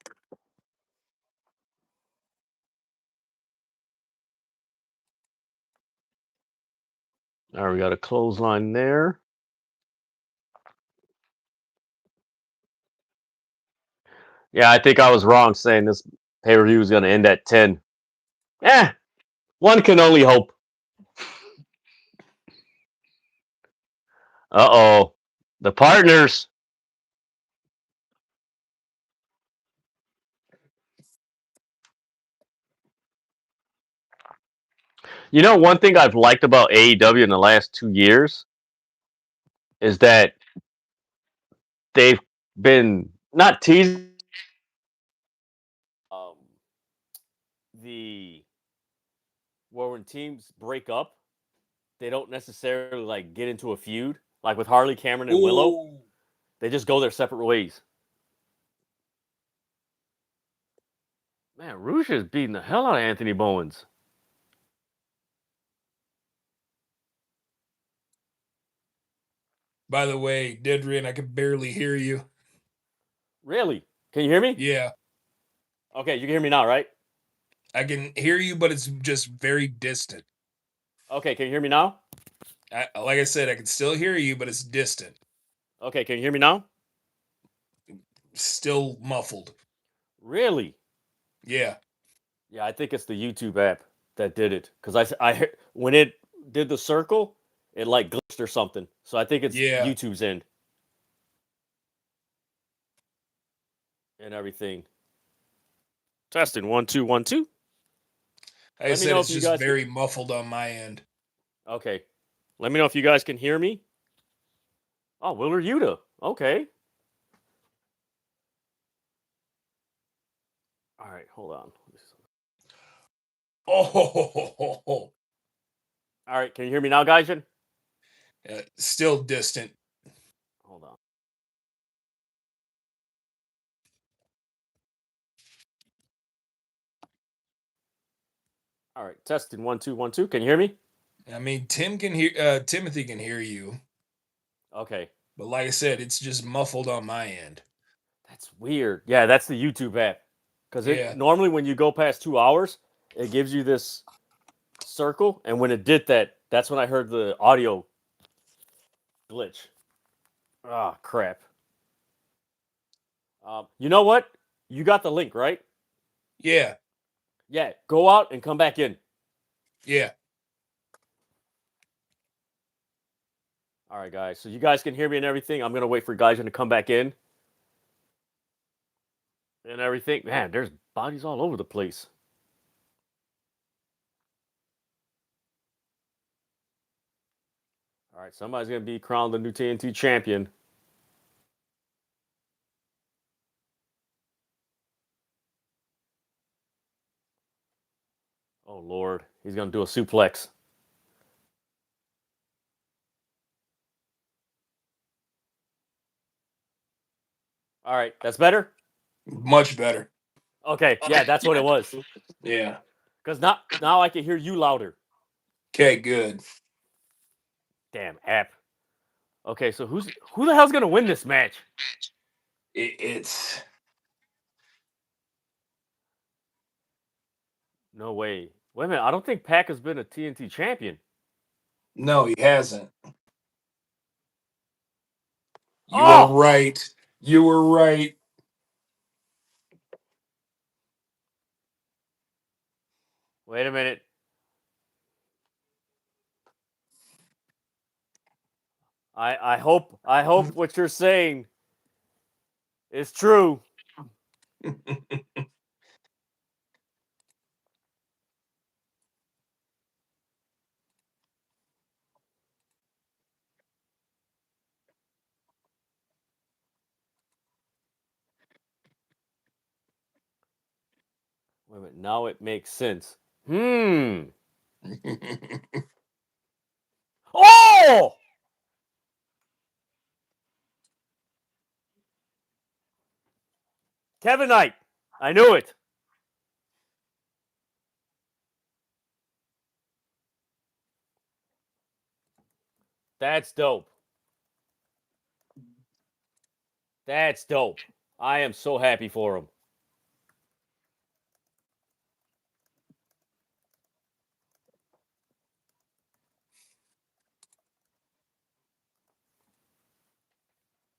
Speaker 1: All right, we got a clothesline there. Yeah, I think I was wrong saying this pay-per-view was going to end at 10. One can only hope. Uh-oh. The partners. You know, one thing I've liked about AEW in the last 2 years is that they've been not teasing the where when teams break up, they don't necessarily like get into a feud. Like with Harley, Cameron, and Willow,
Speaker 2: Ooh.
Speaker 1: they just go their separate ways. Man, Rouge is beating the hell out of Anthony Bowens.
Speaker 2: By the way, Didrian, I can barely hear you.
Speaker 1: Really? Can you hear me?
Speaker 2: Yeah.
Speaker 1: Okay, you can hear me now, right?
Speaker 2: I can hear you, but it's just very distant.
Speaker 1: Okay, can you hear me now?
Speaker 2: Like I said, I can still hear you, but it's distant.
Speaker 1: Okay, can you hear me now?
Speaker 2: Still muffled.
Speaker 1: Really?
Speaker 2: Yeah.
Speaker 1: Yeah, I think it's the YouTube app that did it because I when it did the circle, it like glitched or something. So I think it's YouTube's end and everything. Testing 1 2 1 2.
Speaker 2: Like I said, it's just very muffled on my end.
Speaker 1: Okay, let me know if you guys can hear me. Oh, Willard Yuta. Okay. All right, hold on.
Speaker 2: Oh,
Speaker 1: All right, can you hear me now, Gaijin?
Speaker 2: still distant.
Speaker 1: Hold on. All right, testing 1 2 1 2. Can you hear me?
Speaker 2: I mean, Timothy can hear you,
Speaker 1: Okay,
Speaker 2: but like I said, it's just muffled on my end.
Speaker 1: that's weird. Yeah, that's the YouTube app. Because
Speaker 2: Yeah.
Speaker 1: it normally when you go past 2 hours, it gives you this circle, and when it did that, that's when I heard the audio glitch. Ah, crap. You know what? You got the link, right?
Speaker 2: Yeah.
Speaker 1: Yeah, go out and come back in.
Speaker 2: Yeah.
Speaker 1: All right, guys. So you guys can hear me and everything. I'm gonna wait for Gaijin to come back in and everything. Man, there's bodies all over the place. All right, somebody's gonna be crowned the new TNT champion. Oh Lord, he's gonna do a suplex. All right, that's better.
Speaker 2: Much better.
Speaker 1: Okay, yeah, that's what it was.
Speaker 2: Yeah.
Speaker 1: Because now I can hear you louder.
Speaker 2: Okay, good.
Speaker 1: Damn app. Okay, so who the hell's gonna win this match?
Speaker 2: It's
Speaker 1: No way. Wait a minute. I don't think Pac has been a TNT champion.
Speaker 2: no, he hasn't. You were
Speaker 1: Oh,
Speaker 2: right. You were right.
Speaker 1: wait a minute. I hope what you're saying is true. Wait a minute. Now it makes sense. Oh! Kevin Knight. I knew it. That's dope. That's dope. I am so happy for him.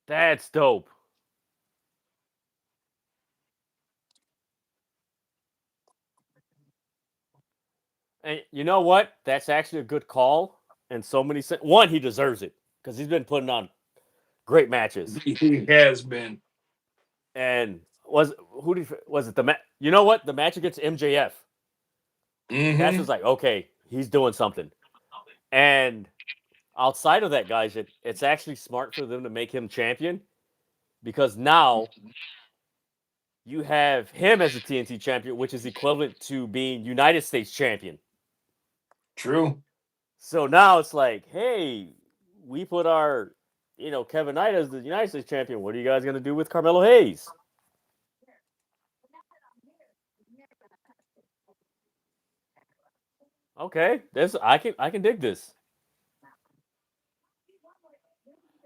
Speaker 1: That's dope. And you know what? That's actually a good call. And so many one, he deserves it because he's been putting on great matches.
Speaker 2: He has been.
Speaker 1: And was it the match? You know what? The match against MJF. That's just like, okay, he's doing something. And outside of that, guys, it's actually smart for them to make him champion because now you have him as a TNT champion, which is equivalent to being United States champion.
Speaker 2: True.
Speaker 1: So now it's like, hey, we put our, Kevin Knight as the United States champion. What are you guys gonna do with Carmelo Hayes? Okay, this I can dig this.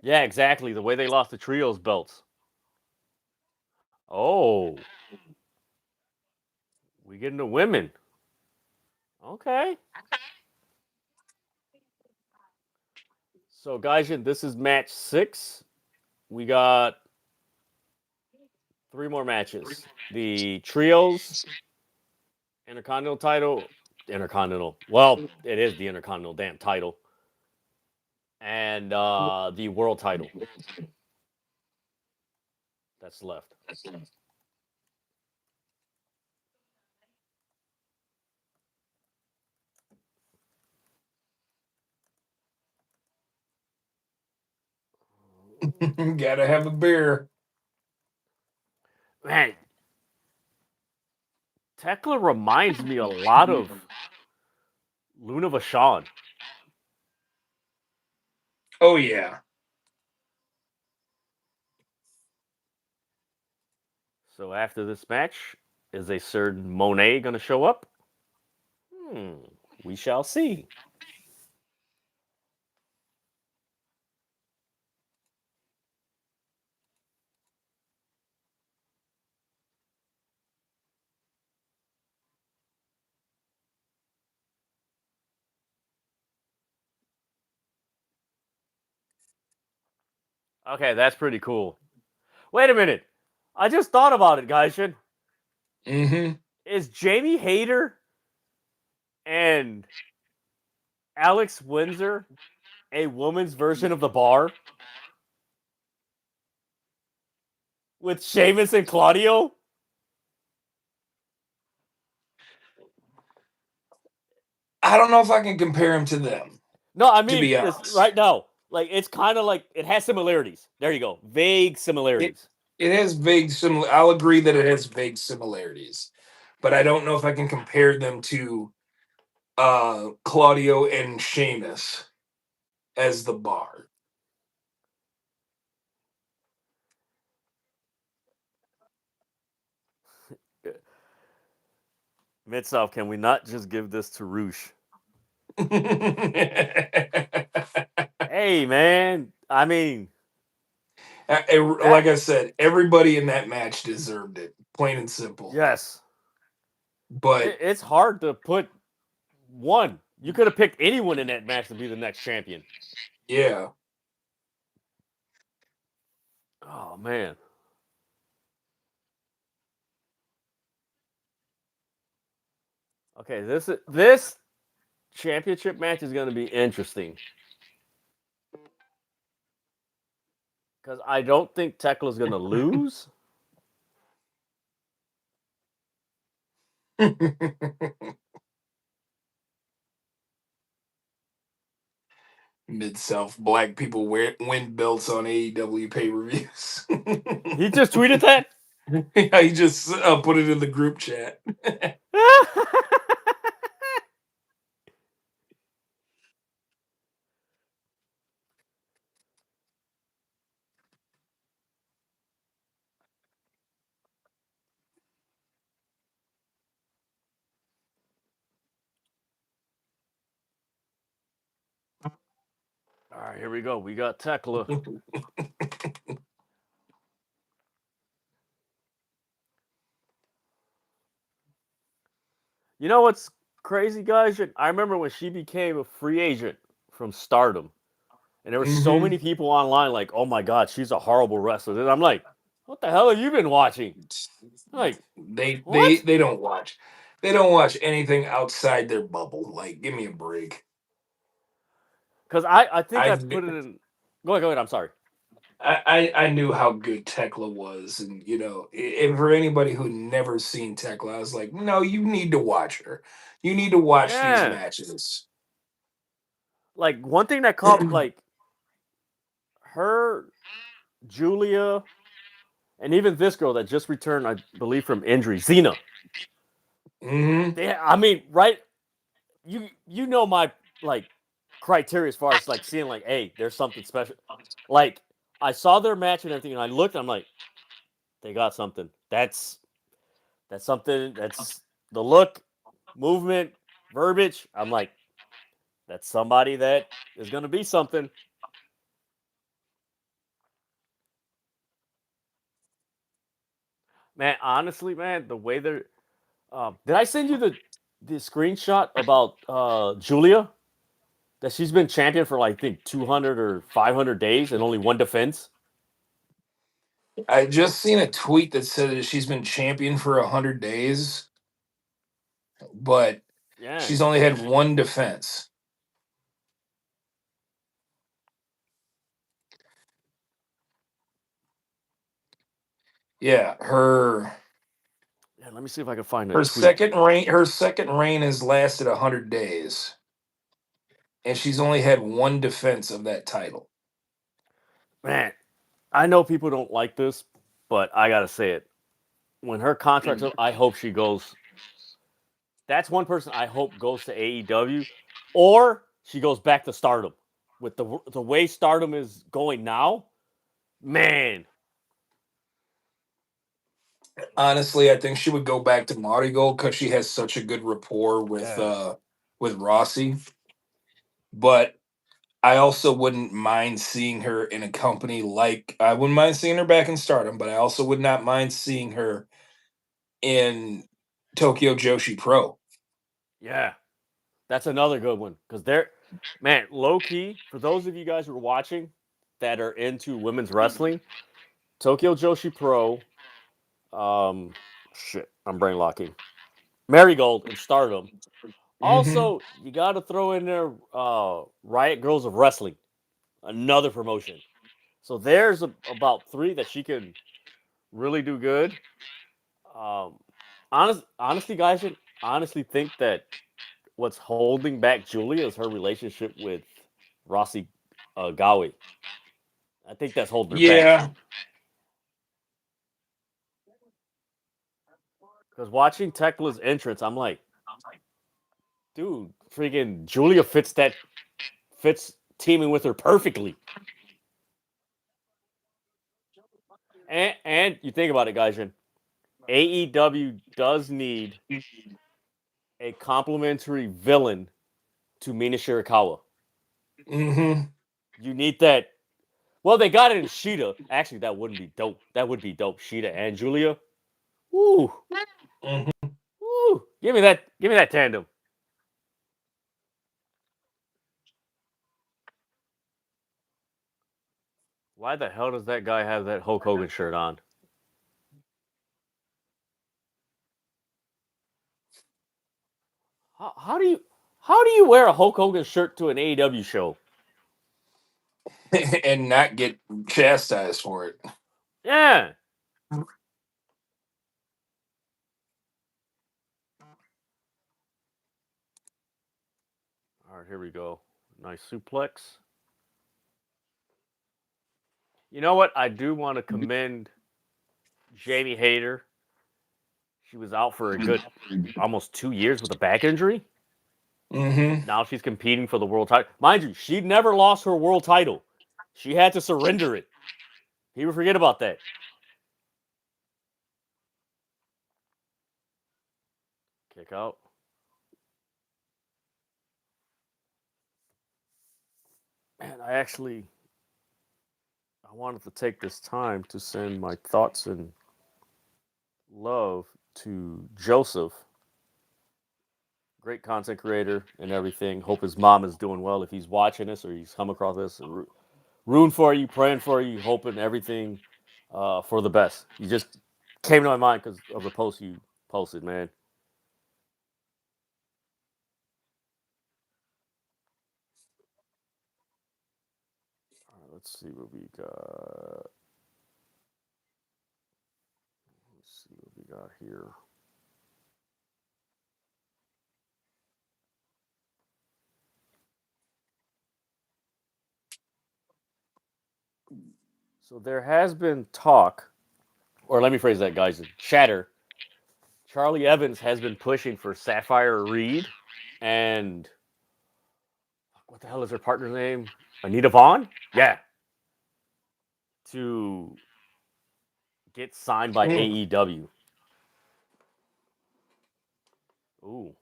Speaker 1: Yeah, exactly. The way they lost the trios belts. Oh, we get into women. Okay. So, guys, this is match 6. We got 3 more matches. The trios, Intercontinental title, Intercontinental. Well, it is the Intercontinental damn title, and the World title that's left.
Speaker 2: Gotta have a beer.
Speaker 1: Man, Thekla reminds me a lot of Luna Vachon.
Speaker 2: Oh yeah.
Speaker 1: So after this match, is a certain Monet going to show up? We shall see. Okay, that's pretty cool. Wait a minute. I just thought about it, guys.
Speaker 2: Mm-hmm.
Speaker 1: Is Jamie Hayter and Alex Windsor a woman's version of the Bar? With Sheamus and Claudio?
Speaker 2: I don't know if I can compare him to them.
Speaker 1: No, I
Speaker 2: To
Speaker 1: mean,
Speaker 2: be
Speaker 1: this,
Speaker 2: honest.
Speaker 1: right now, like, it's kind of like, it has similarities. There you go. Vague similarities.
Speaker 2: It has vague similar. I'll agree that it has vague similarities, but I don't know if I can compare them to Claudio and Sheamus as the Bar.
Speaker 1: Mid-South, can we not just give this to Roosh? Hey, man. I mean,
Speaker 2: Like I said, everybody in that match deserved it, plain and simple.
Speaker 1: yes.
Speaker 2: But
Speaker 1: It's hard to put one. You could have picked anyone in that match to be the next champion.
Speaker 2: yeah,
Speaker 1: Oh, man. Okay, this championship match is going to be interesting. Because I don't think Tekla's going to lose.
Speaker 2: Mid-South black people win belts on AEW pay-per-views.
Speaker 1: He just tweeted that?
Speaker 2: Yeah, he just put it in the group chat.
Speaker 1: All right, here we go. We got Thekla. You know what's crazy, guys? I remember when she became a free agent from Stardom, and there were so many people online like, "Oh my God, she's a horrible wrestler." And I'm like, "What the hell have you been watching?" Like, what?
Speaker 2: They don't watch. They don't watch anything outside their bubble. Like, give me a break.
Speaker 1: Because I think I
Speaker 2: I
Speaker 1: put it in. Go ahead. I'm sorry.
Speaker 2: I knew how good Tekla was, and and for anybody who never seen Tekla, I was like, no, you need to watch her. You need to watch these
Speaker 1: Yeah.
Speaker 2: matches.
Speaker 1: Like one thing that caught like her, Julia, and even this girl that just returned, I believe, from injury, Xena.
Speaker 2: Hmm.
Speaker 1: I mean, right? You know my like criteria as far as like seeing like, hey, there's something special. Like I saw their match and everything, and I looked, and I'm like, they got something. That's something. That's the look, movement, verbiage. I'm like, that's somebody that is gonna be something. Man, honestly, man, the way they're did I send you the screenshot about Julia? That she's been champion for like I think 200 or 500 days and only one defense.
Speaker 2: I just seen a tweet that said that she's been champion for 100 days, but
Speaker 1: Yeah.
Speaker 2: she's only had one defense. Yeah,
Speaker 1: Yeah, let me see if I can find a
Speaker 2: her
Speaker 1: tweet.
Speaker 2: second reign has lasted 100 days, and she's only had one defense of that title.
Speaker 1: Man, I know people don't like this, but I gotta say it. When her contract's up, I hope she goes that's one person I hope goes to AEW, or she goes back to Stardom. With the way Stardom is going now, man.
Speaker 2: Honestly, I think she would go back to Marigold because she has such a good rapport with Rossi. But I also wouldn't mind seeing her in a company like I wouldn't mind seeing her back in Stardom, but I also would not mind seeing her in Tokyo Joshi Pro.
Speaker 1: Yeah, that's another good one because they're, man, low key. For those of you guys who are watching that are into women's wrestling, Tokyo Joshi Pro, shit, I'm brain locking. Marigold and Stardom.
Speaker 2: Mhm.
Speaker 1: Also, you got to throw in there Riot Girls of Wrestling, another promotion. So there's about three that she can really do good. Um, honestly, guys, I honestly think that what's holding back Julia is her relationship with Rossi Gawi. I think that's holding her back.
Speaker 2: Yeah.
Speaker 1: Because watching Tekla's entrance, I'm like, dude, freaking Julia fits teaming with her perfectly. And you think about it, guys, AEW does need a complimentary villain to Mina Shirakawa.
Speaker 2: Mhm.
Speaker 1: You need that. Well, they got it in Sheeta. Actually, that wouldn't be dope. That would be dope. Sheeta and Julia. Woo,
Speaker 2: Mhm.
Speaker 1: woo. Give me that. Give me that tandem. Why the hell does that guy have that Hulk Hogan shirt on? How do you wear a Hulk Hogan shirt to an AEW show?
Speaker 2: And not get chastised for it.
Speaker 1: Yeah. All right, here we go. Nice suplex. You know what? I do want to commend Jamie Hayter. She was out for a good almost 2 years with a back injury.
Speaker 2: Mhm.
Speaker 1: Now she's competing for the world title. Mind you, she never lost her world title. She had to surrender it. People forget about that. Kick out. Man, I wanted to take this time to send my thoughts and love to Joseph. Great content creator and everything. Hope his mom is doing well if he's watching this or he's come across this. Rooting for you, praying for you, hoping everything for the best. You just came to my mind because of the post you posted, man. All right, let's see what we got. Let's see what we got here. So there has been talk, or let me phrase that, guys. Chatter. Charlie Evans has been pushing for Sapphire Reed and what the hell is her partner's name? Anita Vaughn? Yeah. To get signed by
Speaker 2: Mm.
Speaker 1: AEW. Ooh.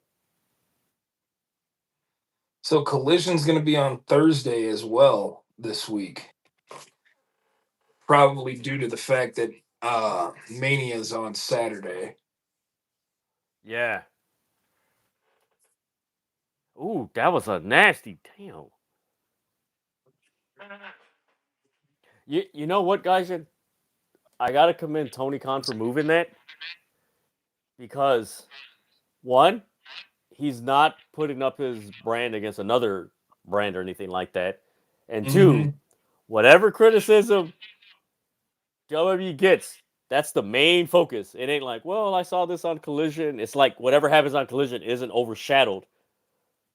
Speaker 2: So Collision's going to be on Thursday as well this week. Probably due to the fact that Mania's on Saturday.
Speaker 1: Yeah. Ooh, that was a nasty damn. You know what, guys? I gotta commend Tony Khan for moving that because one, he's not putting up his brand against another brand or anything like that. And two,
Speaker 2: Mhm.
Speaker 1: whatever criticism WWE gets, that's the main focus. It ain't like, well, I saw this on Collision. It's like whatever happens on Collision isn't overshadowed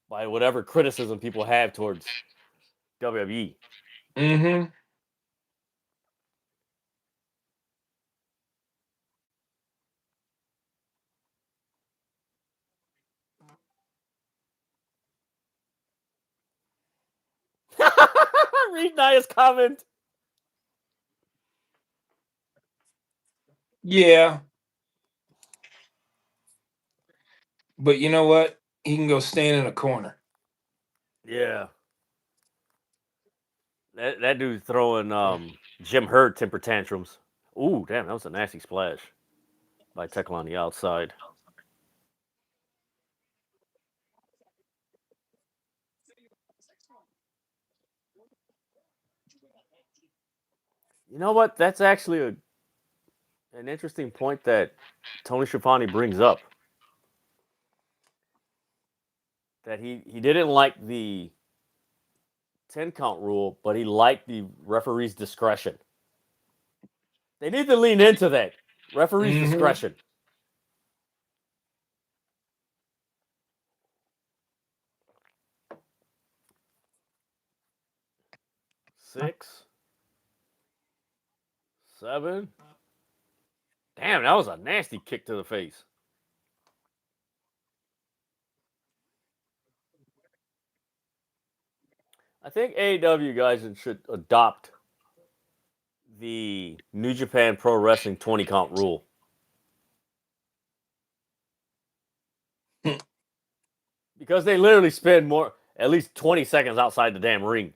Speaker 1: by whatever criticism people have towards WWE.
Speaker 2: Mhm.
Speaker 1: read Naya's comment?
Speaker 2: Yeah. But you know what? He can go stand in a corner.
Speaker 1: Yeah. That dude's throwing Jim Hurd temper tantrums. Ooh, damn, that was a nasty splash by Thekla on the outside. You know what? That's actually an interesting point that Tony Schiavone brings up. That he didn't like the 10 count rule, but he liked the referee's discretion. They need to lean into that. Referee's discretion. Six. 7. Damn, that was a nasty kick to the face. I think AEW guys should adopt the New Japan Pro Wrestling 20 count rule. Because they literally spend at least 20 seconds outside the damn ring.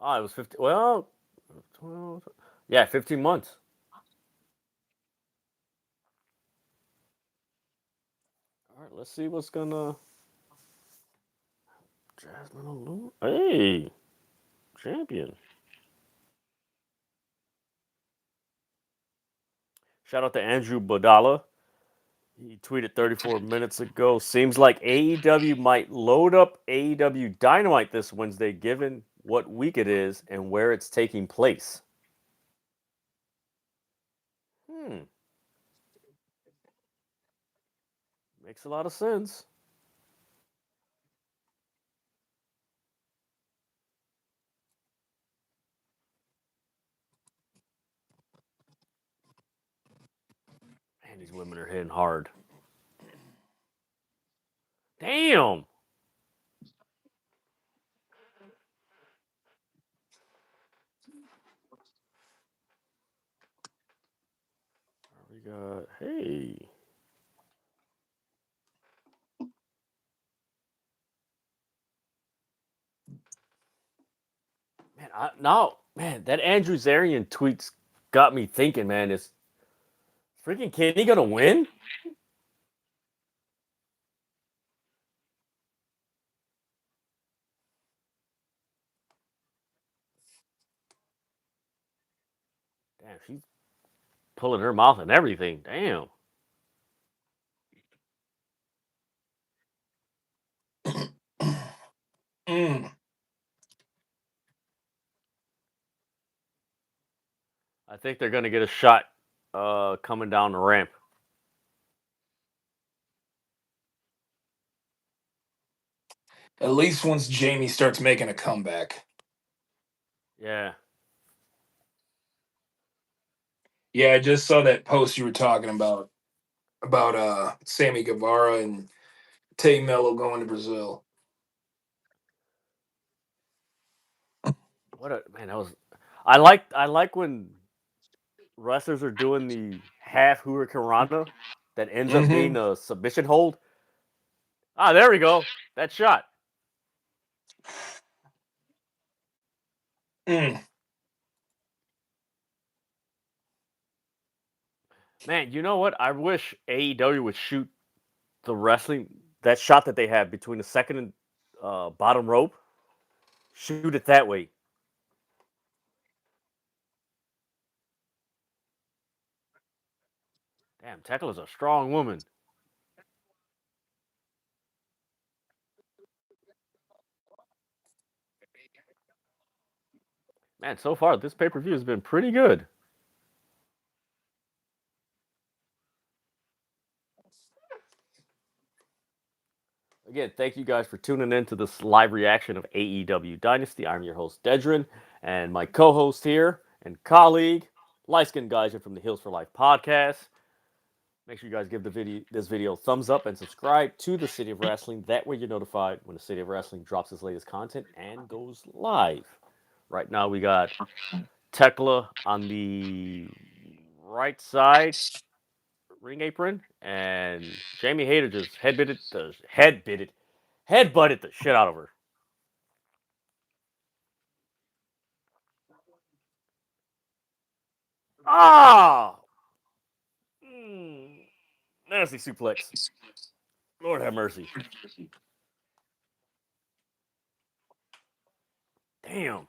Speaker 1: Oh, it was 15. Well, 12, yeah, 15 months. All right, let's see what's gonna. Jasmine Allure. Hey, champion. Shout out to Andrew Bodala. He tweeted 34 minutes ago. Seems like AEW might load up AEW Dynamite this Wednesday, given what week it is and where it's taking place. Makes a lot of sense. Man, these women are hitting hard. Damn. We got, hey. Man, that Andrew Zarian tweets got me thinking, man, is freaking Kenny gonna win? Damn, she's pulling her mouth and everything. Damn. I think they're gonna get a shot coming down the ramp.
Speaker 2: At least once Jamie starts making a comeback.
Speaker 1: Yeah.
Speaker 2: Yeah, I just saw that post you were talking about Sammy Guevara and Tay Mello going to Brazil.
Speaker 1: That was. I like when wrestlers are doing the half Hurricanrana that ends up being a submission hold. Ah, there we go. That shot. Man, you know what? I wish AEW would shoot the wrestling, that shot that they have between the second and bottom rope. Shoot it that way. Damn, Tekla's a strong woman. Man, so far this pay-per-view has been pretty good. Again, thank you guys for tuning in to this live reaction of AEW Dynasty. I'm your host, Dedrin, and my co-host here and colleague, light-skinned guy from the Hills for Life podcast. Make sure you guys give this video thumbs up and subscribe to the City of Wrestling. That way you're notified when the City of Wrestling drops its latest content and goes live. Right now we got Thekla on the right side ring apron, and Jamie Hayter just headbutted the shit out of her. Ah, mm, nasty suplex. Lord have mercy. Damn.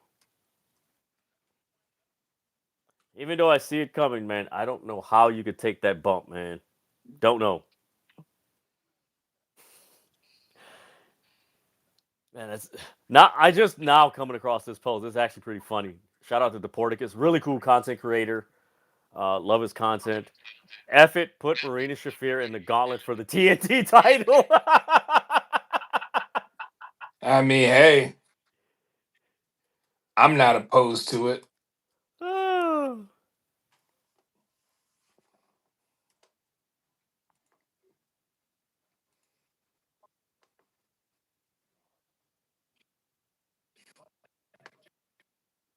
Speaker 1: Even though I see it coming, man, I don't know how you could take that bump, man. Don't know. Man, that's not. I just now coming across this post. It's actually pretty funny. Shout out to Deporticus, really cool content creator. Love his content. F it, put Marina Shafir in the gauntlet for the TNT title.
Speaker 2: I mean, hey, I'm not opposed to it.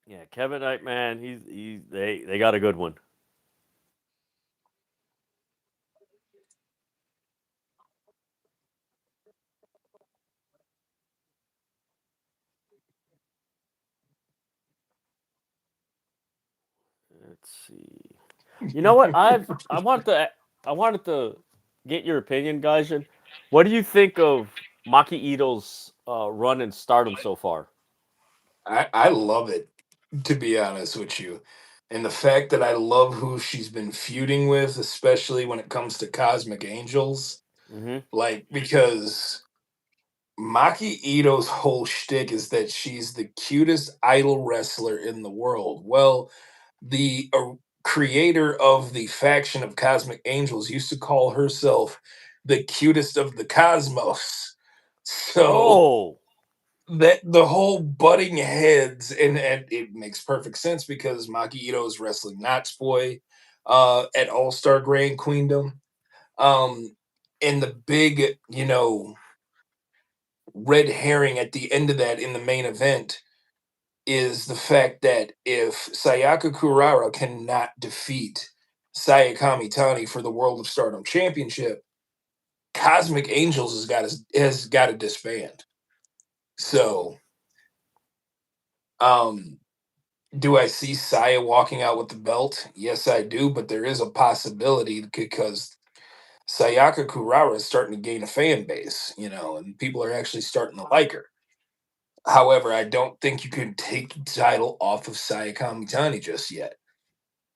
Speaker 1: Yeah, Kevin Knight, man, they got a good one. Let's see. You know what? I wanted to get your opinion, guys. What do you think of Maki Ito's run in Stardom so far?
Speaker 2: I love it, to be honest with you. And the fact that I love who she's been feuding with, especially when it comes to Cosmic Angels,
Speaker 1: Mm-hmm.
Speaker 2: like because Maki Ito's whole shtick is that she's the cutest idol wrestler in the world. Well, the creator of the faction of Cosmic Angels used to call herself the cutest of the cosmos. So
Speaker 1: Oh,
Speaker 2: that the whole butting heads, and it makes perfect sense because Maki Ito is wrestling Natsupoi at All Star Grand Queendom. Um, and the big, red herring at the end of that in the main event is the fact that if Sayaka Kurara cannot defeat Sayakami Tani for the World of Stardom Championship, Cosmic Angels has got to disband. So, um, do I see Saya walking out with the belt? Yes, I do, but there is a possibility because Sayaka Kurara is starting to gain a fan base, and people are actually starting to like her. However, I don't think you can take the title off of Sayaka Mitani just yet.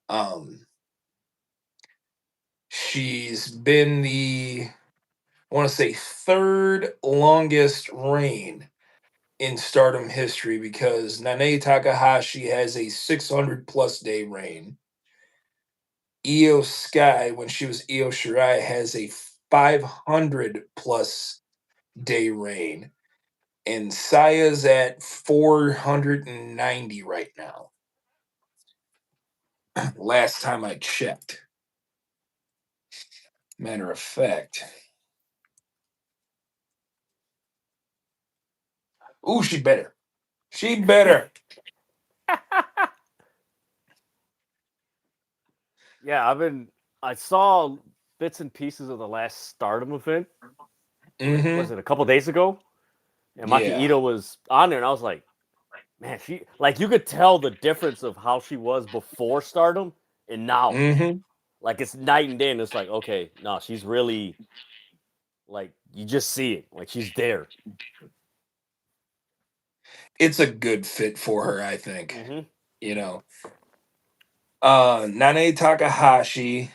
Speaker 2: Um, she's been I want to say, third longest reign in Stardom history because Nanae Takahashi has a 600 plus day reign. Io Sky, when she was Io Shirai, has a 500 plus day reign. And Saya's at 490 right now. Last time I checked. Matter of fact. Ooh, she better. She better.
Speaker 1: yeah. I saw bits and pieces of the last Stardom event. Was
Speaker 2: Mm-hmm.
Speaker 1: it a couple days ago? And Maki
Speaker 2: Yeah.
Speaker 1: Ito was on there, and I was like, man, she like you could tell the difference of how she was before Stardom and now.
Speaker 2: Mm-hmm.
Speaker 1: Like it's night and day, and it's like, okay, no, she's really like you just see it, like she's there.
Speaker 2: It's a good fit for her, I think.
Speaker 1: Mm-hmm.
Speaker 2: You know. Nanae Takahashi,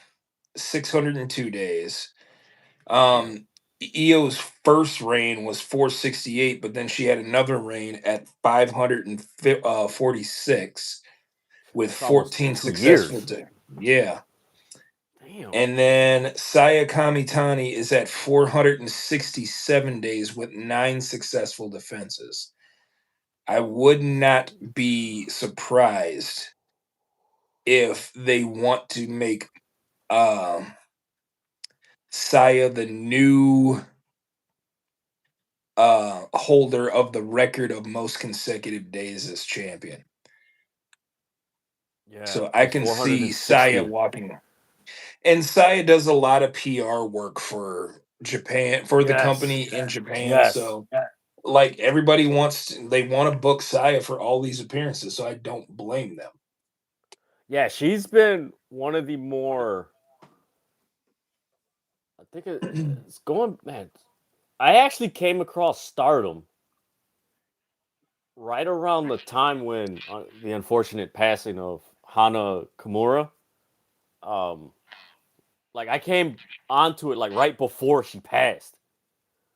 Speaker 2: 602 days.
Speaker 1: Damn,
Speaker 2: Io's first reign was 468, but then she had another reign at 546 with
Speaker 1: that's almost
Speaker 2: 14
Speaker 1: 2
Speaker 2: successful
Speaker 1: years.
Speaker 2: days. Yeah.
Speaker 1: Damn.
Speaker 2: And then Saya Kamitani is at 467 days with 9 successful defenses. I would not be surprised if they want to make um Saya the new holder of the record of most consecutive days as champion.
Speaker 1: Yeah.
Speaker 2: So I
Speaker 1: it's
Speaker 2: can see
Speaker 1: 460.
Speaker 2: Saya walking. And Saya does a lot of PR work for Japan, for the
Speaker 1: Yes.
Speaker 2: company in Japan.
Speaker 1: Yes.
Speaker 2: So like everybody they want to book Saya for all these appearances, so I don't blame them.
Speaker 1: Yeah, she's been one of the more. I think it's going, man. I actually came across Stardom right around the time when the unfortunate passing of Hana Kimura. Like I came onto it like right before she passed.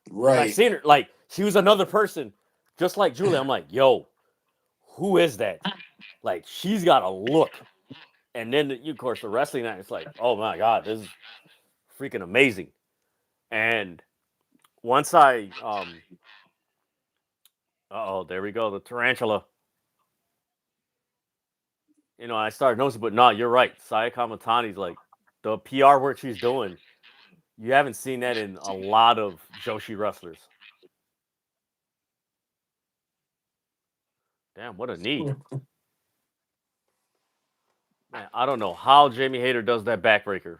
Speaker 1: And I
Speaker 2: Right.
Speaker 1: seen her, like she was another person, just like Julie. I'm like, yo, who is that? Like she's got a look. And then of course the wrestling night, it's like, oh my god, this is freaking amazing. And once I there we go, the tarantula. I started noticing, but no, you're right. Saya Kamatani's like the PR work she's doing. You haven't seen that in a lot of Joshi wrestlers. Damn, what a knee. Man, I don't know how Jamie Hayter does that backbreaker.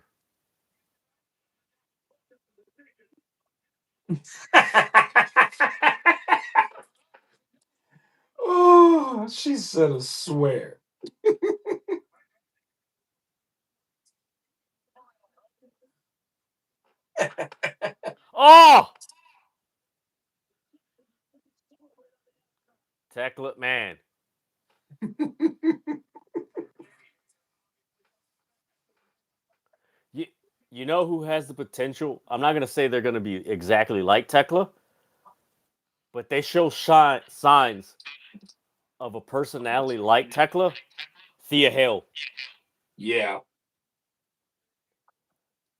Speaker 2: Oh, she said a swear.
Speaker 1: Oh! Thekla, man. You know who has the potential? I'm not going to say they're going to be exactly like Thekla, but they show signs of a personality like Thekla. Thea Hale.
Speaker 2: Yeah.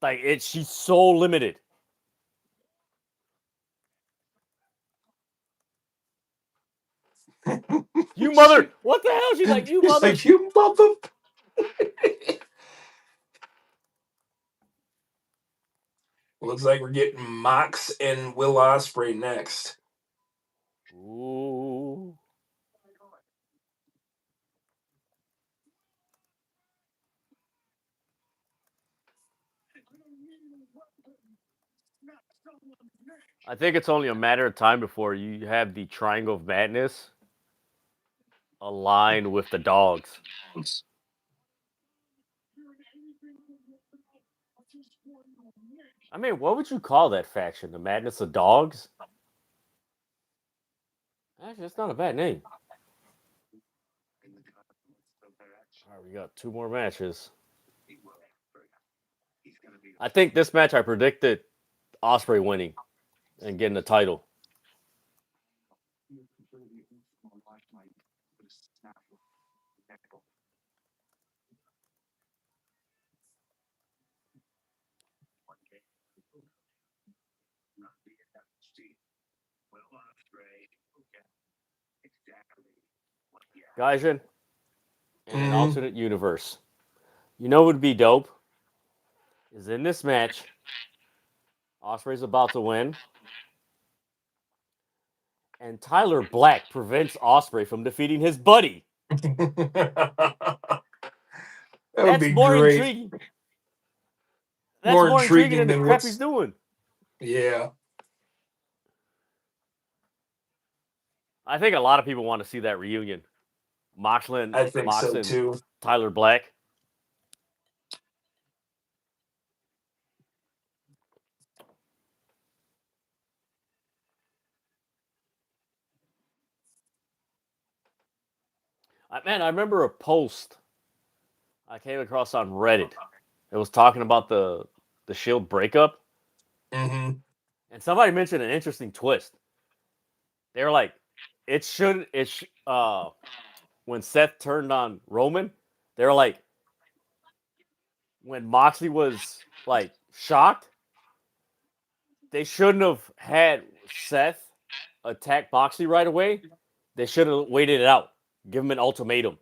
Speaker 1: Like she's so limited. You mother! What the hell? She's like, you
Speaker 2: She's
Speaker 1: mother!
Speaker 2: like, you mother. Looks like we're getting Mox and Will Ospreay next.
Speaker 1: Ooh. I think it's only a matter of time before you have the Triangle of Madness aligned with the dogs. I mean, what would you call that faction? The Madness of Dogs? Actually, that's not a bad name. All right, we got 2 more matches. I think this match I predicted Ospreay winning and getting the title. Gaijin, in an alternate universe, you know what would be dope? Is in this match, Ospreay's about to win, and Tyler Black prevents Ospreay from defeating his buddy.
Speaker 2: That would
Speaker 1: That's
Speaker 2: be
Speaker 1: more
Speaker 2: great.
Speaker 1: intriguing. That's more intriguing than the crap he's doing.
Speaker 2: Yeah.
Speaker 1: I think a lot of people want to see that reunion. Moxley and,
Speaker 2: I think so too.
Speaker 1: Tyler Black. Man, I remember a post I came across on Reddit. It was talking about the Shield breakup.
Speaker 2: Mm-hmm.
Speaker 1: And somebody mentioned an interesting twist. They were like, when Seth turned on Roman, they were like, when Moxley was like shocked, they shouldn't have had Seth attack Moxley right away. They should have waited it out, give him an ultimatum,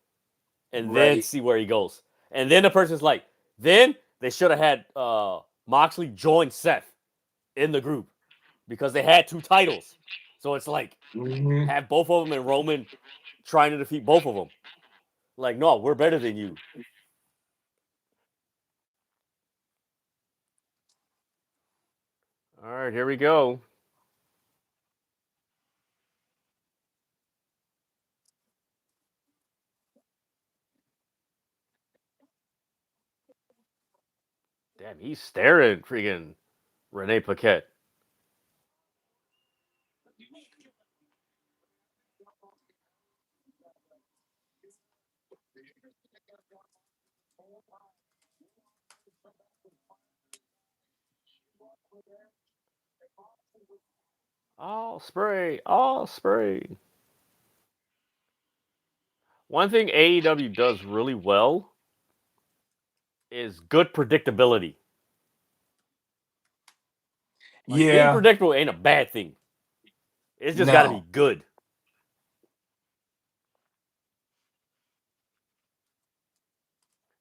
Speaker 1: and then see where he goes. And then the person's like, then they should have had Moxley joined Seth in the group because they had 2 titles. So it's like have both of them and Roman trying to defeat both of them. Like, no, we're better than you. All right, here we go. Damn, he's staring freaking Renee Paquette. Ospreay. One thing AEW does really well is good predictability. Like, being predictable ain't a bad thing. It's just got to be good.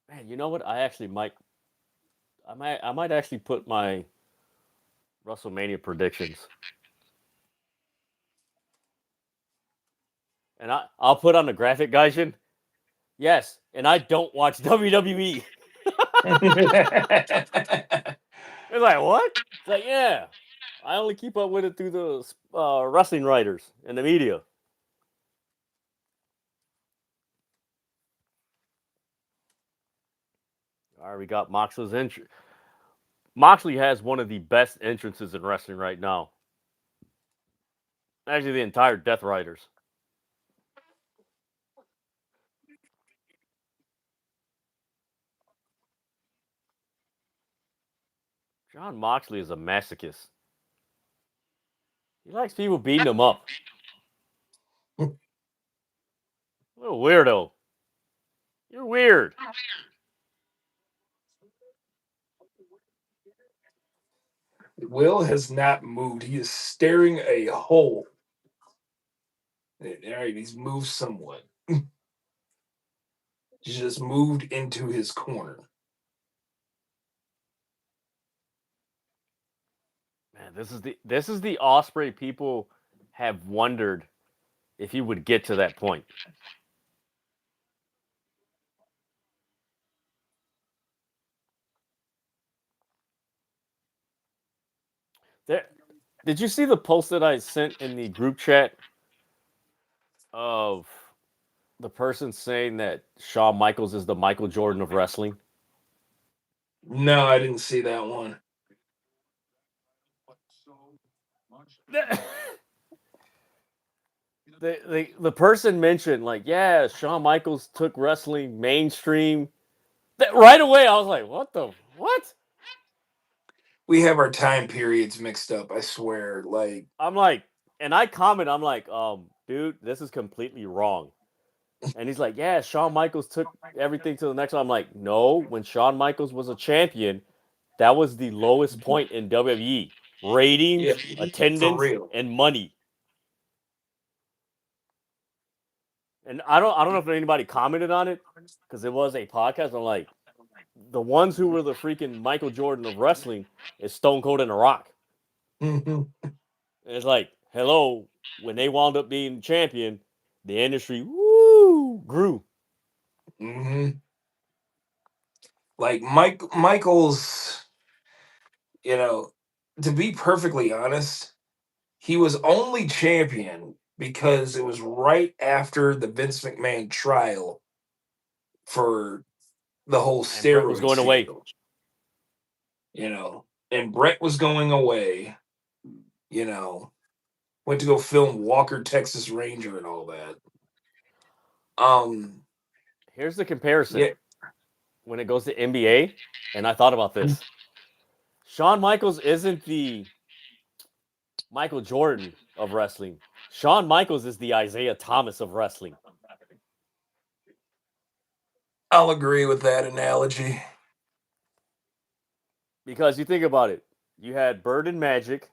Speaker 1: Man, you know what? I might actually put my WrestleMania predictions. And I'll put on the graphic, Gaijin. Yes, and I don't watch WWE. It's like, what? It's like, yeah. I only keep up with it through the wrestling writers and the media. All right, we got Moxley's entrance. Moxley has one of the best entrances in wrestling right now. Actually, the entire Death Riders. John Moxley is a masochist. He likes people beating him up. Little weirdo. You're weird.
Speaker 2: Will has not moved. He is staring a hole. All right, he's moved somewhat. He just moved into his corner.
Speaker 1: Man, this is the Ospreay people have wondered if he would get to that point. Did you see the post that I sent in the group chat of the person saying that Shawn Michaels is the Michael Jordan of wrestling?
Speaker 2: No, I didn't see that one.
Speaker 1: The person mentioned, like, yeah, Shawn Michaels took wrestling mainstream. Right away, I was like, what?
Speaker 2: We have our time periods mixed up, I swear. Like,
Speaker 1: I'm like, and I comment, I'm like, dude, this is completely wrong. And he's like, yeah, Shawn Michaels took everything to the next one. I'm like, no, when Shawn Michaels was a champion, that was the lowest point in WWE. Ratings, attendance, and money. And I don't know if anybody commented on it because it was a podcast. I'm like, the ones who were the freaking Michael Jordan of wrestling is Stone Cold and The Rock. And it's like, hello, when they wound up being champion, the industry grew.
Speaker 2: Like Michael's, to be perfectly honest, he was only champion because it was right after the Vince McMahon trial for the whole steroid
Speaker 1: Brett was going away.
Speaker 2: And Brett was going away, went to go film Walker, Texas Ranger and all that.
Speaker 1: Here's the comparison when it goes to NBA, and I thought about this. Shawn Michaels isn't the Michael Jordan of wrestling. Shawn Michaels is the Isaiah Thomas of wrestling.
Speaker 2: I'll agree with that analogy.
Speaker 1: Because you think about it, you had Bird and Magic,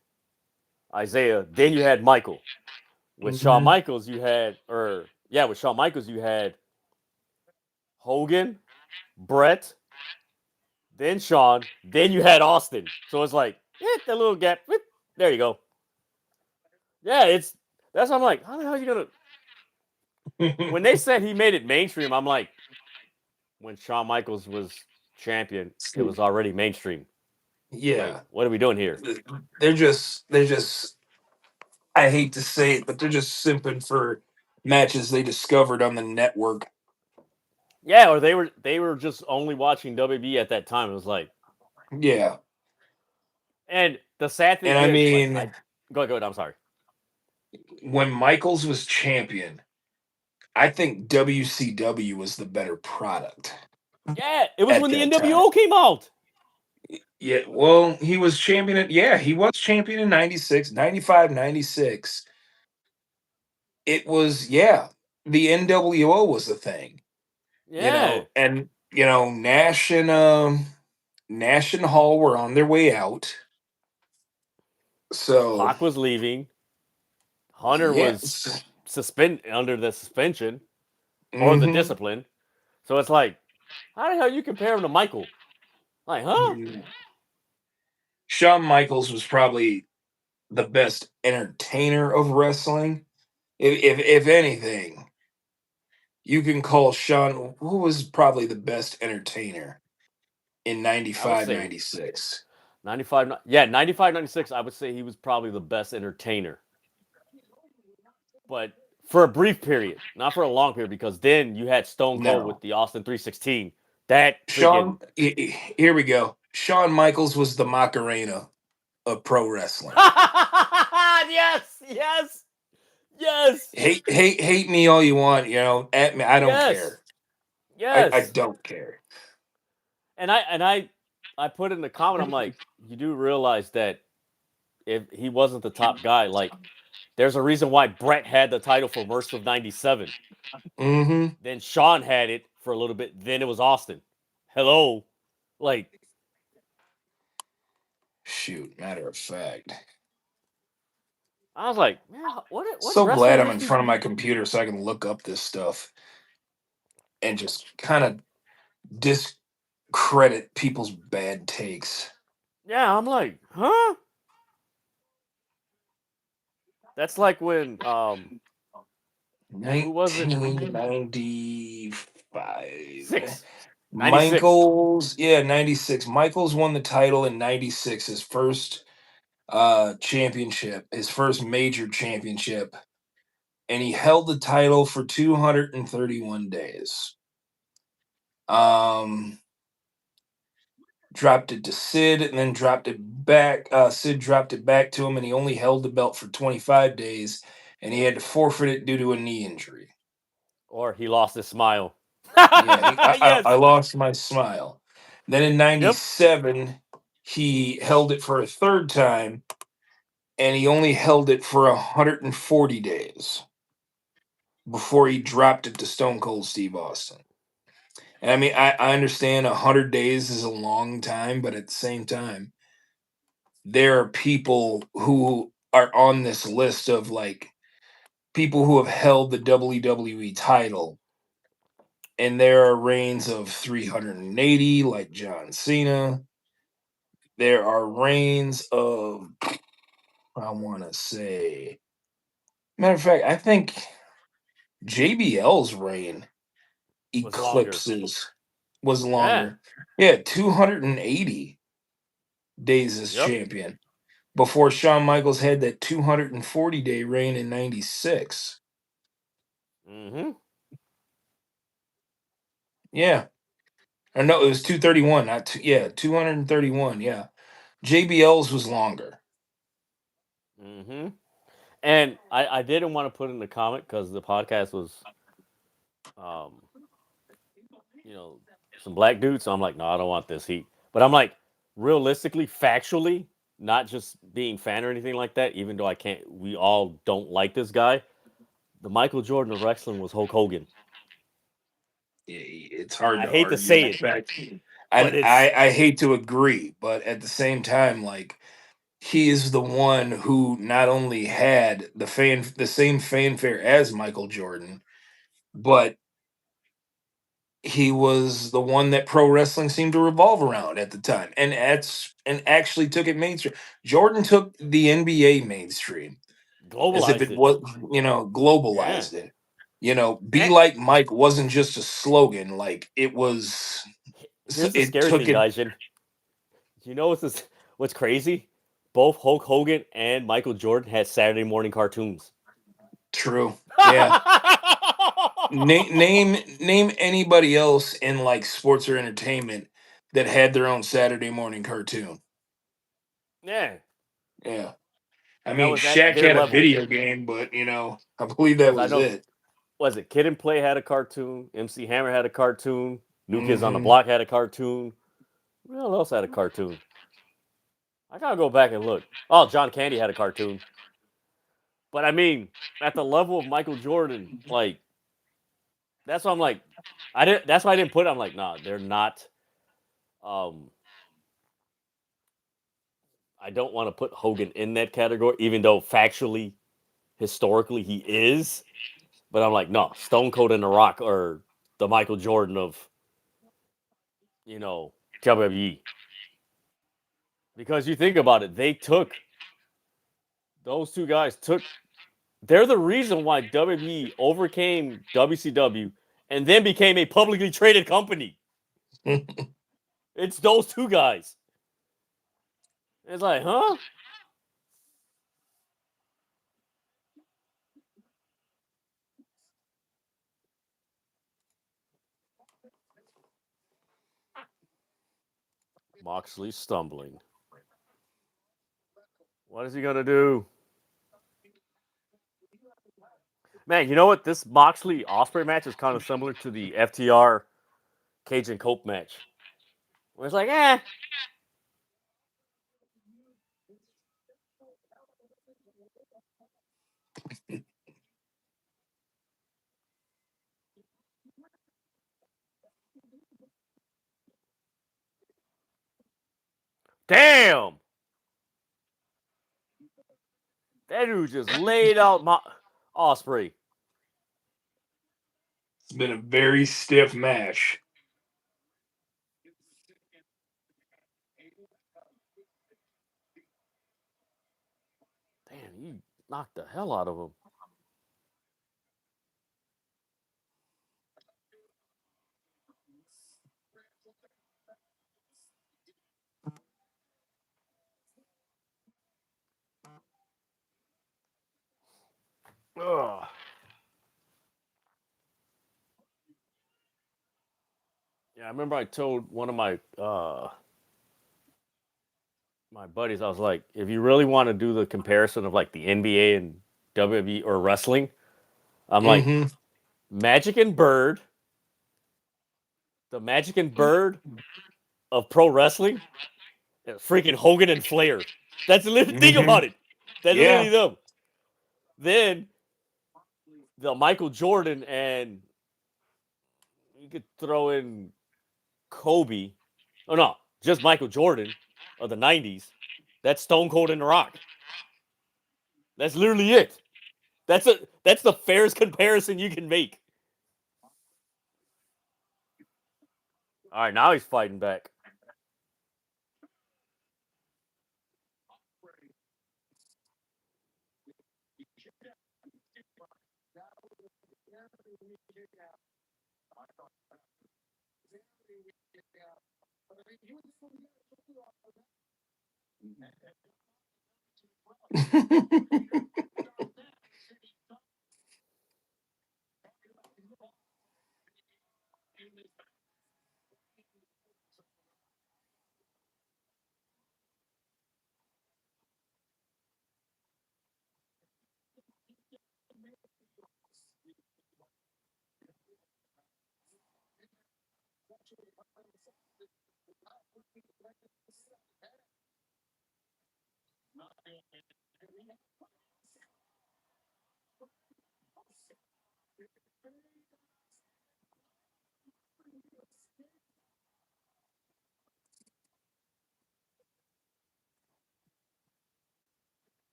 Speaker 1: Isaiah, then you had Michael. With Shawn Michaels, you had Hogan, Brett, then Shawn, then you had Austin. So it's like, that little gap. There you go. Yeah, that's what I'm like, how the hell are you gonna when they said he made it mainstream, I'm like, when Shawn Michaels was champion, it was already mainstream.
Speaker 2: Yeah.
Speaker 1: Like, what are we doing here?
Speaker 2: They're just I hate to say it, but they're just simping for matches they discovered on the network.
Speaker 1: Yeah, or they were just only watching WB at that time. It was like,
Speaker 2: Yeah.
Speaker 1: and the sad thing
Speaker 2: And I
Speaker 1: is, like,
Speaker 2: mean,
Speaker 1: go ahead. I'm sorry.
Speaker 2: when Michaels was champion, I think WCW was the better product
Speaker 1: Yeah, it was
Speaker 2: at
Speaker 1: when the
Speaker 2: that time.
Speaker 1: NWO came out.
Speaker 2: Yeah, well, he was champion he was champion in 96, 95, 96. It was, the NWO was the thing.
Speaker 1: Yeah,
Speaker 2: And Nash and Hall were on their way out. So
Speaker 1: Pac was leaving. Hunter was
Speaker 2: yes.
Speaker 1: under the suspension or the
Speaker 2: Hmm.
Speaker 1: discipline. So it's like, how the hell you compare him to Michael? Like, huh?
Speaker 2: Shawn Michaels was probably the best entertainer of wrestling. If anything, you can call Shawn, who was probably the best entertainer in
Speaker 1: I would
Speaker 2: 95,
Speaker 1: say
Speaker 2: 96.
Speaker 1: 95. Yeah, 95, 96. I would say he was probably the best entertainer. But for a brief period, not for a long period, because then you had Stone Cold with
Speaker 2: No.
Speaker 1: the Austin 316. That freaking.
Speaker 2: Shawn, here we go. Shawn Michaels was the Macarena of pro wrestling.
Speaker 1: Yes, yes, yes,
Speaker 2: Hate me all you want, at me. I don't
Speaker 1: yes,
Speaker 2: care. I
Speaker 1: yes.
Speaker 2: don't care.
Speaker 1: And I put in the comment, I'm like, you do realize that if he wasn't the top guy, like, there's a reason why Brett had the title for most of '97.
Speaker 2: Mm-hmm.
Speaker 1: Then Shawn had it for a little bit. Then it was Austin. Hello, like,
Speaker 2: Shoot, matter of fact.
Speaker 1: I was like, man, what
Speaker 2: So glad
Speaker 1: wrestling
Speaker 2: I'm in
Speaker 1: history?
Speaker 2: front of my computer so I can look up this stuff and just kind of discredit people's bad takes.
Speaker 1: Yeah, I'm like, huh? That's like when who was it?
Speaker 2: 1995.
Speaker 1: 96.
Speaker 2: Michaels, 96. Michaels won the title in 96, his first championship, his first major championship, and he held the title for 231 days. Dropped it to Sid and then dropped it back. Sid dropped it back to him, and he only held the belt for 25 days, and he had to forfeit it due to a knee injury.
Speaker 1: Or he lost his smile.
Speaker 2: Yeah, I
Speaker 1: Yes.
Speaker 2: lost my smile. Then in
Speaker 1: Yep.
Speaker 2: 97, he held it for a third time, and he only held it for 140 days before he dropped it to Stone Cold Steve Austin. And I mean, I understand 100 days is a long time, but at the same time, there are people who are on this list of like people who have held the WWE title, and there are reigns of 380, like John Cena. There are reigns of, I want to say, matter of fact, I think JBL's reign
Speaker 1: Was longer.
Speaker 2: was
Speaker 1: Yeah.
Speaker 2: longer. Yeah, 280 days as
Speaker 1: Yep.
Speaker 2: champion before Shawn Michaels had that 240-day reign in 96.
Speaker 1: Mm-hmm.
Speaker 2: Yeah. Or no, it was 231, not 231, yeah. JBL's was longer.
Speaker 1: Mm-hmm. And I didn't want to put in the comment because the podcast was um, you know, some black dudes. So I'm like, no, I don't want this heat. But I'm like, realistically, factually, not just being fan or anything like that, even though we all don't like this guy. The Michael Jordan of wrestling was Hulk Hogan.
Speaker 2: It's hard
Speaker 1: I
Speaker 2: to
Speaker 1: hate to
Speaker 2: argue
Speaker 1: say
Speaker 2: the
Speaker 1: it,
Speaker 2: fact.
Speaker 1: but
Speaker 2: And
Speaker 1: it's
Speaker 2: I hate to agree, but at the same time, like he is the one who not only had the same fanfare as Michael Jordan, but he was the one that pro wrestling seemed to revolve around at the time, and actually took it mainstream. Jordan took the NBA mainstream as if
Speaker 1: Globalized
Speaker 2: it
Speaker 1: it.
Speaker 2: was,
Speaker 1: Yeah.
Speaker 2: globalized it. Be
Speaker 1: And
Speaker 2: like Mike wasn't just a slogan; like it was.
Speaker 1: here's the
Speaker 2: It
Speaker 1: scary
Speaker 2: took
Speaker 1: thing,
Speaker 2: it.
Speaker 1: guys. You know what's crazy? Both Hulk Hogan and Michael Jordan had Saturday morning cartoons.
Speaker 2: True. Yeah. Name anybody else in like sports or entertainment that had their own Saturday morning cartoon.
Speaker 1: Yeah.
Speaker 2: Yeah. I
Speaker 1: That
Speaker 2: mean,
Speaker 1: was at
Speaker 2: Shaq
Speaker 1: their
Speaker 2: had a
Speaker 1: level.
Speaker 2: video game, but I believe that
Speaker 1: Because I
Speaker 2: was
Speaker 1: know,
Speaker 2: it.
Speaker 1: was it Kid and Play had a cartoon, MC Hammer had a cartoon, New Kids on the
Speaker 2: Hmm.
Speaker 1: Block had a cartoon. Who else had a cartoon? I gotta go back and look. Oh, John Candy had a cartoon. But I mean, at the level of Michael Jordan, like that's why I'm like, I didn't. That's why I didn't put it. I'm like, nah, they're not. Um, I don't want to put Hogan in that category, even though factually, historically, he is. But I'm like, no, Stone Cold and The Rock are the Michael Jordan of WWE. Because you think about it, those two guys took. They're the reason why WWE overcame WCW and then became a publicly traded company. It's those two guys. It's like, huh? Moxley stumbling. What is he gonna do? Man, you know what? This Moxley Ospreay match is kind of similar to the FTR Cajun Cope match. Where it's like, damn! That dude just laid out Ospreay.
Speaker 2: It's been a very stiff match.
Speaker 1: Damn, he knocked the hell out of him. Ugh. Yeah, I remember I told one of my buddies, I was like, if you really want to do the comparison of like the NBA and WWE or wrestling, I'm like,
Speaker 2: Hmm.
Speaker 1: Magic and Bird, the Magic and Bird of pro wrestling, and freaking Hogan and Flair. That's literally think
Speaker 2: Hmm.
Speaker 1: about it. That's
Speaker 2: Yeah.
Speaker 1: literally them. Then the Michael Jordan and you could throw in Kobe. Oh no, just Michael Jordan of the '90s. That's Stone Cold and The Rock. That's literally it. That's the fairest comparison you can make. All right, now he's fighting back.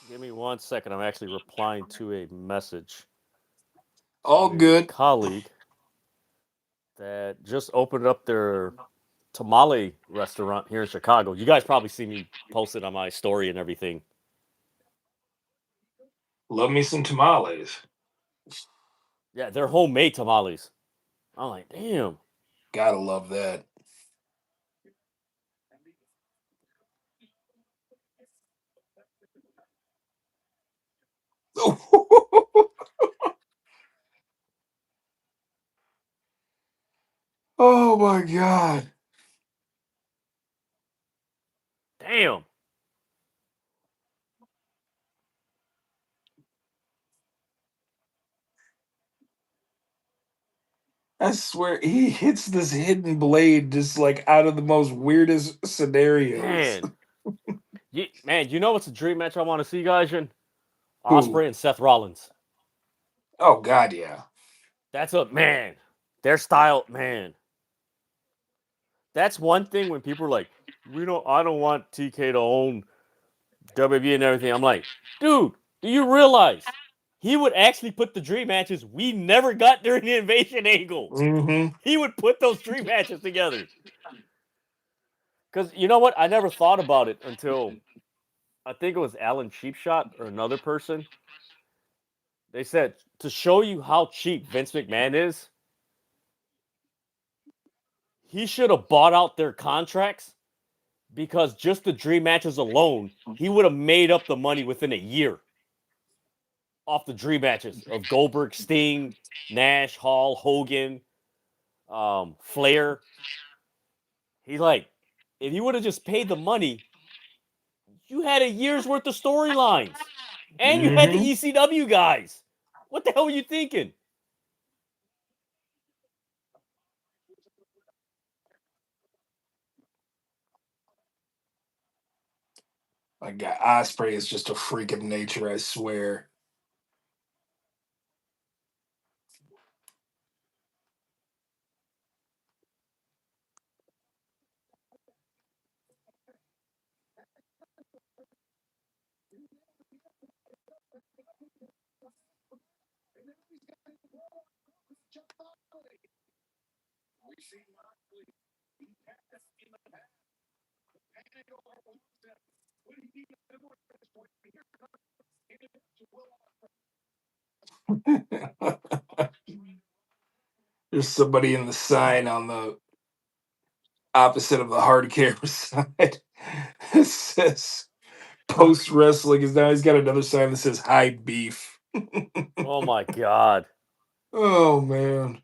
Speaker 1: Give me 1 second. I'm actually replying to a message.
Speaker 2: All good.
Speaker 1: colleague that just opened up their tamale restaurant here in Chicago. You guys probably see me posted on my story and everything.
Speaker 2: Love me some tamales.
Speaker 1: Yeah, they're homemade tamales. I'm like, damn.
Speaker 2: Gotta love that. Oh my god.
Speaker 1: Damn.
Speaker 2: I swear he hits this hidden blade just like out of the most weirdest scenarios.
Speaker 1: Man. Man, you know what's a dream match I want to see, guys?
Speaker 2: Who?
Speaker 1: Ospreay and Seth Rollins.
Speaker 2: Oh god, yeah.
Speaker 1: That's a man. Their style, man. That's one thing when people are like, I don't want TK to own WWE and everything. I'm like, dude, do you realize he would actually put the dream matches we never got during the invasion angle?
Speaker 2: Mm-hmm.
Speaker 1: He would put those dream matches together. Because you know what? I never thought about it until I think it was Alan Cheapshot or another person. They said to show you how cheap Vince McMahon is, he should have bought out their contracts because just the dream matches alone, he would have made up the money within a year off the dream matches of Goldberg, Sting, Nash, Hall, Hogan, Flair. He's like, if you would have just paid the money, you had a year's worth of storylines, and you had the
Speaker 2: Mm-hmm.
Speaker 1: ECW guys. What the hell were you thinking?
Speaker 2: My god, Ospreay is just a freak of nature, I swear. There's somebody in the sign on the opposite of the hard camera side. It says post wrestling is now he's got another sign that says high beef.
Speaker 1: Oh my god.
Speaker 2: Oh man.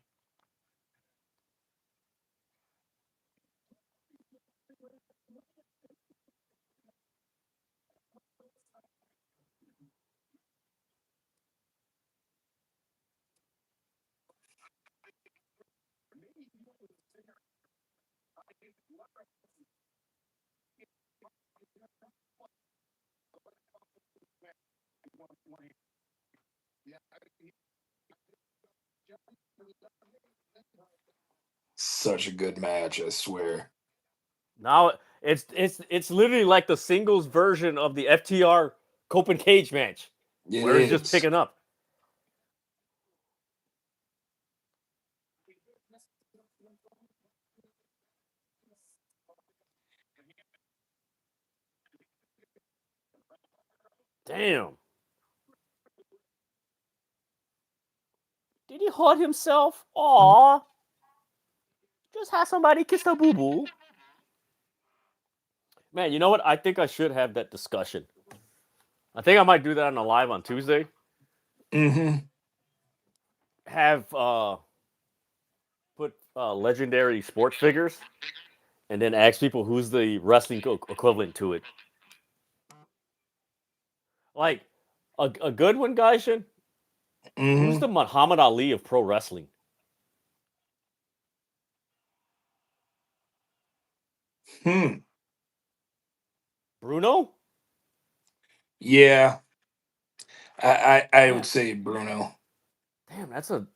Speaker 2: Such a good match, I swear.
Speaker 1: Now it's literally like the singles version of the FTR Copen Cage match,
Speaker 2: It
Speaker 1: where it's just
Speaker 2: is.
Speaker 1: picking up. Damn. Did he hurt himself? Aw. Just have somebody kiss the boo boo. Man, you know what? I think I should have that discussion. I think I might do that on the live on Tuesday.
Speaker 2: Mm-hmm.
Speaker 1: Have put legendary sports figures, and then ask people who's the wrestling equivalent to it. Like a good one, Gaishin. Who's
Speaker 2: Mm-hmm.
Speaker 1: the Muhammad Ali of pro wrestling?
Speaker 2: Hmm.
Speaker 1: Bruno?
Speaker 2: Yeah. I would
Speaker 1: Damn,
Speaker 2: say Bruno.
Speaker 1: damn, that's a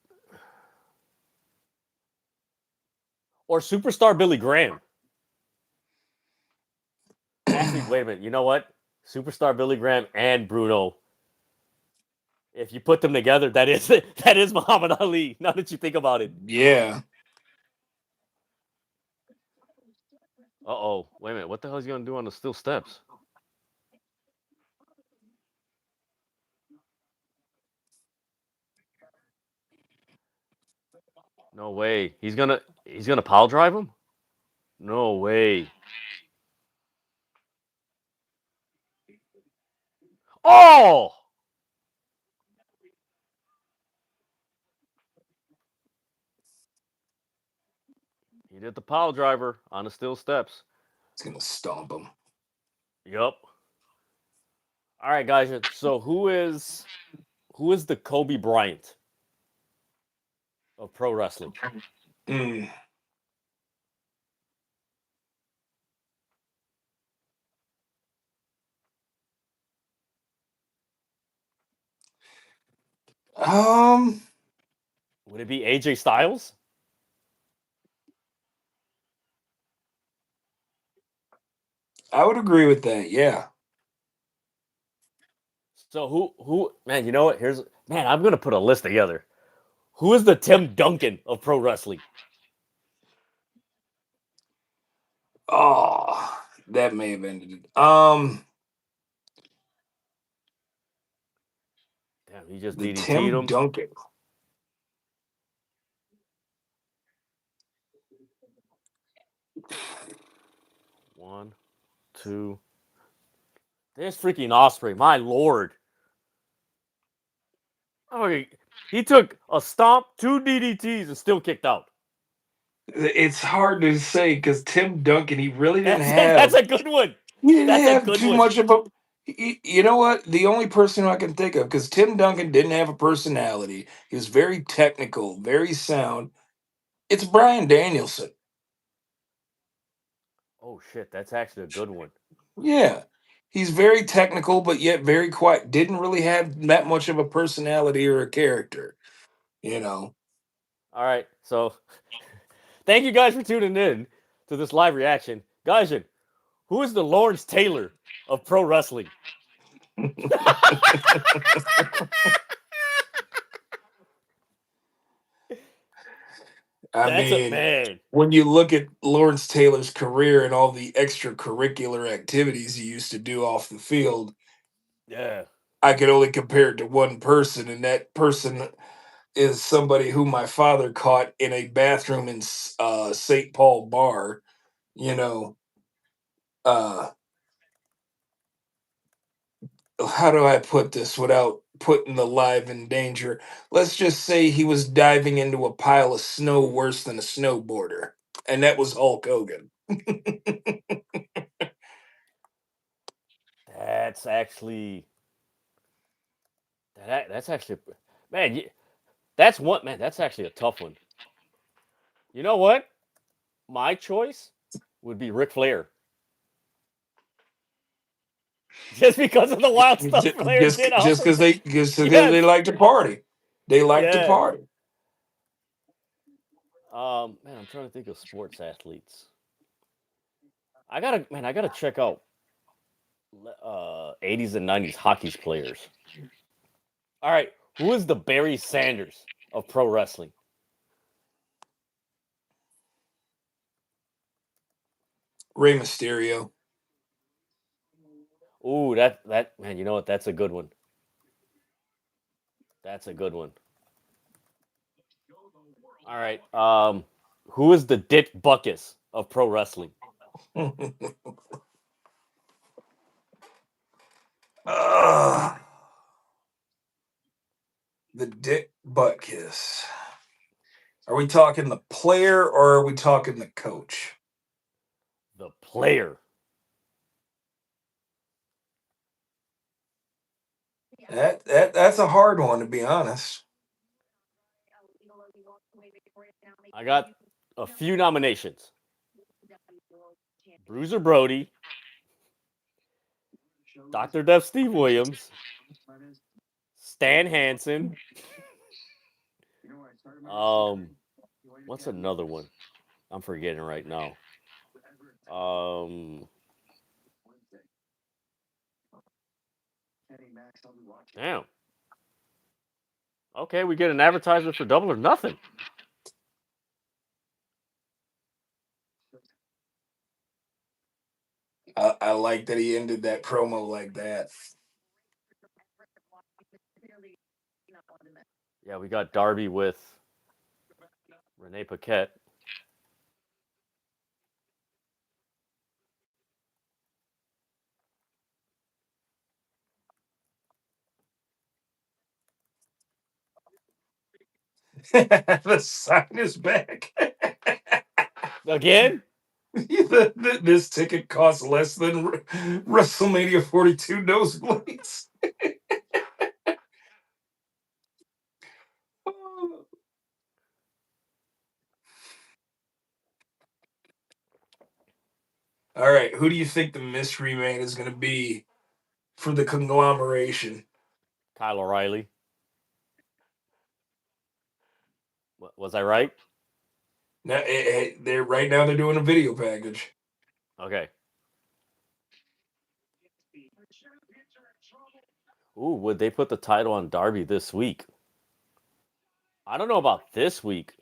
Speaker 1: or superstar Billy Graham. Actually, wait a minute. You know what? Superstar Billy Graham and Bruno. If you put them together, that is Muhammad Ali. Now that you think about it.
Speaker 2: Yeah.
Speaker 1: Uh-oh. Wait a minute. What the hell is he gonna do on the steel steps? No way. He's gonna pile drive him? No way. Oh! He did the pile driver on the steel steps.
Speaker 2: It's gonna stomp him.
Speaker 1: Yup. All right, guys. So who is the Kobe Bryant of pro wrestling?
Speaker 2: Mm.
Speaker 1: Would it be AJ Styles?
Speaker 2: I would agree with that. Yeah.
Speaker 1: So who man, you know what? I'm gonna put a list together. Who is the Tim Duncan of pro wrestling?
Speaker 2: Oh, that may have ended it.
Speaker 1: Damn, he just
Speaker 2: The
Speaker 1: DDT'd
Speaker 2: Tim
Speaker 1: him.
Speaker 2: Duncan.
Speaker 1: One, two. There's freaking Ospreay, my lord. Oh, he took a stomp, 2 DDTs, and still kicked out.
Speaker 2: It's hard to say because Tim Duncan, he really didn't
Speaker 1: That's
Speaker 2: have.
Speaker 1: a good one.
Speaker 2: He didn't
Speaker 1: That's a
Speaker 2: have
Speaker 1: good
Speaker 2: too
Speaker 1: one.
Speaker 2: much of a. You know what? The only person who I can think of, because Tim Duncan didn't have a personality. He was very technical, very sound. It's Brian Danielson.
Speaker 1: Oh shit, that's actually a good one.
Speaker 2: Yeah. He's very technical, but yet very quiet. Didn't really have that much of a personality or a character, you know.
Speaker 1: All right, so thank you guys for tuning in to this live reaction. Guys, who is the Lawrence Taylor of pro wrestling?
Speaker 2: I
Speaker 1: That's a
Speaker 2: mean,
Speaker 1: man.
Speaker 2: when you look at Lawrence Taylor's career and all the extracurricular activities he used to do off the field,
Speaker 1: Yeah.
Speaker 2: I could only compare it to one person, and that person is somebody who my father caught in a bathroom in St. Paul bar. You know, uh, how do I put this without putting the live in danger? Let's just say he was diving into a pile of snow worse than a snowboarder, and that was Hulk Hogan.
Speaker 1: That's actually that's actually man. That's one man. That's actually a tough one. You know what? My choice would be Ric Flair, just because of the wild stuff Flair did off
Speaker 2: Just
Speaker 1: of.
Speaker 2: because they
Speaker 1: Yes.
Speaker 2: like to party, they like to
Speaker 1: Yeah.
Speaker 2: party.
Speaker 1: Man, I'm trying to think of sports athletes. I gotta check out 80s and 90s hockey players. All right, who is the Barry Sanders of pro wrestling?
Speaker 2: Rey Mysterio.
Speaker 1: Ooh, that man, you know what? That's a good one. That's a good one. All right. Who is the Dick Buckus of pro wrestling?
Speaker 2: Ah, the Dick Butt Kiss. Are we talking the player or are we talking the coach?
Speaker 1: The player.
Speaker 2: That's a hard one, to be honest.
Speaker 1: I got a few nominations. Bruiser Brody, Dr. Death Steve Williams, Stan Hansen. What's another one? I'm forgetting right now. Damn. Okay, we get an advertisement for Double or Nothing.
Speaker 2: I like that he ended that promo like that.
Speaker 1: Yeah, we got Darby with Renee Paquette.
Speaker 2: The sign is back.
Speaker 1: Again?
Speaker 2: This ticket costs less than WrestleMania 42 nosebleeds. All right, who do you think the mystery man is going to be for the conglomeration?
Speaker 1: Kyle O'Reilly. Was I right?
Speaker 2: Now, they're right now they're doing a video package.
Speaker 1: Okay. Ooh, would they put the title on Darby this week? I don't know about this week.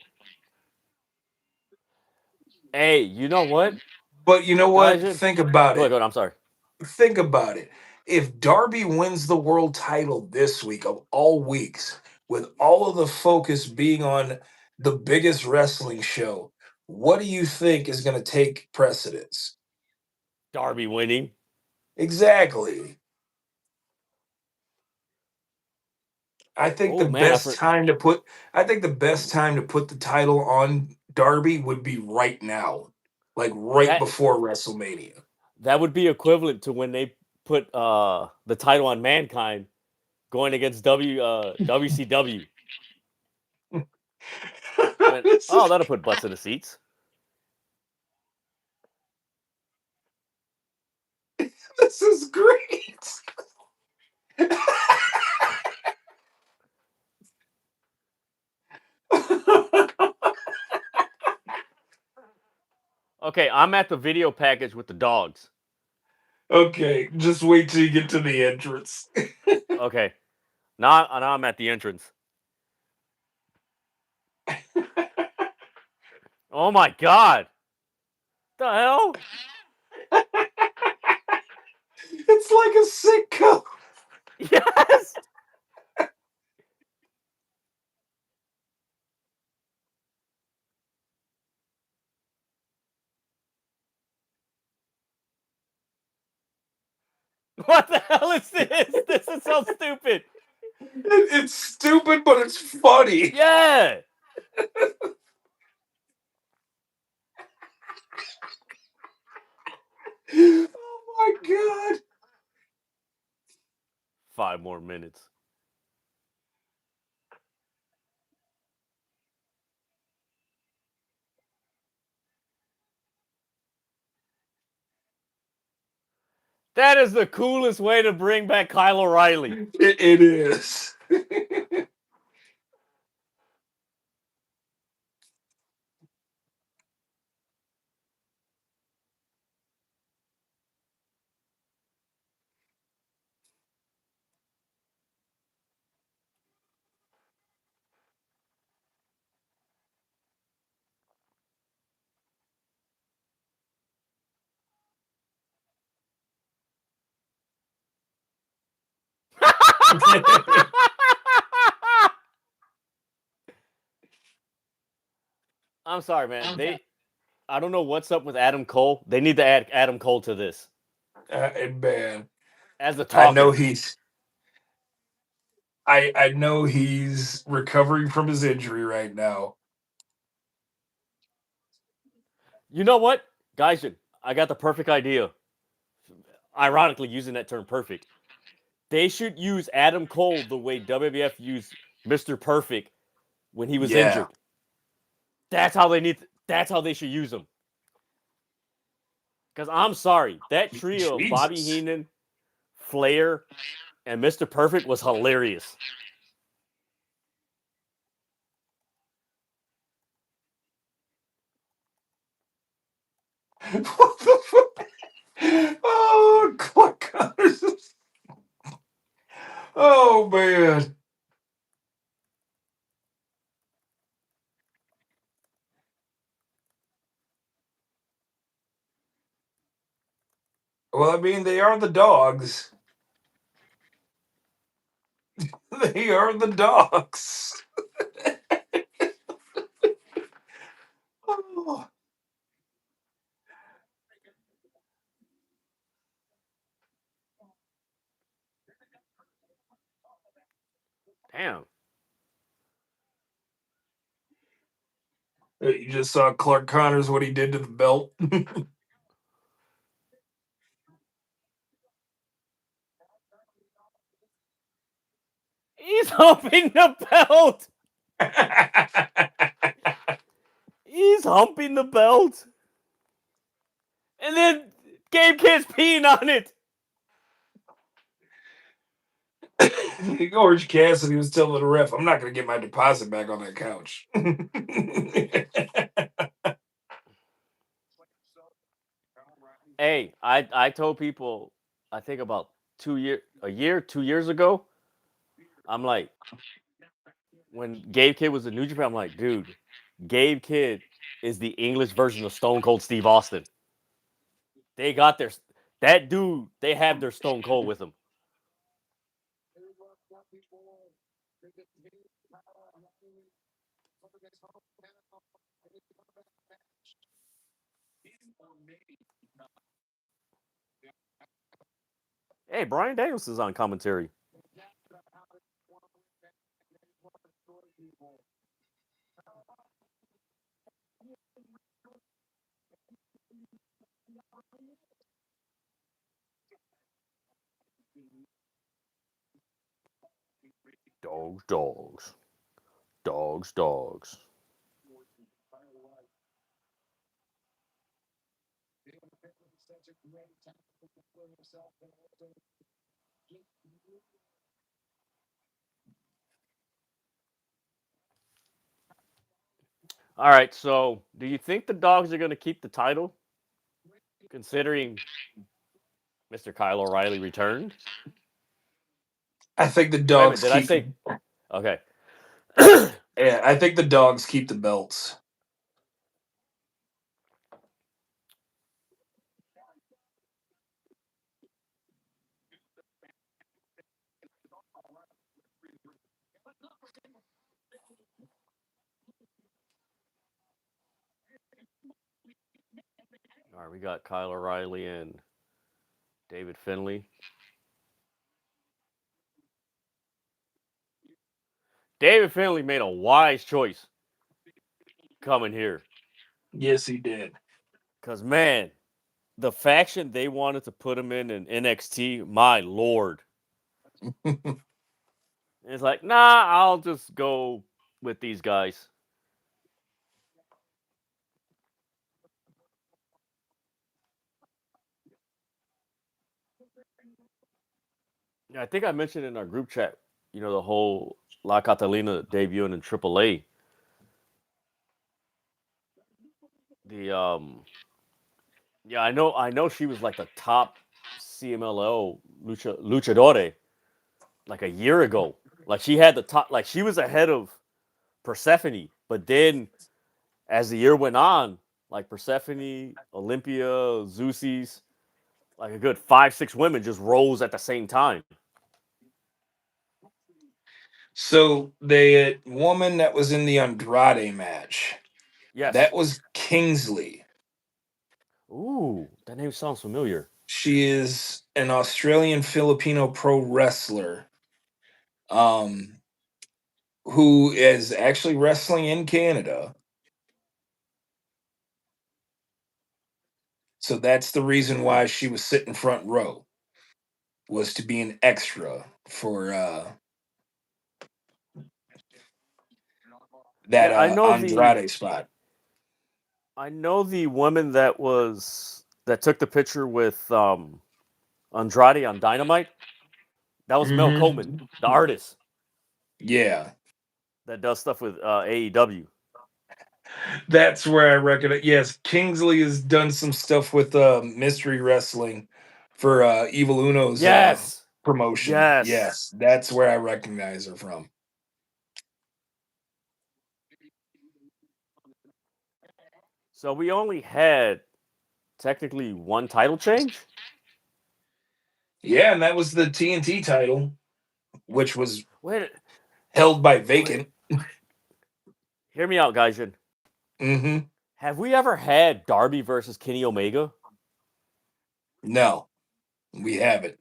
Speaker 1: Hey, you know what?
Speaker 2: But you know what?
Speaker 1: Guys,
Speaker 2: Think about
Speaker 1: go
Speaker 2: it.
Speaker 1: ahead. I'm sorry.
Speaker 2: Think about it. If Darby wins the world title this week of all weeks, with all of the focus being on the biggest wrestling show, what do you think is going to take precedence?
Speaker 1: Darby winning.
Speaker 2: Exactly. I think
Speaker 1: Oh man,
Speaker 2: I think the best time to put the title on Darby would be right now. Like right
Speaker 1: that
Speaker 2: before WrestleMania.
Speaker 1: that would be equivalent to when they put the title on Mankind going against WCW. When
Speaker 2: this is
Speaker 1: that'll put butts in the seats.
Speaker 2: this is great.
Speaker 1: Okay, I'm at the video package with the dogs.
Speaker 2: Okay, just wait till you get to the entrance.
Speaker 1: Okay. Now I'm at the entrance. Oh my god. The hell?
Speaker 2: It's like a sitcom.
Speaker 1: Yes. What the hell is this? This is so stupid.
Speaker 2: It's stupid, but it's funny.
Speaker 1: Yeah.
Speaker 2: Oh my god.
Speaker 1: 5 more minutes. That is the coolest way to bring back Kyle O'Reilly.
Speaker 2: It is.
Speaker 1: I'm sorry, man. I don't know what's up with Adam Cole. They need to add Adam Cole to this
Speaker 2: Man,
Speaker 1: as the
Speaker 2: I know
Speaker 1: talking.
Speaker 2: I know he's recovering from his injury right now.
Speaker 1: You know what, guys? I got the perfect idea. Ironically, using that term "perfect," they should use Adam Cole the way WWF used Mr. Perfect when he was
Speaker 2: Yeah.
Speaker 1: injured. That's how they need. That's how they should use him. Because I'm sorry, that trio of Bobby
Speaker 2: Jesus.
Speaker 1: Heenan, Flair, and Mr. Perfect was hilarious.
Speaker 2: What the fuck? Oh, Clark Connors. Oh man. Well, I mean, they are the dogs. They are the dogs. Oh.
Speaker 1: Damn.
Speaker 2: You just saw Clark Connors, what he did to the belt.
Speaker 1: He's humping the belt. He's humping the belt. And then Gabe Kid's peeing on it.
Speaker 2: Orange Cassidy was telling the ref, I'm not going to get my deposit back on that couch.
Speaker 1: Hey, I told people, I think about 2 years ago, I'm like, when Gabe Kidd was in New Japan, I'm like, dude, Gabe Kidd is the English version of Stone Cold Steve Austin. They got that dude, they have their Stone Cold with him. Hey, Brian Danielson's on commentary. Dogs, dogs. Dogs, dogs. All right, so do you think the dogs are going to keep the title, considering Mr. Kyle O'Reilly returned?
Speaker 2: I think the
Speaker 1: Wait a minute,
Speaker 2: dogs
Speaker 1: did I
Speaker 2: keep.
Speaker 1: say? Okay.
Speaker 2: Yeah, I think the dogs keep the belts.
Speaker 1: All right, we got Kyle O'Reilly and David Finlay. David Finlay made a wise choice coming here.
Speaker 2: Yes, he did.
Speaker 1: Because, man, the faction they wanted to put him in NXT, my lord. It's like, nah, I'll just go with these guys. I think I mentioned in our group chat, the whole La Catalina debuting in AAA. Yeah, I know she was like the top CMLL luchadore like a year ago. Like she had the top, like she was ahead of Persephone. But then as the year went on, like Persephone, Olympia, Zeus's, like a good 5, 6 women just rose at the same time.
Speaker 2: So the woman that was in the Andrade match,
Speaker 1: Yes.
Speaker 2: that was Kingsley.
Speaker 1: Ooh, that name sounds familiar.
Speaker 2: She is an Australian Filipino pro wrestler, um, who is actually wrestling in Canada. So that's the reason why she was sitting front row, was to be an extra for that
Speaker 1: Yeah,
Speaker 2: Andrade spot.
Speaker 1: I know the woman that took the picture with Andrade on Dynamite. That was Mel Coleman, the artist
Speaker 2: Yeah,
Speaker 1: that does stuff with AEW.
Speaker 2: that's where I reckon it. Yes, Kingsley has done some stuff with Mystery Wrestling for Evil Uno's
Speaker 1: Yes.
Speaker 2: promotion.
Speaker 1: Yes.
Speaker 2: Yes, that's where I recognize her from.
Speaker 1: So we only had technically one title change.
Speaker 2: Yeah, and that was the TNT title, which was
Speaker 1: Wait,
Speaker 2: held by Vacant.
Speaker 1: hear me out, Gaijin.
Speaker 2: Mm-hmm.
Speaker 1: Have we ever had Darby versus Kenny Omega?
Speaker 2: No, we haven't.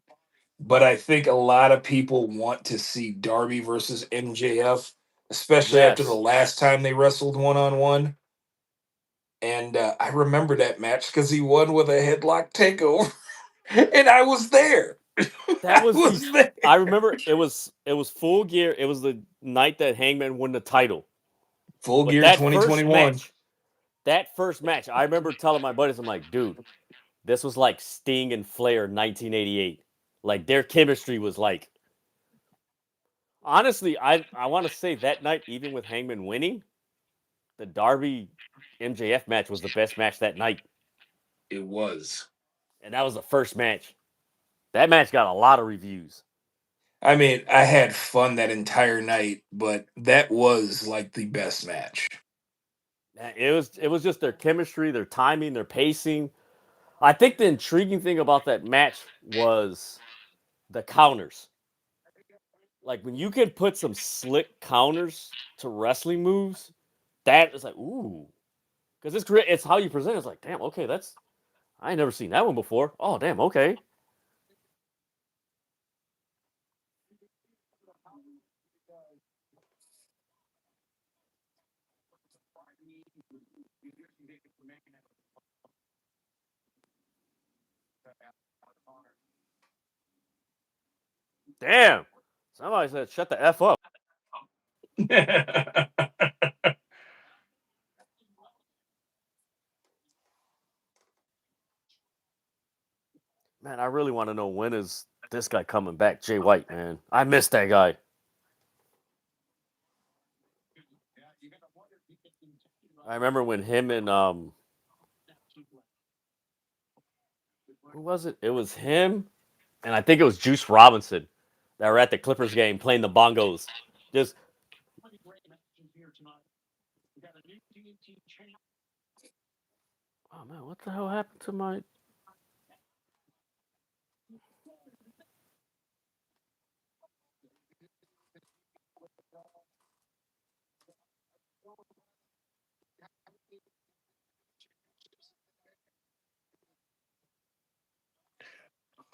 Speaker 2: But I think a lot of people want to see Darby versus MJF, especially after the
Speaker 1: Yes.
Speaker 2: last time they wrestled one-on-one. And I remember that match because he won with a headlock takeover, and I was there.
Speaker 1: That
Speaker 2: I
Speaker 1: was the.
Speaker 2: was there.
Speaker 1: I remember it was Full Gear. It was the night that Hangman won the title.
Speaker 2: Full
Speaker 1: But
Speaker 2: Gear
Speaker 1: that first
Speaker 2: 2021.
Speaker 1: match, I remember telling my buddies, I'm like, dude, this was like Sting and Flair 1988. Like their chemistry was like. Honestly, I want to say that night, even with Hangman winning, the Darby MJF match was the best match that night,
Speaker 2: It was.
Speaker 1: and that was the first match. That match got a lot of reviews.
Speaker 2: I mean, I had fun that entire night, but that was like the best match.
Speaker 1: It was just their chemistry, their timing, their pacing. I think the intriguing thing about that match was the counters. Like when you could put some slick counters to wrestling moves, that is like ooh, because it's how you present it. It's like damn, okay, that's I ain't never seen that one before. Oh damn, okay. Damn, somebody said shut the f up. Man, I really want to know when is this guy coming back, Jay White. Man, I missed that guy. I remember when him and who was it? It was him, and I think it was Juice Robinson that were at the Clippers game playing the bongos. Just oh man, what the hell happened to my?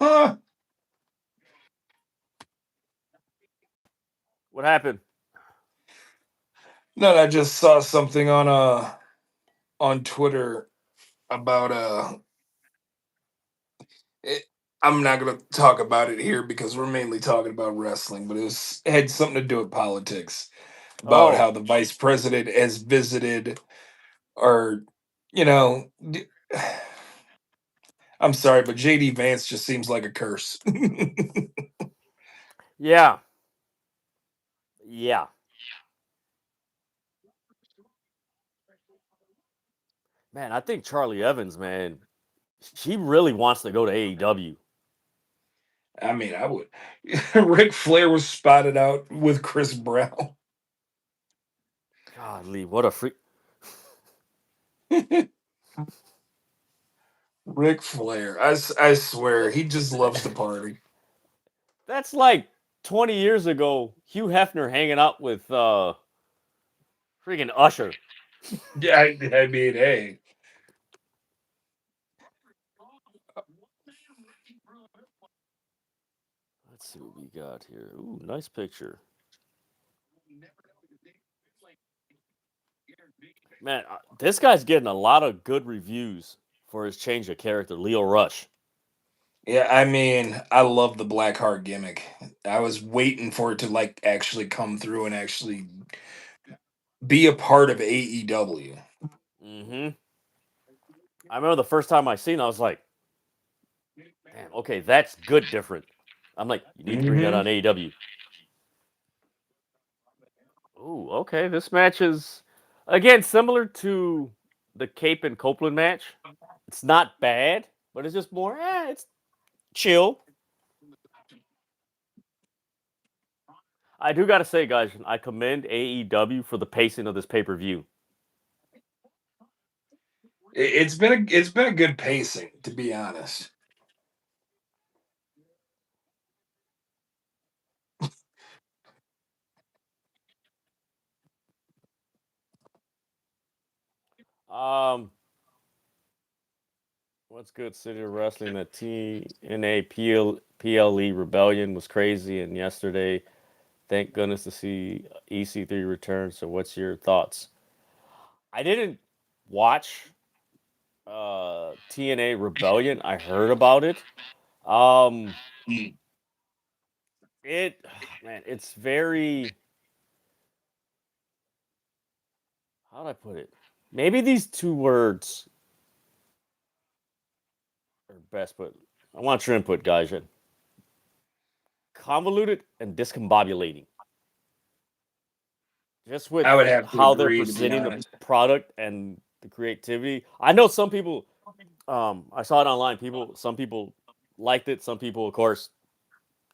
Speaker 2: Huh?
Speaker 1: What happened?
Speaker 2: No, I just saw something on Twitter about it, I'm not going to talk about it here because we're mainly talking about wrestling, but it had something to do with politics about
Speaker 1: Oh,
Speaker 2: how the vice president has visited or you know I'm sorry, but JD Vance just seems like a curse.
Speaker 1: yeah, yeah. Man, I think Charlie Evans, man, he really wants to go to AEW.
Speaker 2: I mean, I would. Ric Flair was spotted out with Chris Brown.
Speaker 1: Godly, what a freak!
Speaker 2: Ric Flair, I swear, he just loves to party.
Speaker 1: That's like 20 years ago. Hugh Hefner hanging out with freaking Usher.
Speaker 2: Yeah, I mean, hey,
Speaker 1: Let's see what we got here. Ooh, nice picture. Man, this guy's getting a lot of good reviews for his change of character, Leo Rush.
Speaker 2: yeah, I mean, I love the Black Heart gimmick. I was waiting for it to like actually come through and actually be a part of AEW.
Speaker 1: Mm-hmm. I remember the first time I seen it, I was like, damn, okay, that's good different. I'm like, you need to bring that
Speaker 2: Hmm.
Speaker 1: on AEW. Ooh, okay. This match is again similar to the Cape and Copeland match. It's not bad, but it's just more, it's chill. I do gotta say, guys, I commend AEW for the pacing of this pay-per-view.
Speaker 2: It's been a good pacing, to be honest.
Speaker 1: What's good, City of Wrestling? The TNA PLE Rebellion was crazy, and yesterday, thank goodness to see EC3 return. So, what's your thoughts? I didn't watch TNA Rebellion. I heard about it. Um,
Speaker 2: Mm.
Speaker 1: it man, it's very, how do I put it? Maybe these two words are best, but I want your input, guys. Convoluted and discombobulating. Just with
Speaker 2: I would have to
Speaker 1: how they're
Speaker 2: agree, to be
Speaker 1: presenting the
Speaker 2: honest.
Speaker 1: product and the creativity. I know some people. I saw it online. Some people liked it. Some people, of course,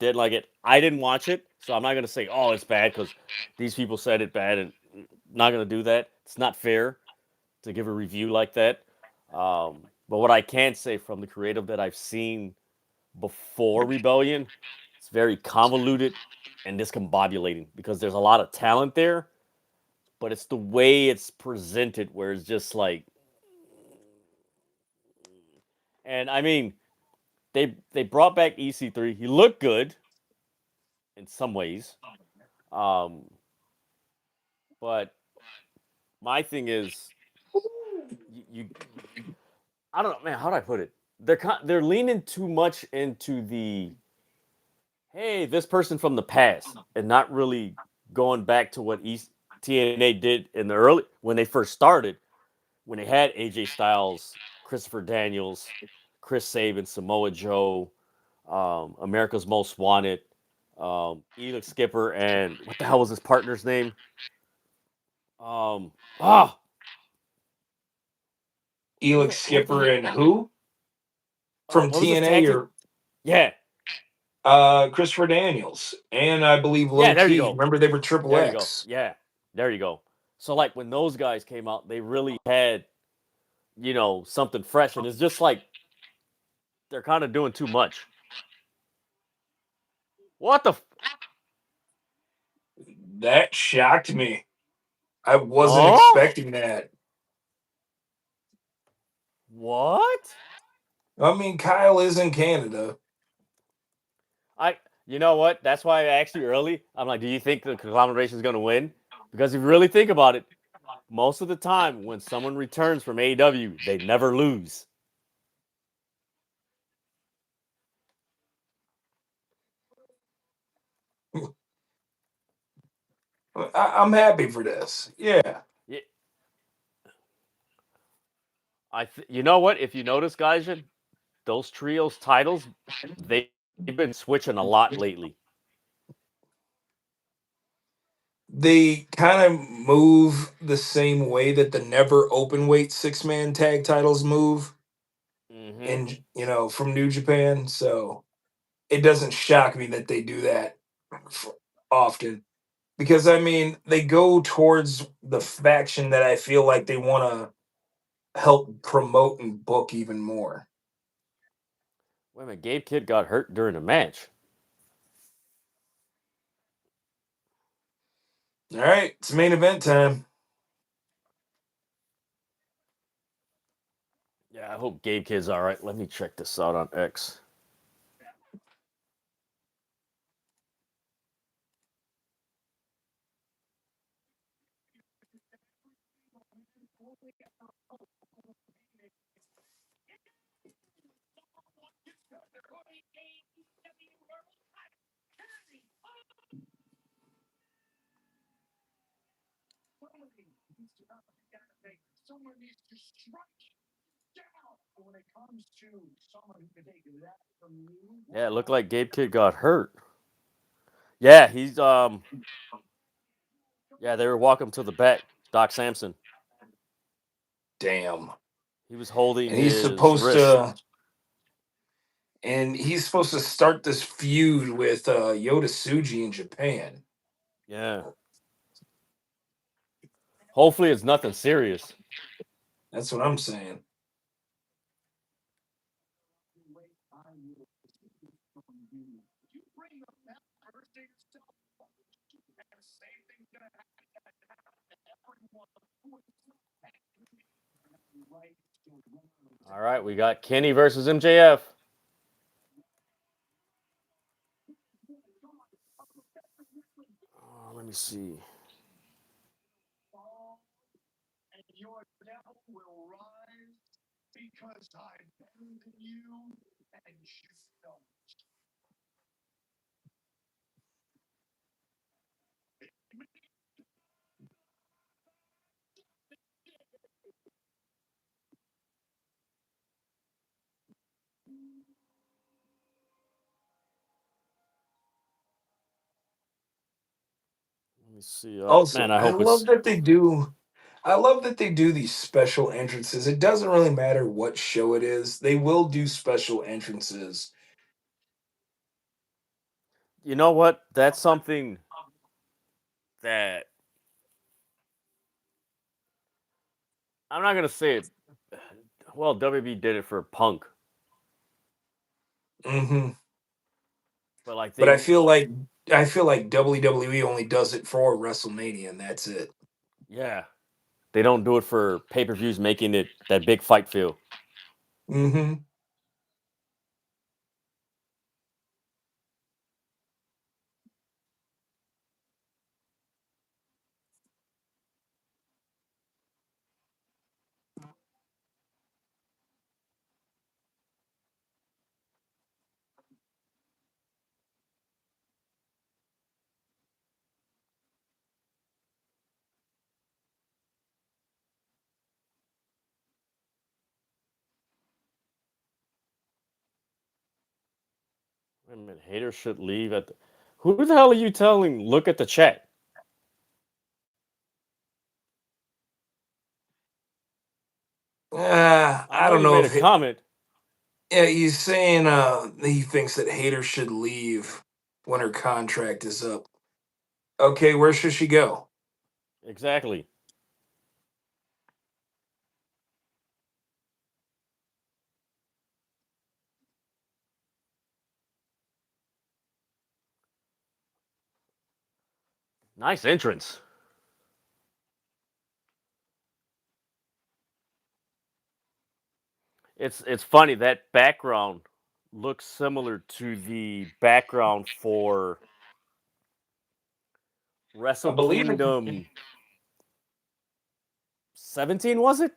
Speaker 1: didn't like it. I didn't watch it, so I'm not gonna say, "Oh, it's bad," because these people said it bad, and not gonna do that. It's not fair to give a review like that. But what I can say from the creative that I've seen before Rebellion, it's very convoluted and discombobulating because there's a lot of talent there, but it's the way it's presented where it's just like, and I mean, they brought back EC3. He looked good in some ways, um, but my thing is, you I don't know, man. How do I put it? They're leaning too much into the, hey, this person from the past, and not really going back to what TNA did in the early when they first started, when they had AJ Styles, Christopher Daniels, Chris Sabin, Samoa Joe, America's Most Wanted, Elix Skipper, and what the hell was his partner's name? Um, ah, damn
Speaker 2: Elix
Speaker 1: it, what the
Speaker 2: Skipper
Speaker 1: hell?
Speaker 2: and who? From
Speaker 1: What was his
Speaker 2: TNA
Speaker 1: tag team?
Speaker 2: or
Speaker 1: Yeah,
Speaker 2: Christopher Daniels and I believe
Speaker 1: yeah,
Speaker 2: Low
Speaker 1: there you
Speaker 2: Key.
Speaker 1: go.
Speaker 2: Remember they were Triple
Speaker 1: There you go.
Speaker 2: X.
Speaker 1: Yeah, there you go. So like when those guys came out, they really had, something fresh, and it's just like they're kind of doing too much. What the?
Speaker 2: That shocked me. I wasn't
Speaker 1: Huh?
Speaker 2: expecting that.
Speaker 1: What?
Speaker 2: I mean, Kyle is in Canada.
Speaker 1: I. You know what? That's why I asked you early. I'm like, do you think the conglomeration is going to win? Because if you really think about it, most of the time when someone returns from AEW, they never lose.
Speaker 2: I'm happy for this. Yeah.
Speaker 1: Yeah, you know what? If you notice, guys, those trios titles, they've been switching a lot lately.
Speaker 2: They kind of move the same way that the never open weight 6-man tag titles move
Speaker 1: Mm-hmm.
Speaker 2: in, from New Japan. So it doesn't shock me that they do that often. Because I mean, they go towards the faction that I feel like they want to help promote and book even more.
Speaker 1: Wait a minute, Gabe Kidd got hurt during a match.
Speaker 2: All right, it's main event time.
Speaker 1: Yeah, I hope Gabe Kidd's all right. Let me check this out on X. Yeah, it looked like Gabe Kidd got hurt. Yeah, yeah, they were walking to the back. Doc Samson.
Speaker 2: Damn.
Speaker 1: He was holding
Speaker 2: And he's
Speaker 1: his
Speaker 2: supposed
Speaker 1: wrist.
Speaker 2: to and he's supposed to start this feud with Yoda Tsuji in Japan.
Speaker 1: Yeah. Hopefully it's nothing serious.
Speaker 2: That's what I'm saying.
Speaker 1: right, we got Kenny versus MJF. Let me see. Let me see.
Speaker 2: Also,
Speaker 1: Man, I
Speaker 2: I
Speaker 1: hope
Speaker 2: love
Speaker 1: it's.
Speaker 2: that they do. I love that they do these special entrances. It doesn't really matter what show it is; they will do special entrances.
Speaker 1: You know what? That's something that I'm not gonna say it. Well, WB did it for Punk,
Speaker 2: Hmm
Speaker 1: but like
Speaker 2: But
Speaker 1: they,
Speaker 2: I feel like WWE only does it for WrestleMania, and that's it.
Speaker 1: yeah, they don't do it for pay-per-views, making it that big fight feel.
Speaker 2: Hmm
Speaker 1: Wait a minute, Hayter should leave at. Who the hell are you telling? Look at the chat. I
Speaker 2: I
Speaker 1: know
Speaker 2: don't
Speaker 1: you
Speaker 2: know
Speaker 1: made
Speaker 2: if
Speaker 1: a comment.
Speaker 2: yeah, he's saying he thinks that Hayter should leave when her contract is up. Okay, where should she go?
Speaker 1: Exactly. Nice entrance. It's funny that background looks similar to the background for
Speaker 2: I
Speaker 1: Wrestle
Speaker 2: believe
Speaker 1: Kingdom 17, was it?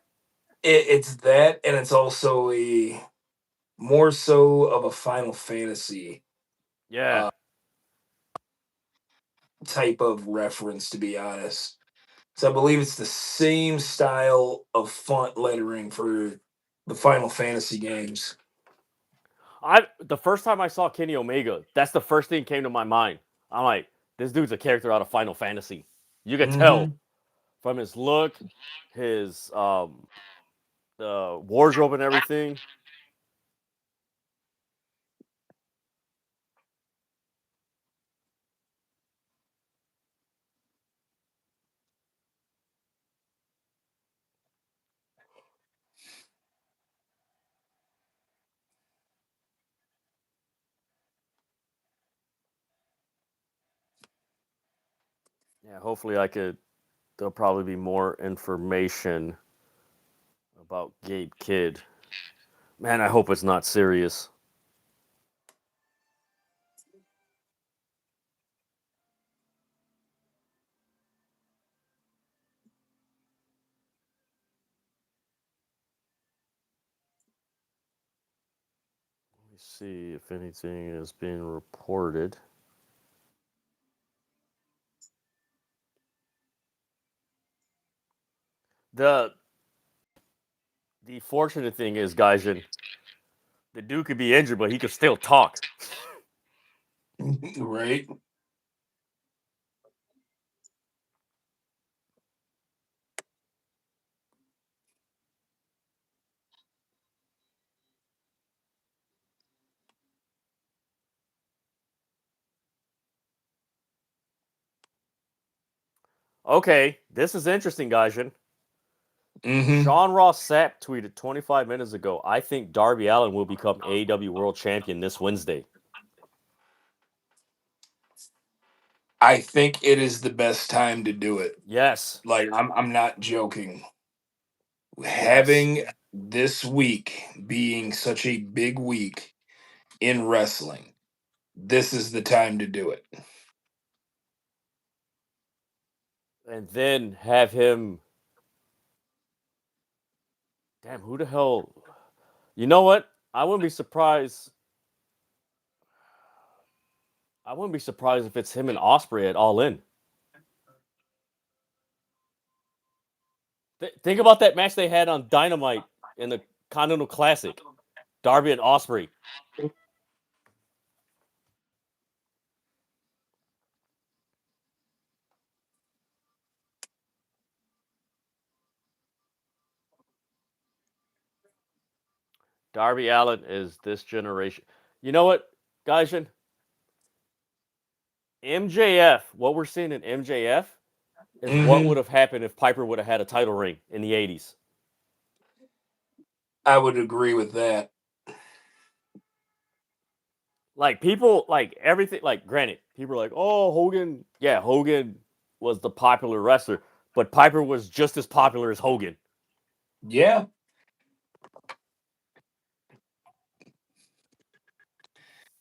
Speaker 2: it's that, and it's also a more so of a Final Fantasy
Speaker 1: Yeah.
Speaker 2: uh, type of reference, to be honest. So I believe it's the same style of font lettering for the Final Fantasy games.
Speaker 1: I the first time I saw Kenny Omega, that's the first thing came to my mind. I'm like, this dude's a character out of Final Fantasy. You could tell
Speaker 2: Hmm
Speaker 1: from his look, his wardrobe and everything. Yeah, hopefully there'll probably be more information about Gabe Kidd. Man, I hope it's not serious. Let me see if anything is being reported. The the fortunate thing is, Gaijin, the dude could be injured, but he could still talk.
Speaker 2: Right?
Speaker 1: Okay, this is interesting, Gaijin.
Speaker 2: Hmm
Speaker 1: Sean Ross Sapp tweeted 25 minutes ago, I think Darby Allin will become AEW World Champion this Wednesday.
Speaker 2: I think it is the best time to do it.
Speaker 1: Yes.
Speaker 2: Like I'm not joking.
Speaker 1: Yes.
Speaker 2: Having this week being such a big week in wrestling, this is the time to do it.
Speaker 1: And then have him. Damn, who the hell? You know what? I wouldn't be surprised. I wouldn't be surprised if it's him and Ospreay at All In. Think about that match they had on Dynamite in the Continental Classic. Darby and Ospreay. Darby Allin is this generation. You know what, guys? MJF, what we're seeing in MJF is what would have happened if Piper would have had a title reign in the 80s.
Speaker 2: I would agree with that.
Speaker 1: Like people, like everything, like granted, people are like, oh, Hogan. Yeah, Hogan was the popular wrestler, but Piper was just as popular as Hogan.
Speaker 2: Yeah.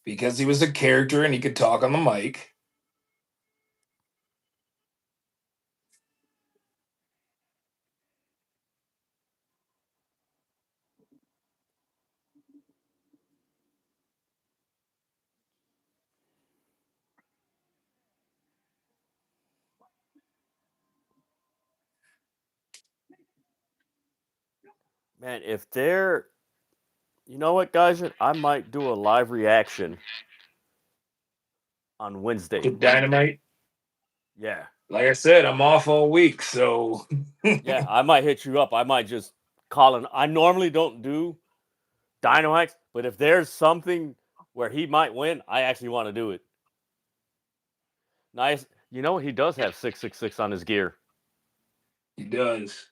Speaker 2: Because he was a character and he could talk on the mic.
Speaker 1: Man, if they're, you know what, guys, I might do a live reaction on Wednesday.
Speaker 2: To Dynamite.
Speaker 1: Yeah.
Speaker 2: Like I said, I'm off all week, so
Speaker 1: Yeah, I might hit you up. I might just call in. I normally don't do Dynamites, but if there's something where he might win, I actually want to do it. Nice. You know, he does have 666 on his gear.
Speaker 2: He does.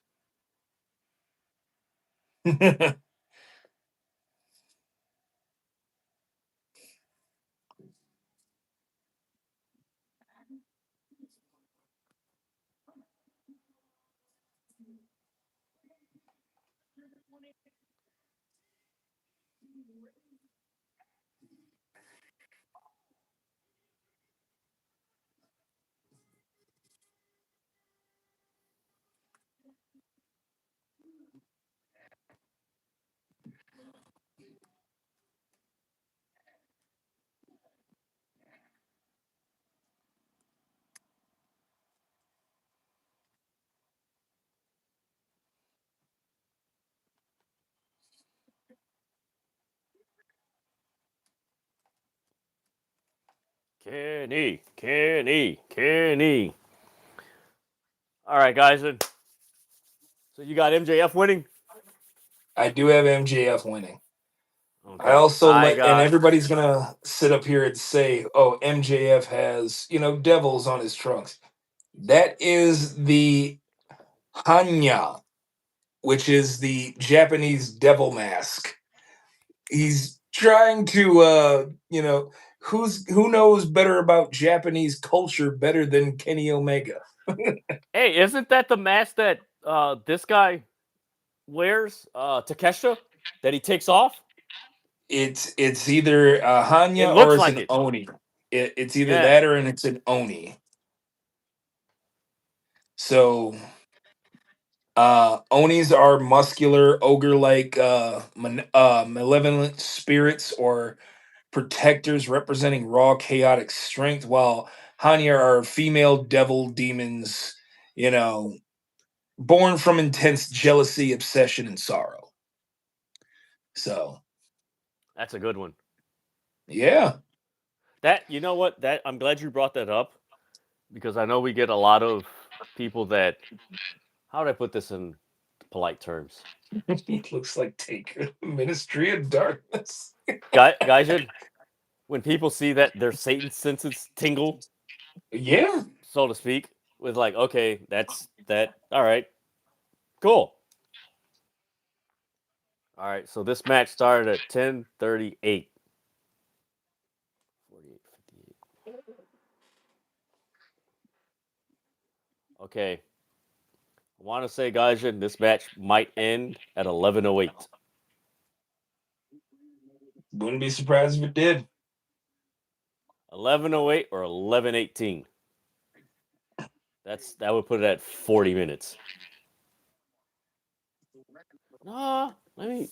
Speaker 1: Kenny. All right, guys. So you got MJF winning?
Speaker 2: I do have MJF winning.
Speaker 1: Okay.
Speaker 2: I also and
Speaker 1: got
Speaker 2: everybody's gonna sit up here and say, "Oh, MJF has devils on his trunks." That is the Hanya, which is the Japanese devil mask. He's trying to, who knows better about Japanese culture better than Kenny Omega?
Speaker 1: Hey, isn't that the mask that this guy wears, Takeshita, that he takes off?
Speaker 2: It's either a
Speaker 1: It
Speaker 2: Hanya or
Speaker 1: looks
Speaker 2: it's
Speaker 1: like
Speaker 2: an
Speaker 1: it.
Speaker 2: Oni. It's either
Speaker 1: Yeah.
Speaker 2: that or it's an Oni. So Onis are muscular, ogre-like, malevolent spirits or protectors representing raw, chaotic strength, while Hanya are female devil demons, born from intense jealousy, obsession, and sorrow. So,
Speaker 1: That's a good one.
Speaker 2: yeah.
Speaker 1: That, you know what? That I'm glad you brought that up because I know we get a lot of people that, how do I put this in polite terms?
Speaker 2: It looks like Taker, Ministry of Darkness.
Speaker 1: Guys, when people see that their Satan senses tingle,
Speaker 2: Yeah.
Speaker 1: so to speak, with like, okay, that's that. All right, cool. All right, so this match started at 10:38. 48:58. Okay. want to say, Gaijin, this match might end at 11:08.
Speaker 2: Wouldn't be surprised if it did.
Speaker 1: 11:08 or 11:18. That would put it at 40 minutes. No, let me.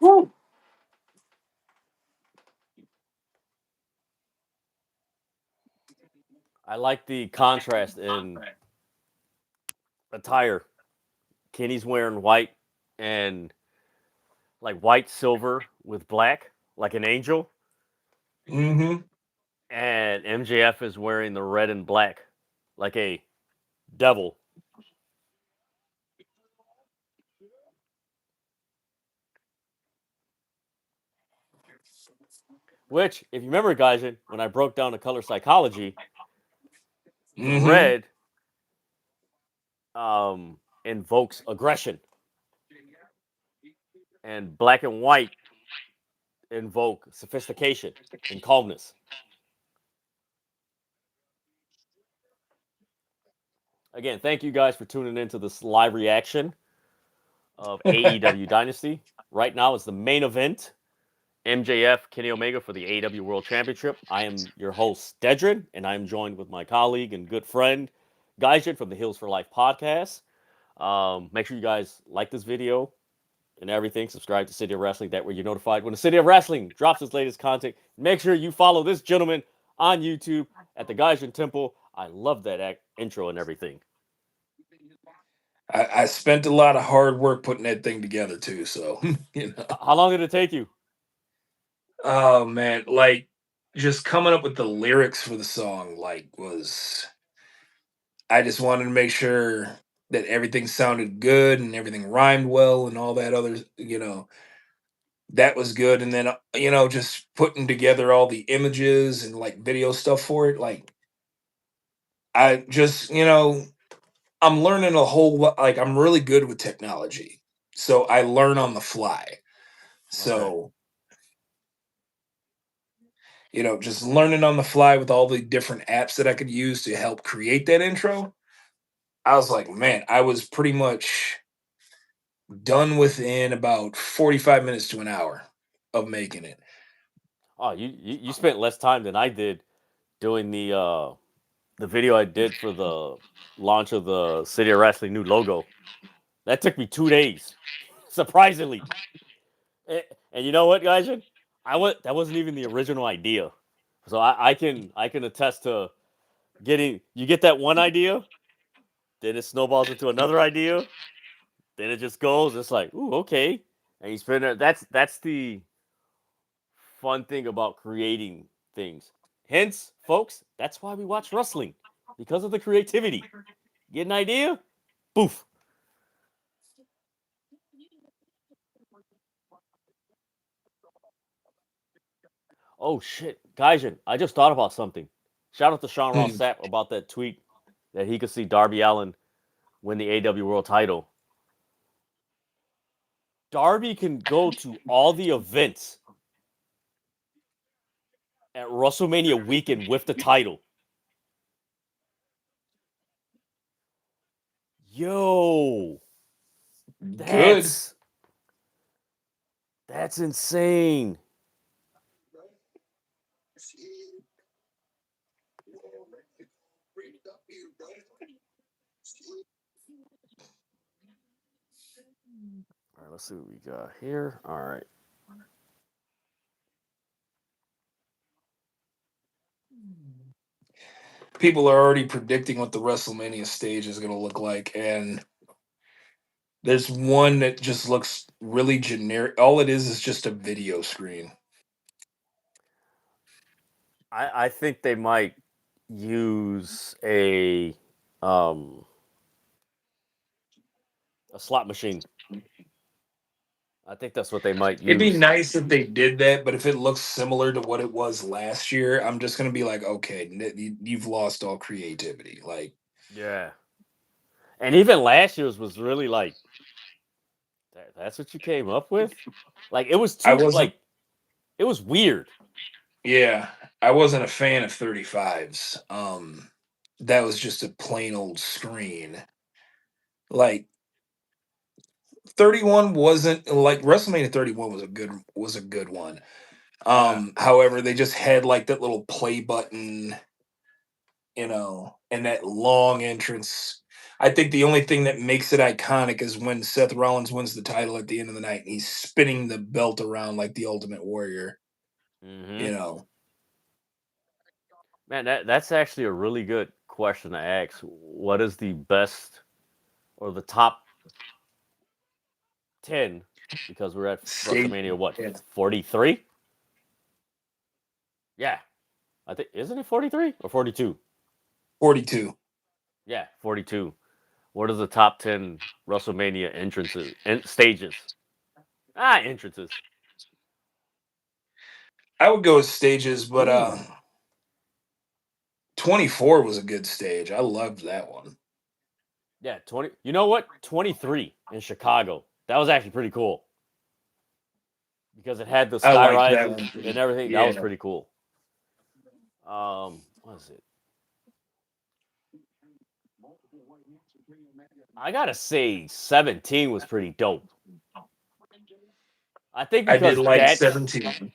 Speaker 2: Woo.
Speaker 1: I like the contrast in attire. Kenny's wearing white and like white silver with black, like an angel,
Speaker 2: Mm-hmm.
Speaker 1: and MJF is wearing the red and black, like a devil. Which, if you remember, guys, when I broke down the color psychology, the
Speaker 2: Mm-hmm.
Speaker 1: red invokes aggression, and black and white invoke sophistication and calmness. Again, thank you guys for tuning into this live reaction of AEW Dynasty. Right now, it's the main event. MJF Kenny Omega for the AEW World Championship. I am your host, Dedrin, and I'm joined with my colleague and good friend, Gaijin from the Hills for Life podcast. Make sure you guys like this video and everything. Subscribe to City of Wrestling. That way you're notified when the City of Wrestling drops its latest content. Make sure you follow this gentleman on YouTube at the Gaijin Temple. I love that intro and everything.
Speaker 2: I spent a lot of hard work putting that thing together too. So
Speaker 1: How long did it take you?
Speaker 2: Oh man, like just coming up with the lyrics for the song, was I just wanted to make sure that everything sounded good and everything rhymed well and all that other, that was good. And then, just putting together all the images and like video stuff for it. Like, I just, I'm learning a whole lot. Like, I'm really good with technology. So I learn on the fly. So, just learning on the fly with all the different apps that I could use to help create that intro. I was like, man, I was pretty much done within about 45 minutes to an hour of making it.
Speaker 1: Oh, you spent less time than I did doing the video I did for the launch of the City of Wrestling new logo. That took me 2 days, surprisingly. And you know what, guys? That wasn't even the original idea. So I can attest to getting you get that one idea, then it snowballs into another idea, then it just goes. It's like, ooh, okay. And you spend it. That's the fun thing about creating things. Hence, folks, that's why we watch wrestling. Because of the creativity. Get an idea? Boof. Oh shit. Gaijin, I just thought about something. Shout out to Sean Ross
Speaker 2: Mm.
Speaker 1: Sapp about that tweet that he could see Darby Allin win the AW World title. Darby can go to all the events at WrestleMania weekend with the title. Yo,
Speaker 2: Good.
Speaker 1: that's insane. All right, let's see what we got here. All right.
Speaker 2: People are already predicting what the WrestleMania stage is going to look like. And there's one that just looks really generic. All it is just a video screen.
Speaker 1: I think they might use a slot machine. I think that's what they might
Speaker 2: It'd be
Speaker 1: use.
Speaker 2: nice if they did that, but if it looks similar to what it was last year, I'm just gonna be like, okay, you've lost all creativity. Like,
Speaker 1: Yeah. And even last year's was really like that's what you came up with? Like it was
Speaker 2: I
Speaker 1: too
Speaker 2: wasn't.
Speaker 1: like it was weird.
Speaker 2: Yeah, I wasn't a fan of 35s. That was just a plain old screen. Like 31 wasn't like WrestleMania 31 was a good one.
Speaker 1: Yeah.
Speaker 2: However, they just had like that little play button, and that long entrance. I think the only thing that makes it iconic is when Seth Rollins wins the title at the end of the night and he's spinning the belt around like the Ultimate Warrior.
Speaker 1: Mm-hmm.
Speaker 2: You know,
Speaker 1: Man, that's actually a really good question to ask. What is the best or the top 10? Because we're at
Speaker 2: state
Speaker 1: WrestleMania, what,
Speaker 2: yeah,
Speaker 1: 43? Yeah. I think, isn't it 43 or 42?
Speaker 2: 42.
Speaker 1: Yeah, 42. What are the top 10 WrestleMania entrances and stages? Entrances.
Speaker 2: I would go with stages, but
Speaker 1: Ooh.
Speaker 2: 24 was a good stage. I loved that one.
Speaker 1: Yeah, 20. You know what? 23 in Chicago. That was actually pretty cool because it had the
Speaker 2: I
Speaker 1: sky
Speaker 2: like that
Speaker 1: rises
Speaker 2: one.
Speaker 1: and everything. That was
Speaker 2: Yeah.
Speaker 1: pretty cool. What is it? I gotta say, 17 was pretty dope. I think
Speaker 2: I did
Speaker 1: because
Speaker 2: like 17.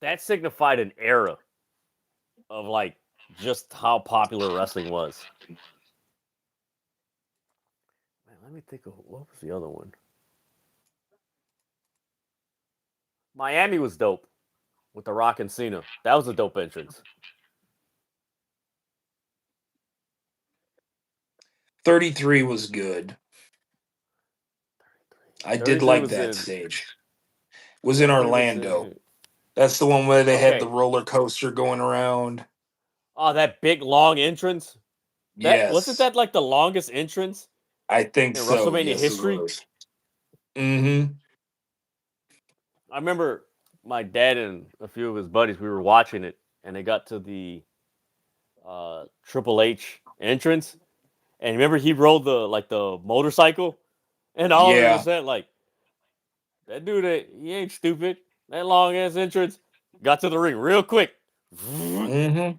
Speaker 1: that signified an era of like just how popular wrestling was. Man, let me think of what was the other one. Miami was dope with the Rock and Cena. That was a dope entrance.
Speaker 2: 33 was good. I did
Speaker 1: 33
Speaker 2: like
Speaker 1: was
Speaker 2: that
Speaker 1: in
Speaker 2: stage. Was in
Speaker 1: 33 was
Speaker 2: Orlando.
Speaker 1: in
Speaker 2: That's the one where they had the
Speaker 1: okay.
Speaker 2: roller coaster going around.
Speaker 1: Oh, that big long entrance. That wasn't
Speaker 2: Yes.
Speaker 1: that like the longest entrance
Speaker 2: I think
Speaker 1: in
Speaker 2: so.
Speaker 1: WrestleMania
Speaker 2: Yes, it
Speaker 1: history.
Speaker 2: was. Mm-hmm.
Speaker 1: I remember my dad and a few of his buddies. We were watching it, and they got to the Triple H entrance, and remember he rode the motorcycle, and all of it was
Speaker 2: Yeah.
Speaker 1: that like that dude. He ain't stupid. That long ass entrance got to the ring real quick.
Speaker 2: Mm-hmm.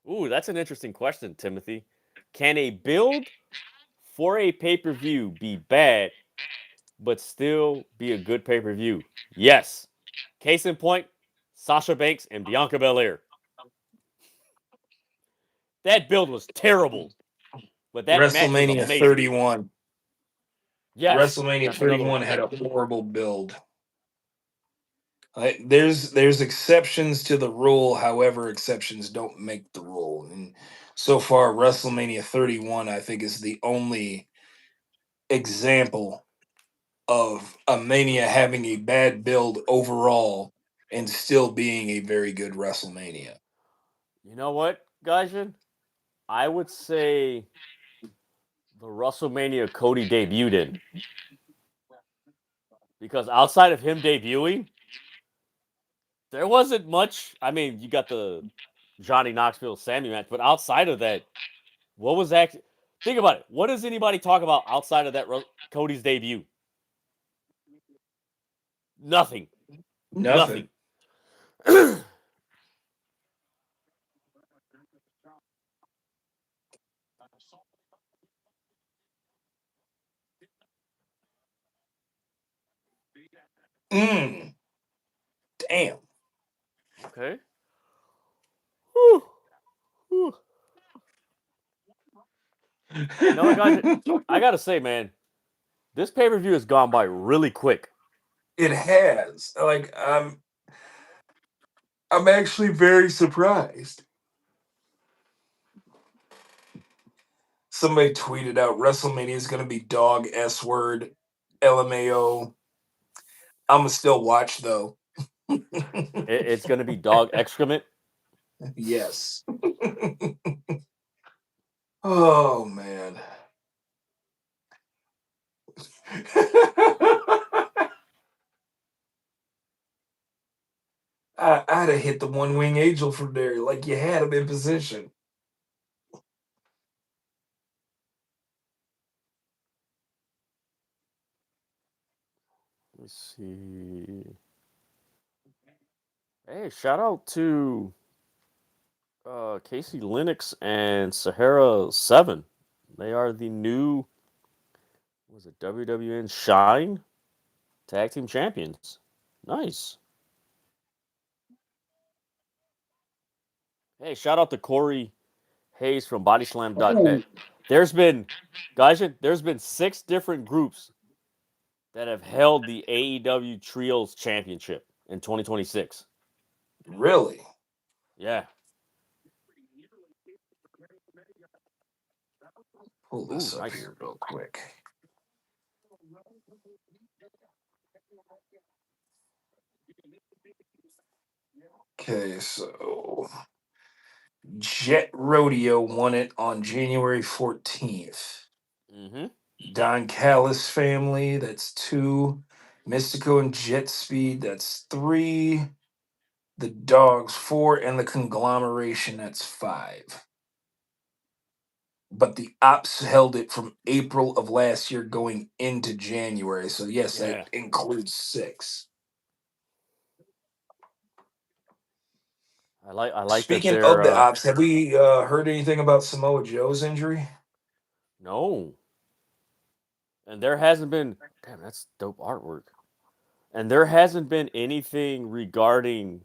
Speaker 1: Ooh, that's an interesting question, Timothy. Can a build for a pay per view be bad but still be a good pay per view? Yes. Case in point, Sasha Banks and Bianca Belair. That build was terrible, but that match was
Speaker 2: WrestleMania
Speaker 1: amazing.
Speaker 2: 31.
Speaker 1: Yes,
Speaker 2: WrestleMania
Speaker 1: that's another one.
Speaker 2: 31 had a horrible build. There's exceptions to the rule, however, exceptions don't make the rule. And so far, WrestleMania 31, I think, is the only example of a Mania having a bad build overall and still being a very good WrestleMania.
Speaker 1: You know what, Gaijin? I would say the WrestleMania Cody debuted in. Because outside of him debuting, there wasn't much. I mean, you got the Johnny Knoxville Sammy match, but outside of that, what was actually. Think about it. What does anybody talk about outside of that Cody's debut? Nothing.
Speaker 2: Nothing.
Speaker 1: Nothing.
Speaker 2: Mm, damn.
Speaker 1: Okay. Whew. Whew. You know what, guys? I gotta say, man, this pay per view has gone by really quick.
Speaker 2: It has. Like, I'm actually very surprised. Somebody tweeted out WrestleMania is going to be dog S word LMAO. I'm gonna still watch though.
Speaker 1: It's gonna be dog excrement.
Speaker 2: Yes. Oh man. I'd have hit the one wing angel from there, like you had him in position.
Speaker 1: Let's see. Hey, shout out to Casey Lennox and Sahara 7. They are the new, was it WWN Shine Tag Team Champions. Nice. Hey, shout out to Corey Hayes from bodyslam.net. There's been, guys, there's been 6 different groups that have held the AEW Trios Championship in 2026.
Speaker 2: Really?
Speaker 1: Yeah.
Speaker 2: Pull this
Speaker 1: Ooh,
Speaker 2: up
Speaker 1: nice.
Speaker 2: here real quick. Okay, so Jet Rodeo won it on January 14th.
Speaker 1: Mm-hmm.
Speaker 2: Don Callis family, that's 2. Mystico and Jet Speed, that's 3. The Dogs, 4. And the Conglomeration, that's 5. But the Ops held it from April of last year going into January. So, yes,
Speaker 1: Yeah.
Speaker 2: that includes 6.
Speaker 1: I like that
Speaker 2: Speaking
Speaker 1: they're
Speaker 2: of the Ops, have we heard anything about Samoa Joe's injury?
Speaker 1: no. And there hasn't been, damn, that's dope artwork. And there hasn't been anything regarding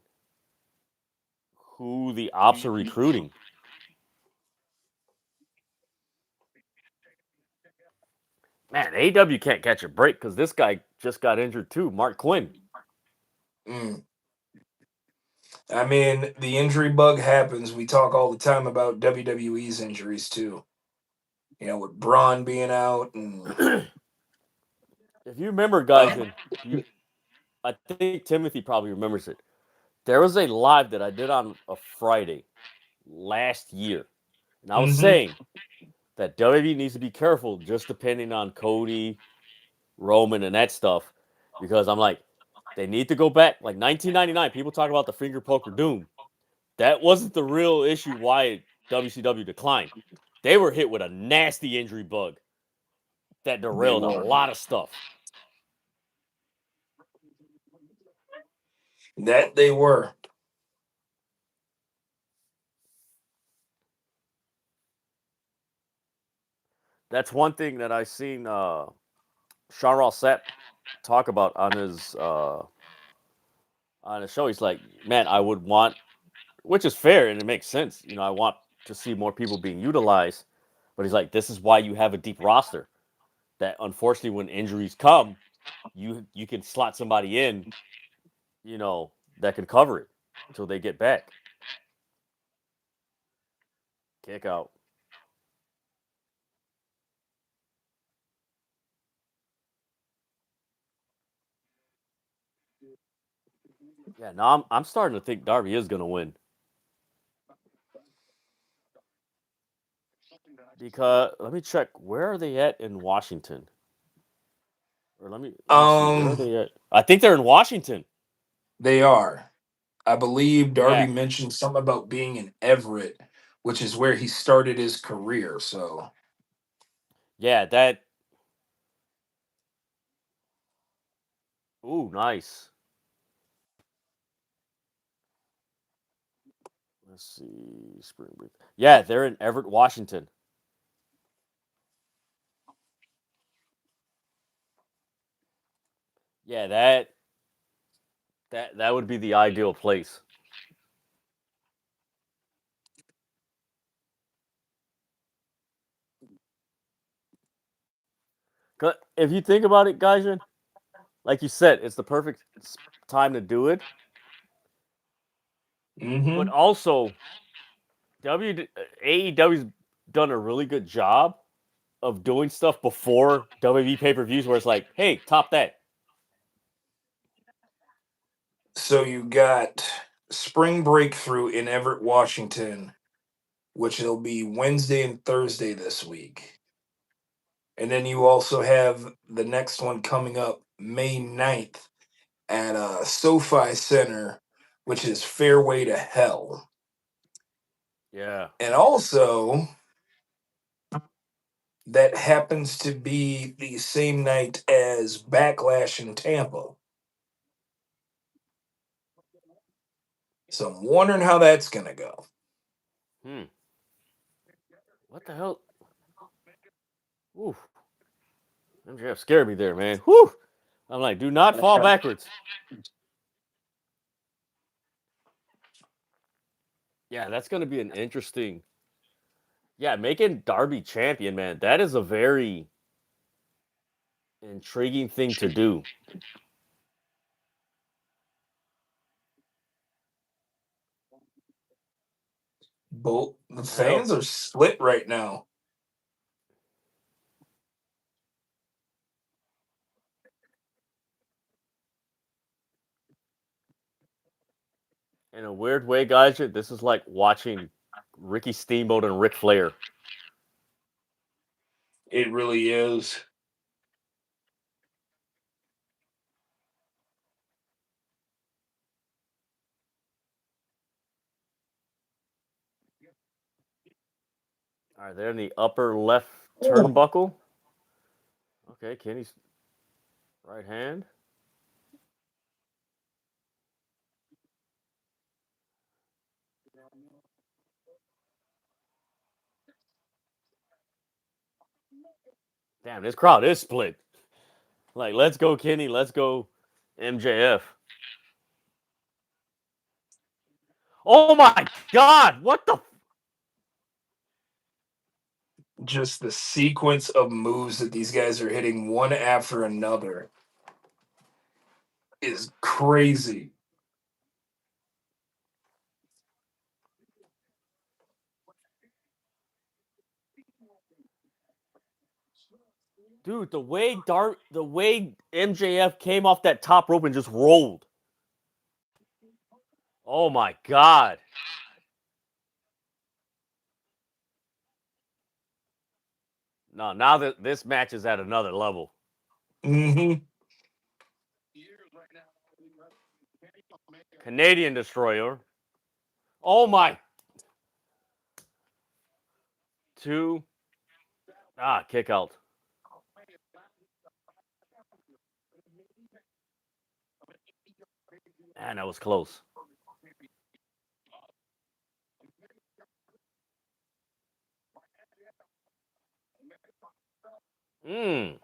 Speaker 1: who the ops are recruiting. Man, AEW can't catch a break because this guy just got injured too, Mark Quinn.
Speaker 2: Mm. I mean, the injury bug happens. We talk all the time about WWE's injuries too. You know, with Braun being out and
Speaker 1: If you remember, guys, and I think Timothy probably remembers it. There was a live that I did on a Friday last year, and I was
Speaker 2: Mhm.
Speaker 1: saying that WWE needs to be careful just depending on Cody, Roman, and that stuff, because I'm like, they need to go back like 1999. People talk about the finger poker doom. That wasn't the real issue why WCW declined. They were hit with a nasty injury bug that
Speaker 2: They
Speaker 1: derailed a
Speaker 2: were.
Speaker 1: lot of stuff.
Speaker 2: That they were.
Speaker 1: That's one thing that I seen Sean Ross Sapp talk about on his show. He's like, man, I would want, which is fair and it makes sense. You know, I want to see more people being utilized, but he's like, this is why you have a deep roster. That unfortunately, when injuries come, you can slot somebody in, you know, that can cover it until they get back. Kick out. Yeah, now I'm starting to think Darby is gonna win because let me check where are they at in Washington, or let me see where are
Speaker 2: Um,
Speaker 1: they at. I think they're in Washington.
Speaker 2: they are. I believe Darby
Speaker 1: Yeah,
Speaker 2: mentioned something about being in Everett, which is where he started his career. So,
Speaker 1: yeah, that. Ooh, nice. Let's see, spring break. Yeah, they're in Everett, Washington. Yeah, that would be the ideal place. 'Cause if you think about it, guys, like you said, it's the perfect time to do it. But
Speaker 2: hmm
Speaker 1: also, AEW's done a really good job of doing stuff before WWE pay per views, where it's like, hey, top that.
Speaker 2: so you got Spring Breakthrough in Everett, Washington, which will be Wednesday and Thursday this week. And then you also have the next one coming up May 9th at SoFi Center, which is Fairway to Hell.
Speaker 1: Yeah.
Speaker 2: And also, that happens to be the same night as Backlash in Tampa. So I'm wondering how that's going to go.
Speaker 1: What the hell? Oof. MJF scared me there, man. Whew. I'm like, do not fall backwards. Yeah, that's going to be an interesting. Yeah, making Darby champion, man. That is a very intriguing thing to do.
Speaker 2: Both the fans are split right now.
Speaker 1: In a weird way, guys, this is like watching Ricky Steamboat and Ric Flair.
Speaker 2: It really is.
Speaker 1: All right, they're in the upper left turnbuckle. Okay, Kenny's right hand. Damn, this crowd is split. Like, let's go, Kenny. Let's go, MJF. Oh my God! What the?
Speaker 2: Just the sequence of moves that these guys are hitting one after another is crazy.
Speaker 1: Dude, the way MJF came off that top rope and just rolled. Oh my God. No, now that this match is at another level.
Speaker 2: Mm-hmm.
Speaker 1: Canadian Destroyer. Oh my. 2. Kick out. Man, that was close. Damn.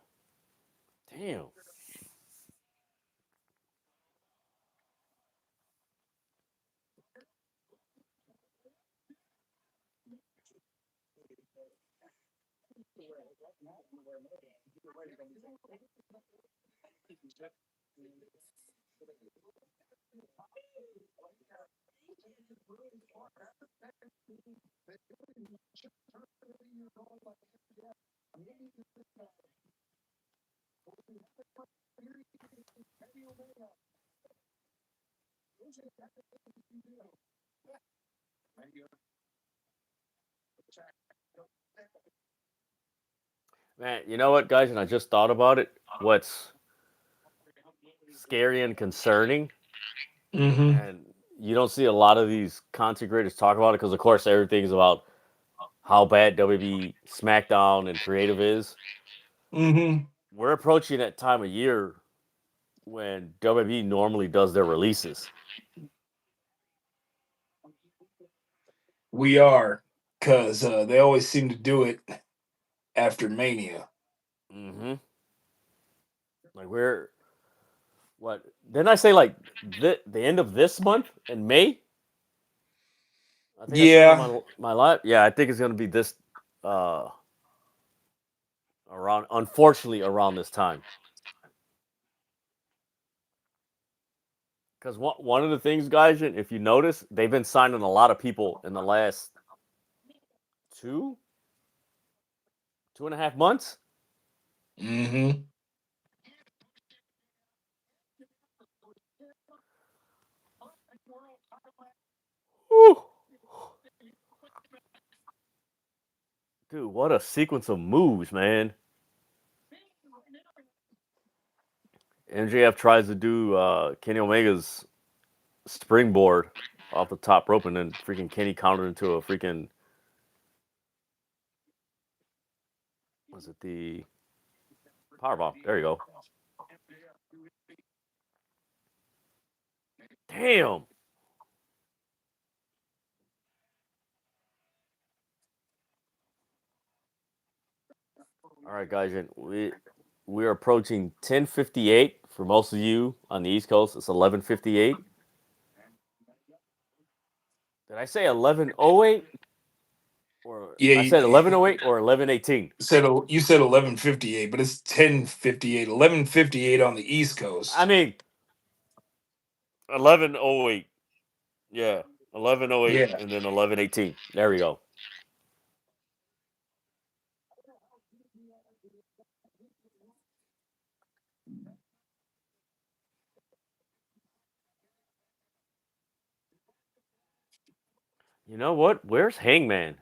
Speaker 1: Man, you know what, guys? And I just thought about it. What's scary and concerning,
Speaker 2: Mm-hmm.
Speaker 1: and you don't see a lot of these content creators talk about it because, of course, everything is about how bad WB SmackDown and creative is.
Speaker 2: Mm-hmm.
Speaker 1: We're approaching that time of year when WB normally does their releases.
Speaker 2: We are, because they always seem to do it after Mania.
Speaker 1: Mm-hmm. Like what? Didn't I say like the end of this month in May? I think I said on my live. Yeah, I think it's gonna be this unfortunately around this time. Because one of the things, guys, if you notice, they've been signing a lot of people in the last 2.5 months.
Speaker 2: Mm-hmm.
Speaker 1: Whew. Dude, what a sequence of moves, man. MJF tries to do Kenny Omega's springboard off the top rope, and then freaking Kenny countered into a freaking, was it the powerbomb? There you go. Damn. All right, guys, and we are approaching 10:58 for most of you on the East Coast. It's 11:58. Did I say 11:08? Or
Speaker 2: Yeah,
Speaker 1: I said 11:08 or 11:18.
Speaker 2: you said 11:58, but it's 10:58. 11:58 on the East Coast.
Speaker 1: I mean 11:08. Yeah, 11:08
Speaker 2: Yeah.
Speaker 1: and then 11:18. There we go. You know what? Where's Hangman?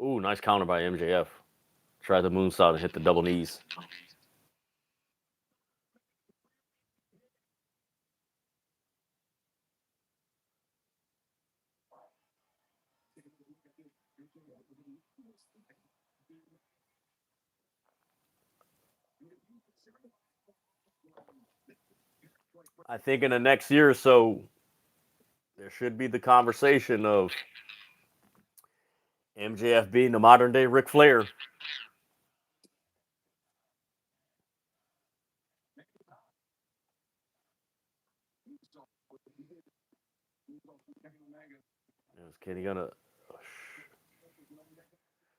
Speaker 1: Ooh, nice counter by MJF. Tried the moonsault and hit the double knees. I think in the next year or so, there should be the conversation of MJF being the modern day Ric Flair. Is Kenny gonna?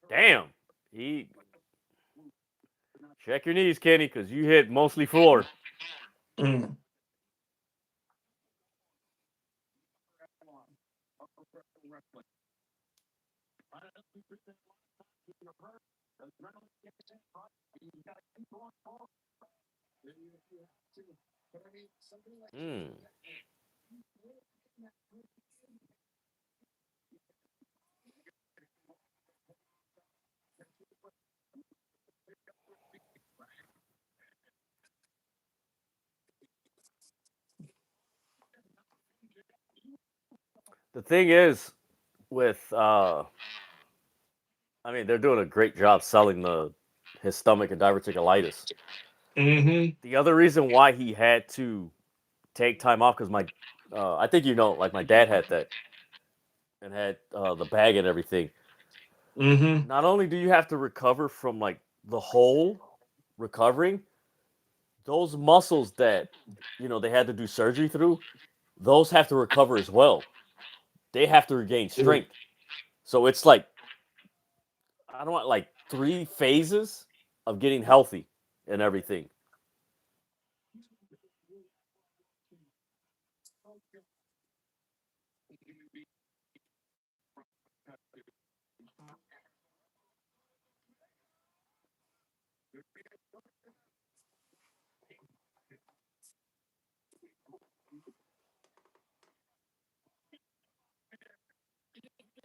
Speaker 1: Damn, he check your knees, Kenny, because you hit mostly floor.
Speaker 2: Mm.
Speaker 1: Mm. The thing is, with I mean, they're doing a great job selling his stomach and diverticulitis.
Speaker 2: Mm-hmm.
Speaker 1: The other reason why he had to take time off because I think like my dad had that and had the bag and everything.
Speaker 2: Mm-hmm.
Speaker 1: Not only do you have to recover from like the whole recovering, those muscles that they had to do surgery through, those have to recover as well. They have to regain strength. So it's like I don't want like 3 phases of getting healthy and everything.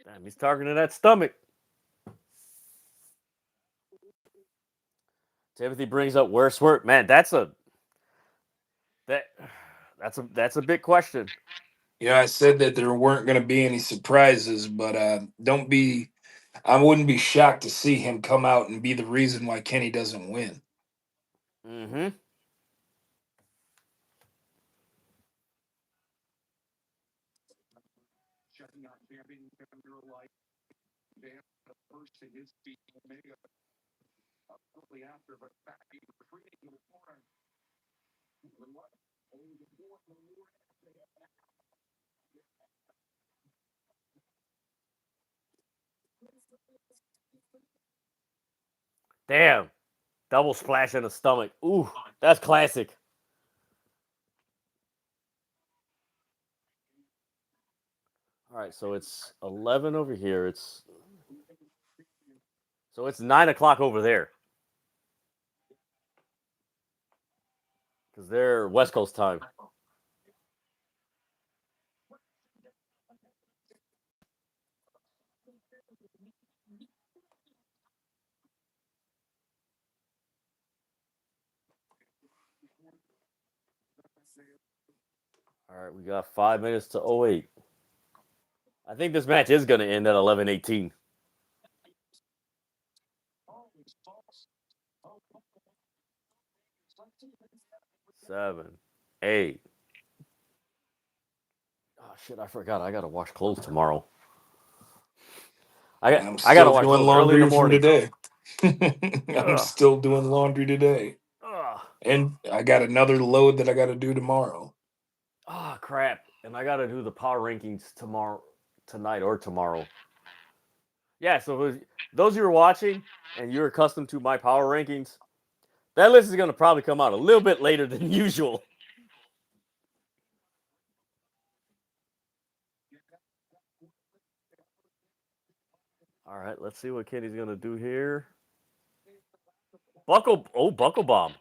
Speaker 1: Damn, he's targeting that stomach. Timothy brings up where's Swerve. Man, that's a big question.
Speaker 2: Yeah, I said that there weren't going to be any surprises, but I wouldn't be shocked to see him come out and be the reason why Kenny doesn't win.
Speaker 1: Mm-hmm. Damn. Double splash in the stomach. Ooh, that's classic. All right, so it's 11 over here. It's 9 o'clock over there because they're West Coast time. All right, we got 5 minutes to 08. I think this match is going to end at 11:18. 7, 8. Oh shit! I forgot. I gotta wash clothes tomorrow. I
Speaker 2: I'm
Speaker 1: gotta
Speaker 2: still
Speaker 1: wash
Speaker 2: doing
Speaker 1: clothes early in the
Speaker 2: laundry from
Speaker 1: morning.
Speaker 2: today. I'm
Speaker 1: Ugh.
Speaker 2: still doing laundry today.
Speaker 1: Ugh.
Speaker 2: And I got another load that I got to do tomorrow.
Speaker 1: Oh crap! And I gotta do the power rankings tonight or tomorrow. Yeah. So those of you who are watching and you're accustomed to my power rankings, that list is gonna probably come out a little bit later than usual. All right, let's see what Kenny's gonna do here. Buckle bomb.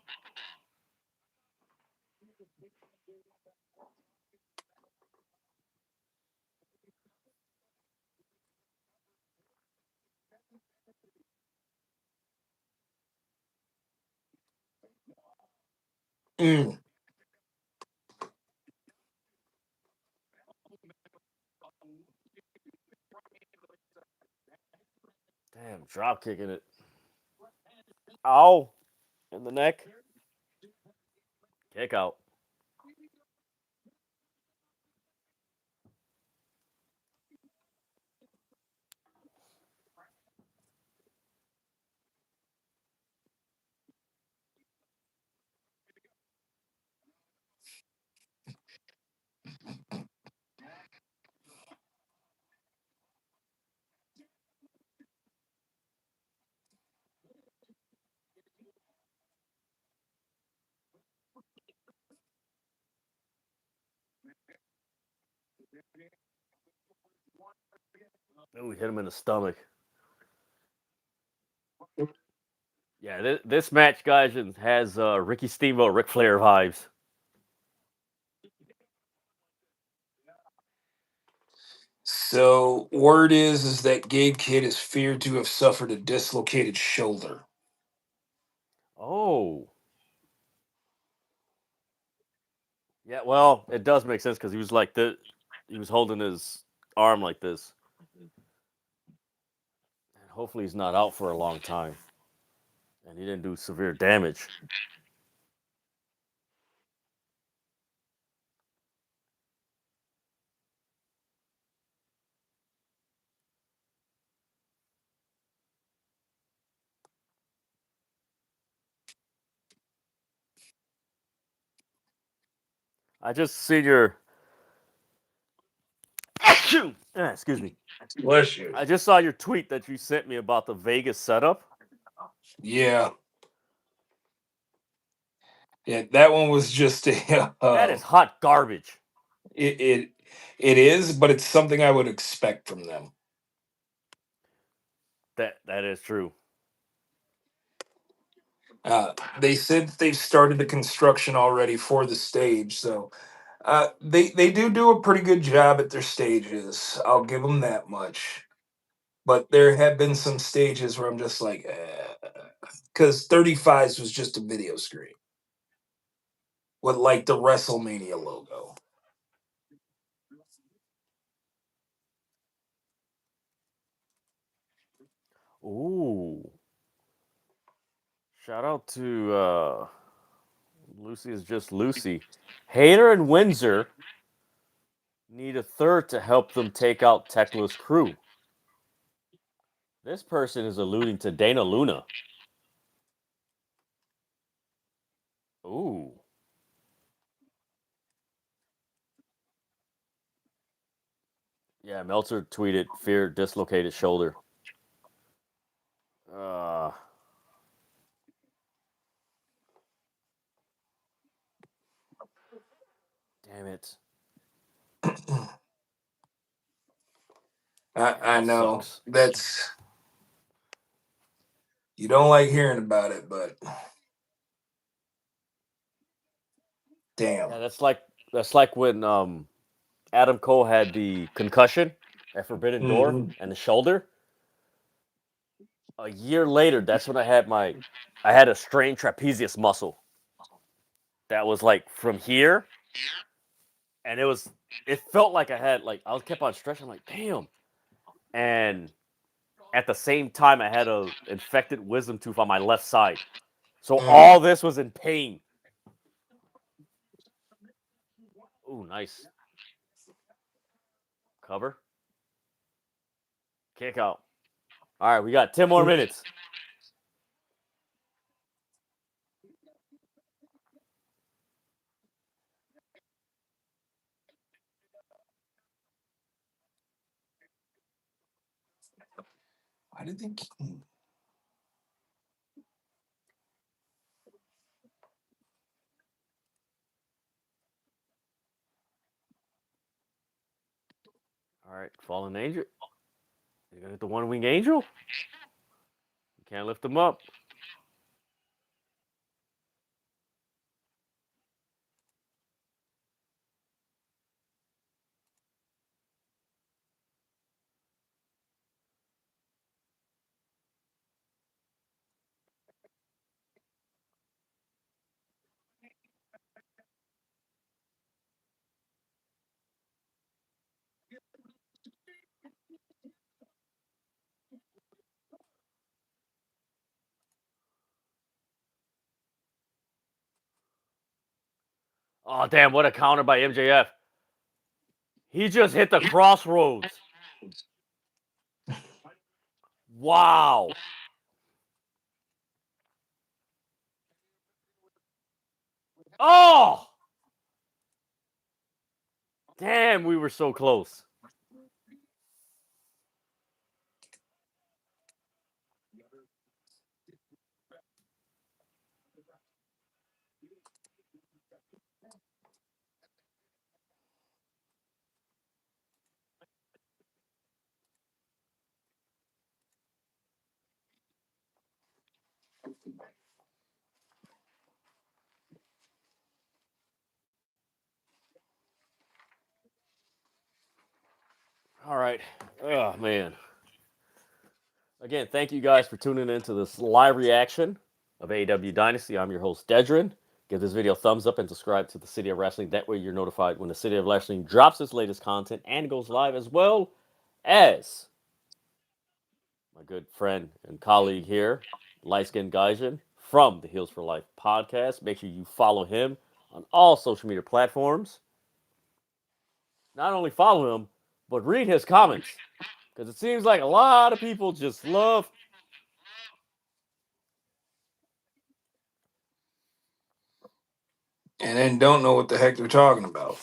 Speaker 2: Mm.
Speaker 1: Damn, drop kicking it. Ow, in the neck. Kick out. Oh, hit him in the stomach. Yeah, this match, guys, has Ricky Steamboat, Ric Flair vibes.
Speaker 2: So word is that Gabe Kidd is feared to have suffered a dislocated shoulder.
Speaker 1: Oh. Yeah, well, it does make sense because he was like this. He was holding his arm like this. And hopefully he's not out for a long time. And he didn't do severe damage. I just seen your excuse me.
Speaker 2: Bless you.
Speaker 1: I just saw your tweet that you sent me about the Vegas setup.
Speaker 2: Yeah. Yeah, that one was just a,
Speaker 1: That is hot garbage.
Speaker 2: it it is, but it's something I would expect from them.
Speaker 1: That is true.
Speaker 2: They said they've started the construction already for the stage, so they do a pretty good job at their stages. I'll give them that much. But there have been some stages where I'm just like, because 35s was just a video screen with like the WrestleMania logo.
Speaker 1: Ooh. Shout out to Lucy is just Lucy. Hayter and Windsor need a third to help them take out Thekla's crew. This person is alluding to Dana Luna. Ooh. Yeah, Meltzer tweeted fear dislocated shoulder. Damn it.
Speaker 2: I
Speaker 1: That
Speaker 2: know
Speaker 1: sucks.
Speaker 2: that's you don't like hearing about it, but damn.
Speaker 1: Yeah, that's like when Adam Cole had the concussion at Forbidden Door
Speaker 2: Mhm.
Speaker 1: and the shoulder. A year later, that's when I had a strained trapezius muscle. That was like from here and it felt like I had I kept on stretching. I'm like, damn. And at the same time, I had a infected wisdom tooth on my left side, so all this was in pain. Ooh, nice cover, kick out. All right, we got 10 more minutes.
Speaker 2: Why did they?
Speaker 1: All right, fallen angel. You're gonna hit the one wing angel. You can't lift him up. Oh damn! What a counter by MJF. He just hit the crossroads. Wow. Oh! Damn, we were so close. All right. Oh, man. Again, thank you guys for tuning into this live reaction of AEW Dynasty. I'm your host, Dedrin. Give this video a thumbs up and subscribe to the City of Wrestling. That way you're notified when the City of Wrestling drops its latest content and goes live, as well as my good friend and colleague here, Light Skin Gaijin from the Heels for Life podcast. Make sure you follow him on all social media platforms. Not only follow him, but read his comments. Because it seems like a lot of people just love.
Speaker 2: And then don't know what the heck they're talking about.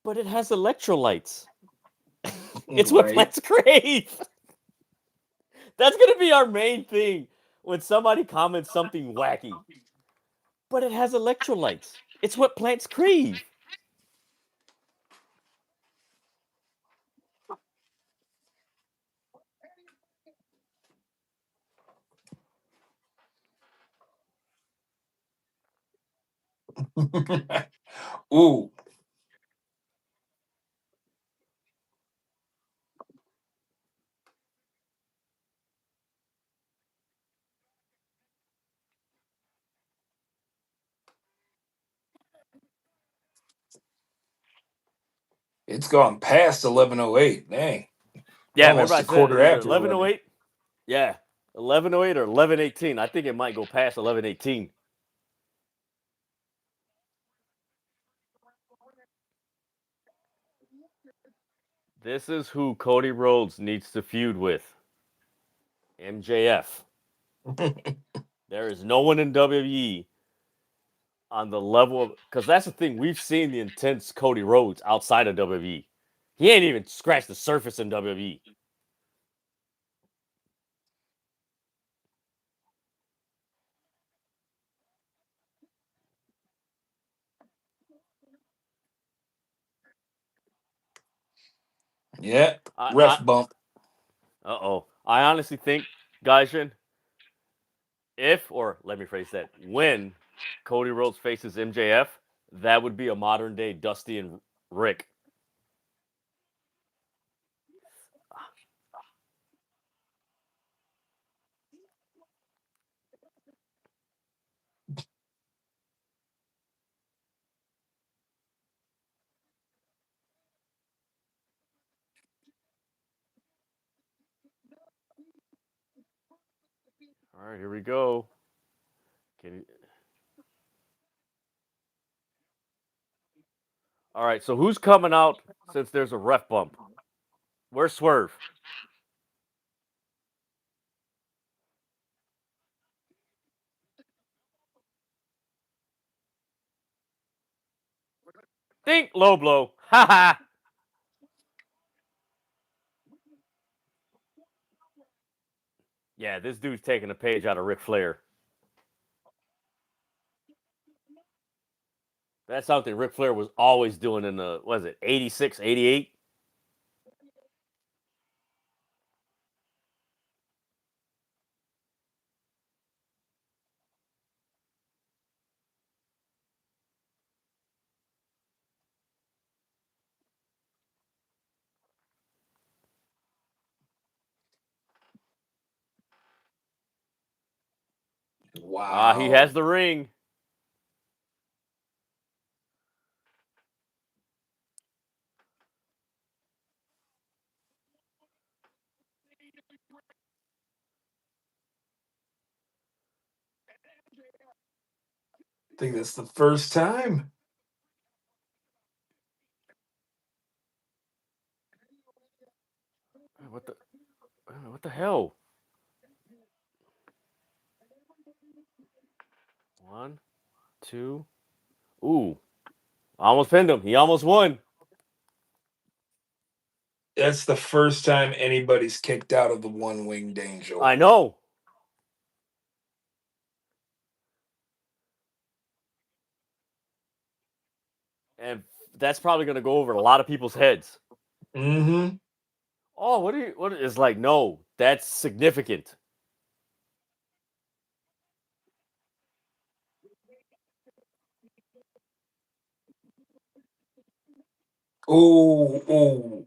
Speaker 1: But it has electrolytes. It's what plants crave. That's going to be our main thing when somebody comments something wacky. But it has electrolytes. It's what plants crave.
Speaker 2: Ooh. It's gone past 11:08. Dang.
Speaker 1: Yeah,
Speaker 2: Almost
Speaker 1: remember I
Speaker 2: a
Speaker 1: said
Speaker 2: quarter
Speaker 1: it either
Speaker 2: after
Speaker 1: 11:08? Yeah, 11:08 or 11:18. I think it might go past 11:18. This is who Cody Rhodes needs to feud with. MJF. There is no one in WWE on the level of, because that's the thing, we've seen the intense Cody Rhodes outside of WWE. He ain't even scratched the surface in WWE.
Speaker 2: Yeah. Ref bump.
Speaker 1: I honestly think, Gaijin, if, or let me phrase that, when Cody Rhodes faces MJF, that would be a modern day Dusty and Rick. All right, here we go. All right, so who's coming out since there's a ref bump? Where's Swerve? Think low blow. Ha ha. Yeah, this dude's taking a page out of Ric Flair. That's something Ric Flair was always doing in the, what is it, 86, 88?
Speaker 2: Wow.
Speaker 1: He has the ring.
Speaker 2: I think that's the first time.
Speaker 1: What the hell? 1, 2. Ooh. Almost pinned him. He almost won.
Speaker 2: That's the first time anybody's kicked out of the one-winged angel.
Speaker 1: I know. And that's probably going to go over a lot of people's heads.
Speaker 2: Mm-hmm.
Speaker 1: Oh, what is like, no, that's significant.
Speaker 2: Oh.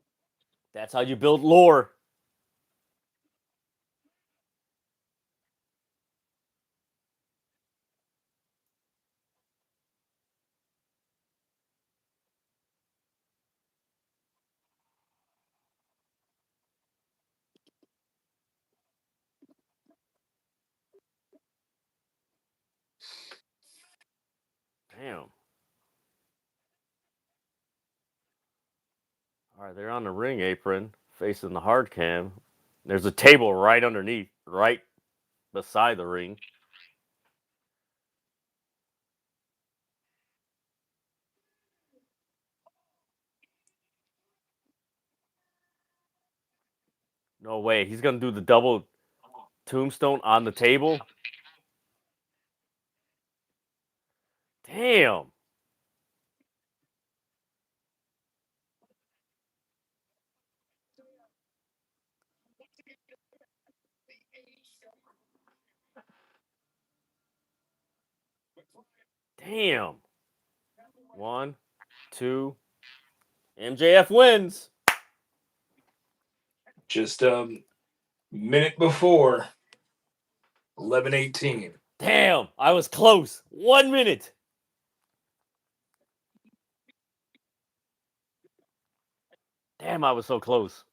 Speaker 1: That's how you build lore. Damn. All right, they're on the ring apron, facing the hard cam. There's a table right underneath, right beside the ring. No way. He's going to do the double tombstone on the table. Damn. Damn. 1, 2. MJF wins.
Speaker 2: Just a minute before 11:18.
Speaker 1: Damn. I was close. 1 minute. Damn, I was so close.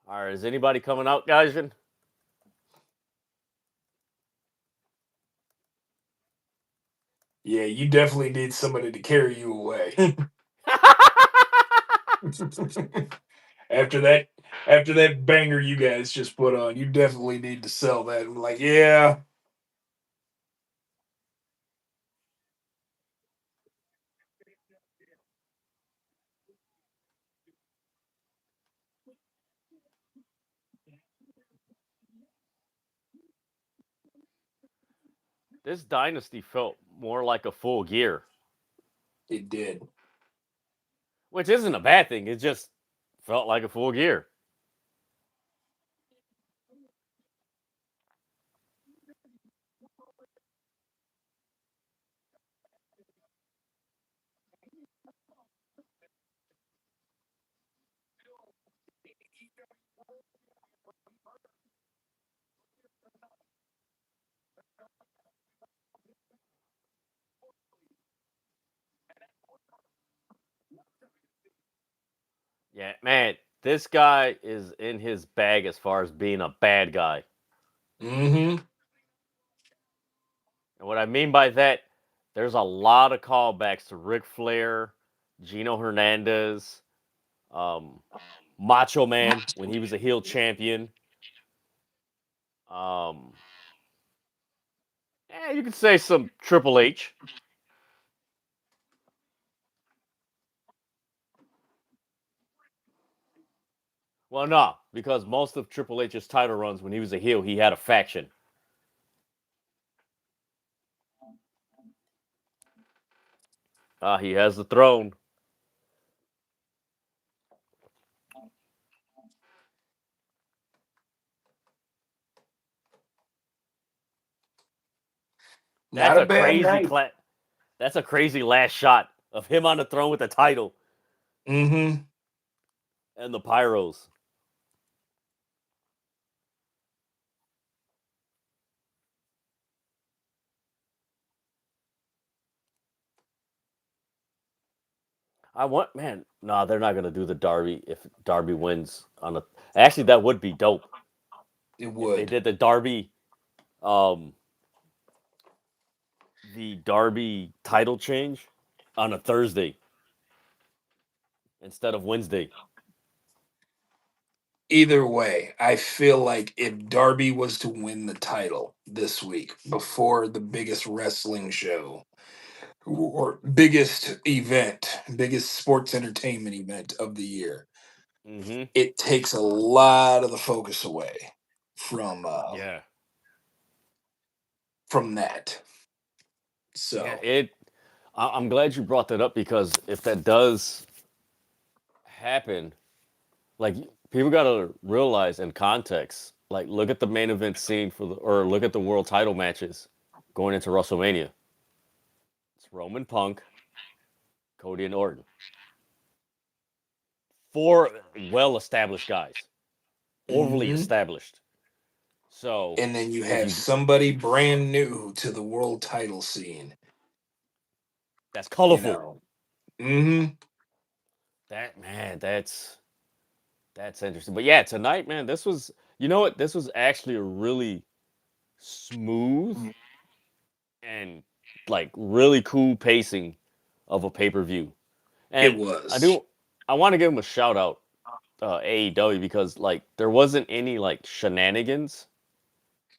Speaker 1: All right, is anybody coming out, guys?
Speaker 2: Yeah, you definitely need somebody to carry you away. after that banger you guys just put on, you definitely need to sell that. I'm like, yeah.
Speaker 1: This Dynasty felt more like a full gear,
Speaker 2: It did.
Speaker 1: which isn't a bad thing. It just felt like a full gear. Yeah, man. This guy is in his bag as far as being a bad guy.
Speaker 2: Mm-hmm.
Speaker 1: And what I mean by that, there's a lot of callbacks to Ric Flair, Gino Hernandez, um, Macho Man when he was a heel champion. Um, you could say some Triple H. Well, no, because most of Triple H's title runs when he was a heel, he had a faction. He has the throne.
Speaker 2: Not
Speaker 1: That's
Speaker 2: a
Speaker 1: a
Speaker 2: bad
Speaker 1: crazy
Speaker 2: night.
Speaker 1: That's a crazy last shot of him on the throne with the title
Speaker 2: Mm-hmm.
Speaker 1: and the pyros. I want man, no, they're not gonna do the Darby if Darby wins on a. Actually, that would be dope
Speaker 2: It
Speaker 1: if they
Speaker 2: would.
Speaker 1: did um, the Darby title change on a Thursday instead of Wednesday.
Speaker 2: Either way, I feel like if Darby was to win the title this week before the biggest wrestling show or biggest event, biggest sports entertainment event of the year,
Speaker 1: Mm-hmm.
Speaker 2: it takes a lot of the focus away from
Speaker 1: Yeah,
Speaker 2: from that.
Speaker 1: yeah.
Speaker 2: So,
Speaker 1: I'm glad you brought that up because if that does happen, like people gotta realize in context. Like, look at the main event scene or look at the world title matches going into WrestleMania. It's Roman Punk, Cody, and Orton. Four well-established guys, overly
Speaker 2: mhm.
Speaker 1: established. So
Speaker 2: And then you
Speaker 1: if
Speaker 2: have
Speaker 1: you
Speaker 2: somebody brand new to the world title scene,
Speaker 1: that's
Speaker 2: you
Speaker 1: colorful.
Speaker 2: know. Mhm.
Speaker 1: That man, that's interesting. But yeah, tonight, man, this was you know what? This was actually a really smooth and like really cool pacing of a pay-per-view.
Speaker 2: It
Speaker 1: And I
Speaker 2: was.
Speaker 1: do I want to give him a shout out, AEW, because like there wasn't any like shenanigans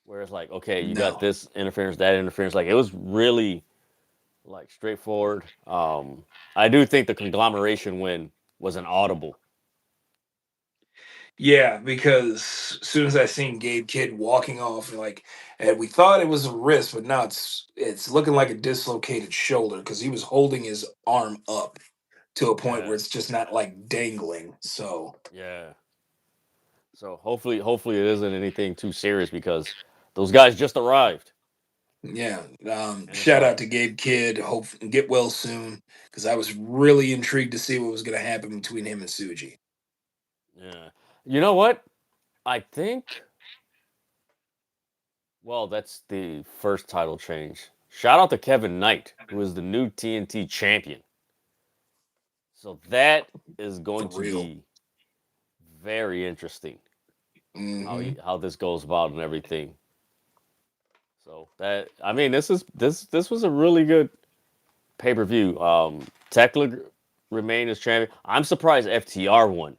Speaker 1: where it's like, okay, you got
Speaker 2: No.
Speaker 1: this interference, that interference. Like it was really like straightforward. I do think the conglomeration win was an audible.
Speaker 2: Yeah, because as soon as I seen Gabe Kidd walking off, and we thought it was a wrist, but now it's looking like a dislocated shoulder because he was holding his arm up to a point where
Speaker 1: Yeah,
Speaker 2: it's just not like dangling. So
Speaker 1: yeah. So hopefully it isn't anything too serious because those guys just arrived,
Speaker 2: yeah,
Speaker 1: and it's
Speaker 2: shout out
Speaker 1: like,
Speaker 2: to Gabe Kidd. Hope get well soon because I was really intrigued to see what was going to happen between him and Suji.
Speaker 1: yeah. You know what? I think. Well, that's the first title change. Shout out to Kevin Knight, who is the new TNT champion. So that is
Speaker 2: For
Speaker 1: going to
Speaker 2: real.
Speaker 1: be very interesting
Speaker 2: Hmm.
Speaker 1: how this goes about and everything. So that I mean, this was a really good pay per view. Thekla remained as champion. I'm surprised FTR won.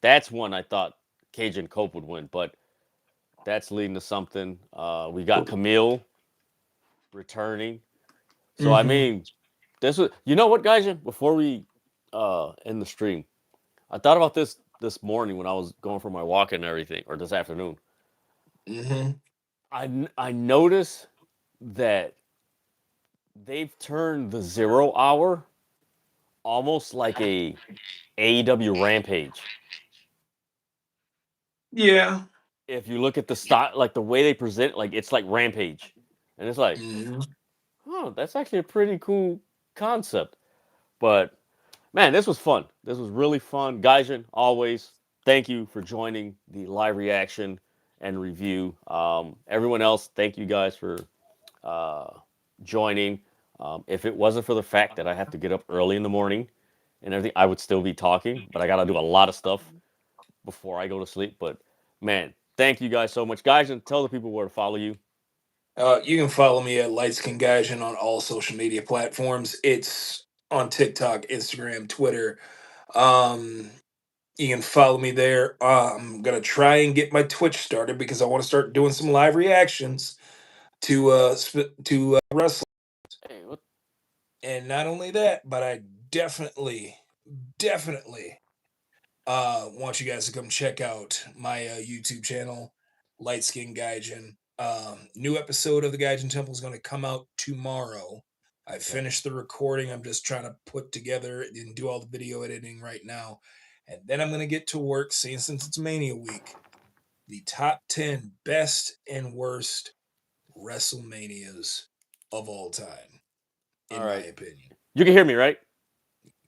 Speaker 1: That's one I thought Cajun Cope would win, but that's leading to something. We got Camille returning. So I
Speaker 2: Hmm.
Speaker 1: mean, this was you know what, guys? Before we end the stream, I thought about this morning when I was going for my walk and everything, or this afternoon.
Speaker 2: Hmm.
Speaker 1: I noticed that they've turned the 0 hour almost like a AEW Rampage.
Speaker 2: Yeah.
Speaker 1: If you look at the style, like the way they present, like it's like Rampage, and it's like,
Speaker 2: Hmm.
Speaker 1: oh, that's actually a pretty cool concept. But man, this was fun. This was really fun, Gaijin. Always thank you for joining the live reaction and review. Everyone else, thank you guys for uh, joining. If it wasn't for the fact that I have to get up early in the morning and everything, I would still be talking. But I got to do a lot of stuff. before I go to sleep. But man, thank you guys so much, guys, and tell the people where to follow you.
Speaker 2: You can follow me at Lightskin Gaijin on all social media platforms. It's on TikTok, Instagram, Twitter. You can follow me there. I'm gonna try and get my Twitch started because I want to start doing some live reactions to wrestling.
Speaker 1: Hey, what?
Speaker 2: And not only that, but I definitely want you guys to come check out my YouTube channel, Light Skin Gaijin. New episode of the Gaijin Temple is going to come out tomorrow. I finished the recording. I'm just trying to put together and do all the video editing right now. And then I'm going to get to work, seeing since it's Mania week, the top 10 best and worst WrestleManias of all time, in my opinion.
Speaker 1: You can hear me, right?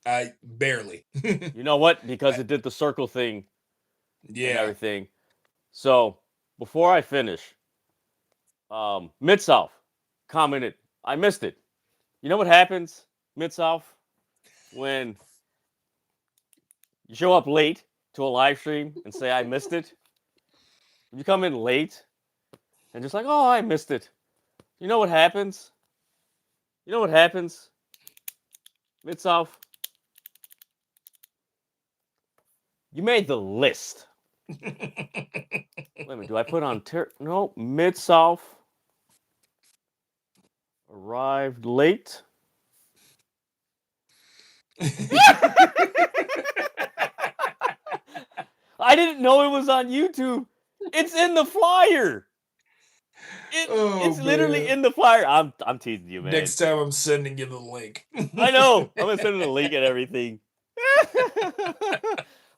Speaker 2: I barely.
Speaker 1: You know what? Because it did the circle thing and
Speaker 2: Yeah.
Speaker 1: everything. So before I finish, Mid-South commented, I missed it. You know what happens, Mid-South, when you show up late to a live stream and say, I missed it? You come in late and just like, oh, I missed it. You know what happens? You know what happens, Mid-South? You made the list. Wait a minute, do I put on no, Mid-South arrived late. I didn't know it was on YouTube. It's in the flyer. It's literally in the flyer. I'm teasing you, man.
Speaker 2: Next time I'm sending you the link.
Speaker 1: I know. I'm gonna send you the link and everything.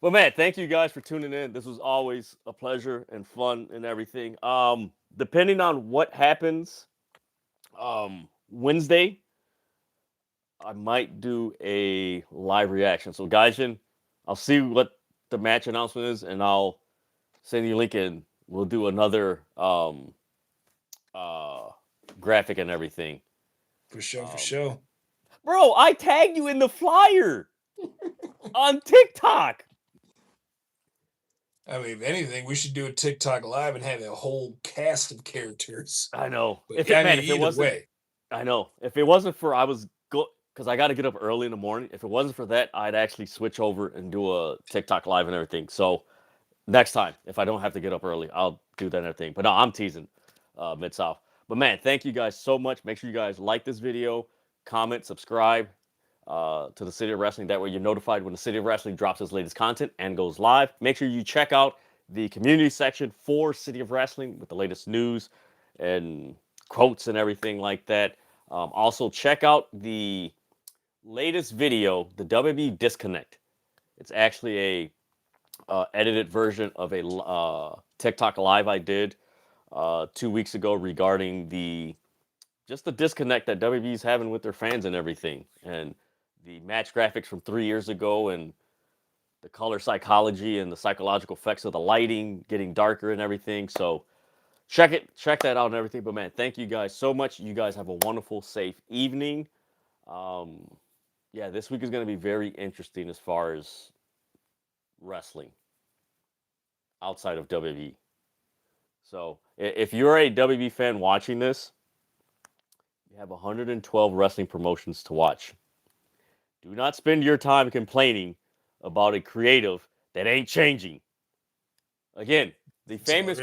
Speaker 1: But man, thank you guys for tuning in. This was always a pleasure and fun and everything. Depending on what happens, Wednesday, I might do a live reaction. So Gaijin, I'll see what the match announcement is, and I'll send you a link, and we'll do another graphic and everything.
Speaker 2: For sure.
Speaker 1: Bro, I tagged you in the flyer on TikTok.
Speaker 2: I mean, if anything, we should do a TikTok live and have a whole cast of characters.
Speaker 1: I know.
Speaker 2: But either way.
Speaker 1: I know. If it wasn't for because I got to get up early in the morning. If it wasn't for that, I'd actually switch over and do a TikTok live and everything. So next time, if I don't have to get up early, I'll do that and everything. But no, I'm teasing Mid-South. But man, thank you guys so much. Make sure you guys like this video, comment, subscribe to the City of Wrestling. That way you're notified when the City of Wrestling drops its latest content and goes live. Make sure you check out the community section for City of Wrestling with the latest news and quotes and everything like that. Also, check out the latest video, the WWE Disconnect. It's actually a edited version of a TikTok live I did 2 weeks ago regarding the disconnect that WWE's having with their fans and everything, and the match graphics from 3 years ago, and the color psychology and the psychological effects of the lighting getting darker and everything. So check that out and everything. But man, thank you guys so much. You guys have a wonderful, safe evening. Yeah, this week is going to be very interesting as far as wrestling outside of WWE. So if you're a WWE fan watching this, you have 112 wrestling promotions to watch. Do not spend your time complaining about a creative that ain't changing. Again, the famous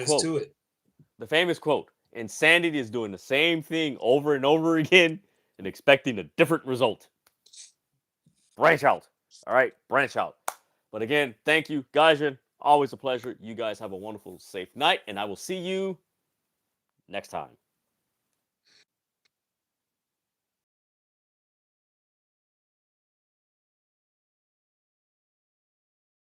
Speaker 1: quote, insanity is doing the same thing over and over again and expecting a different result. Branch out. All right, branch out. But again, thank you, Gaijin. Always a pleasure. You guys have a wonderful, safe night, and I will see you next time.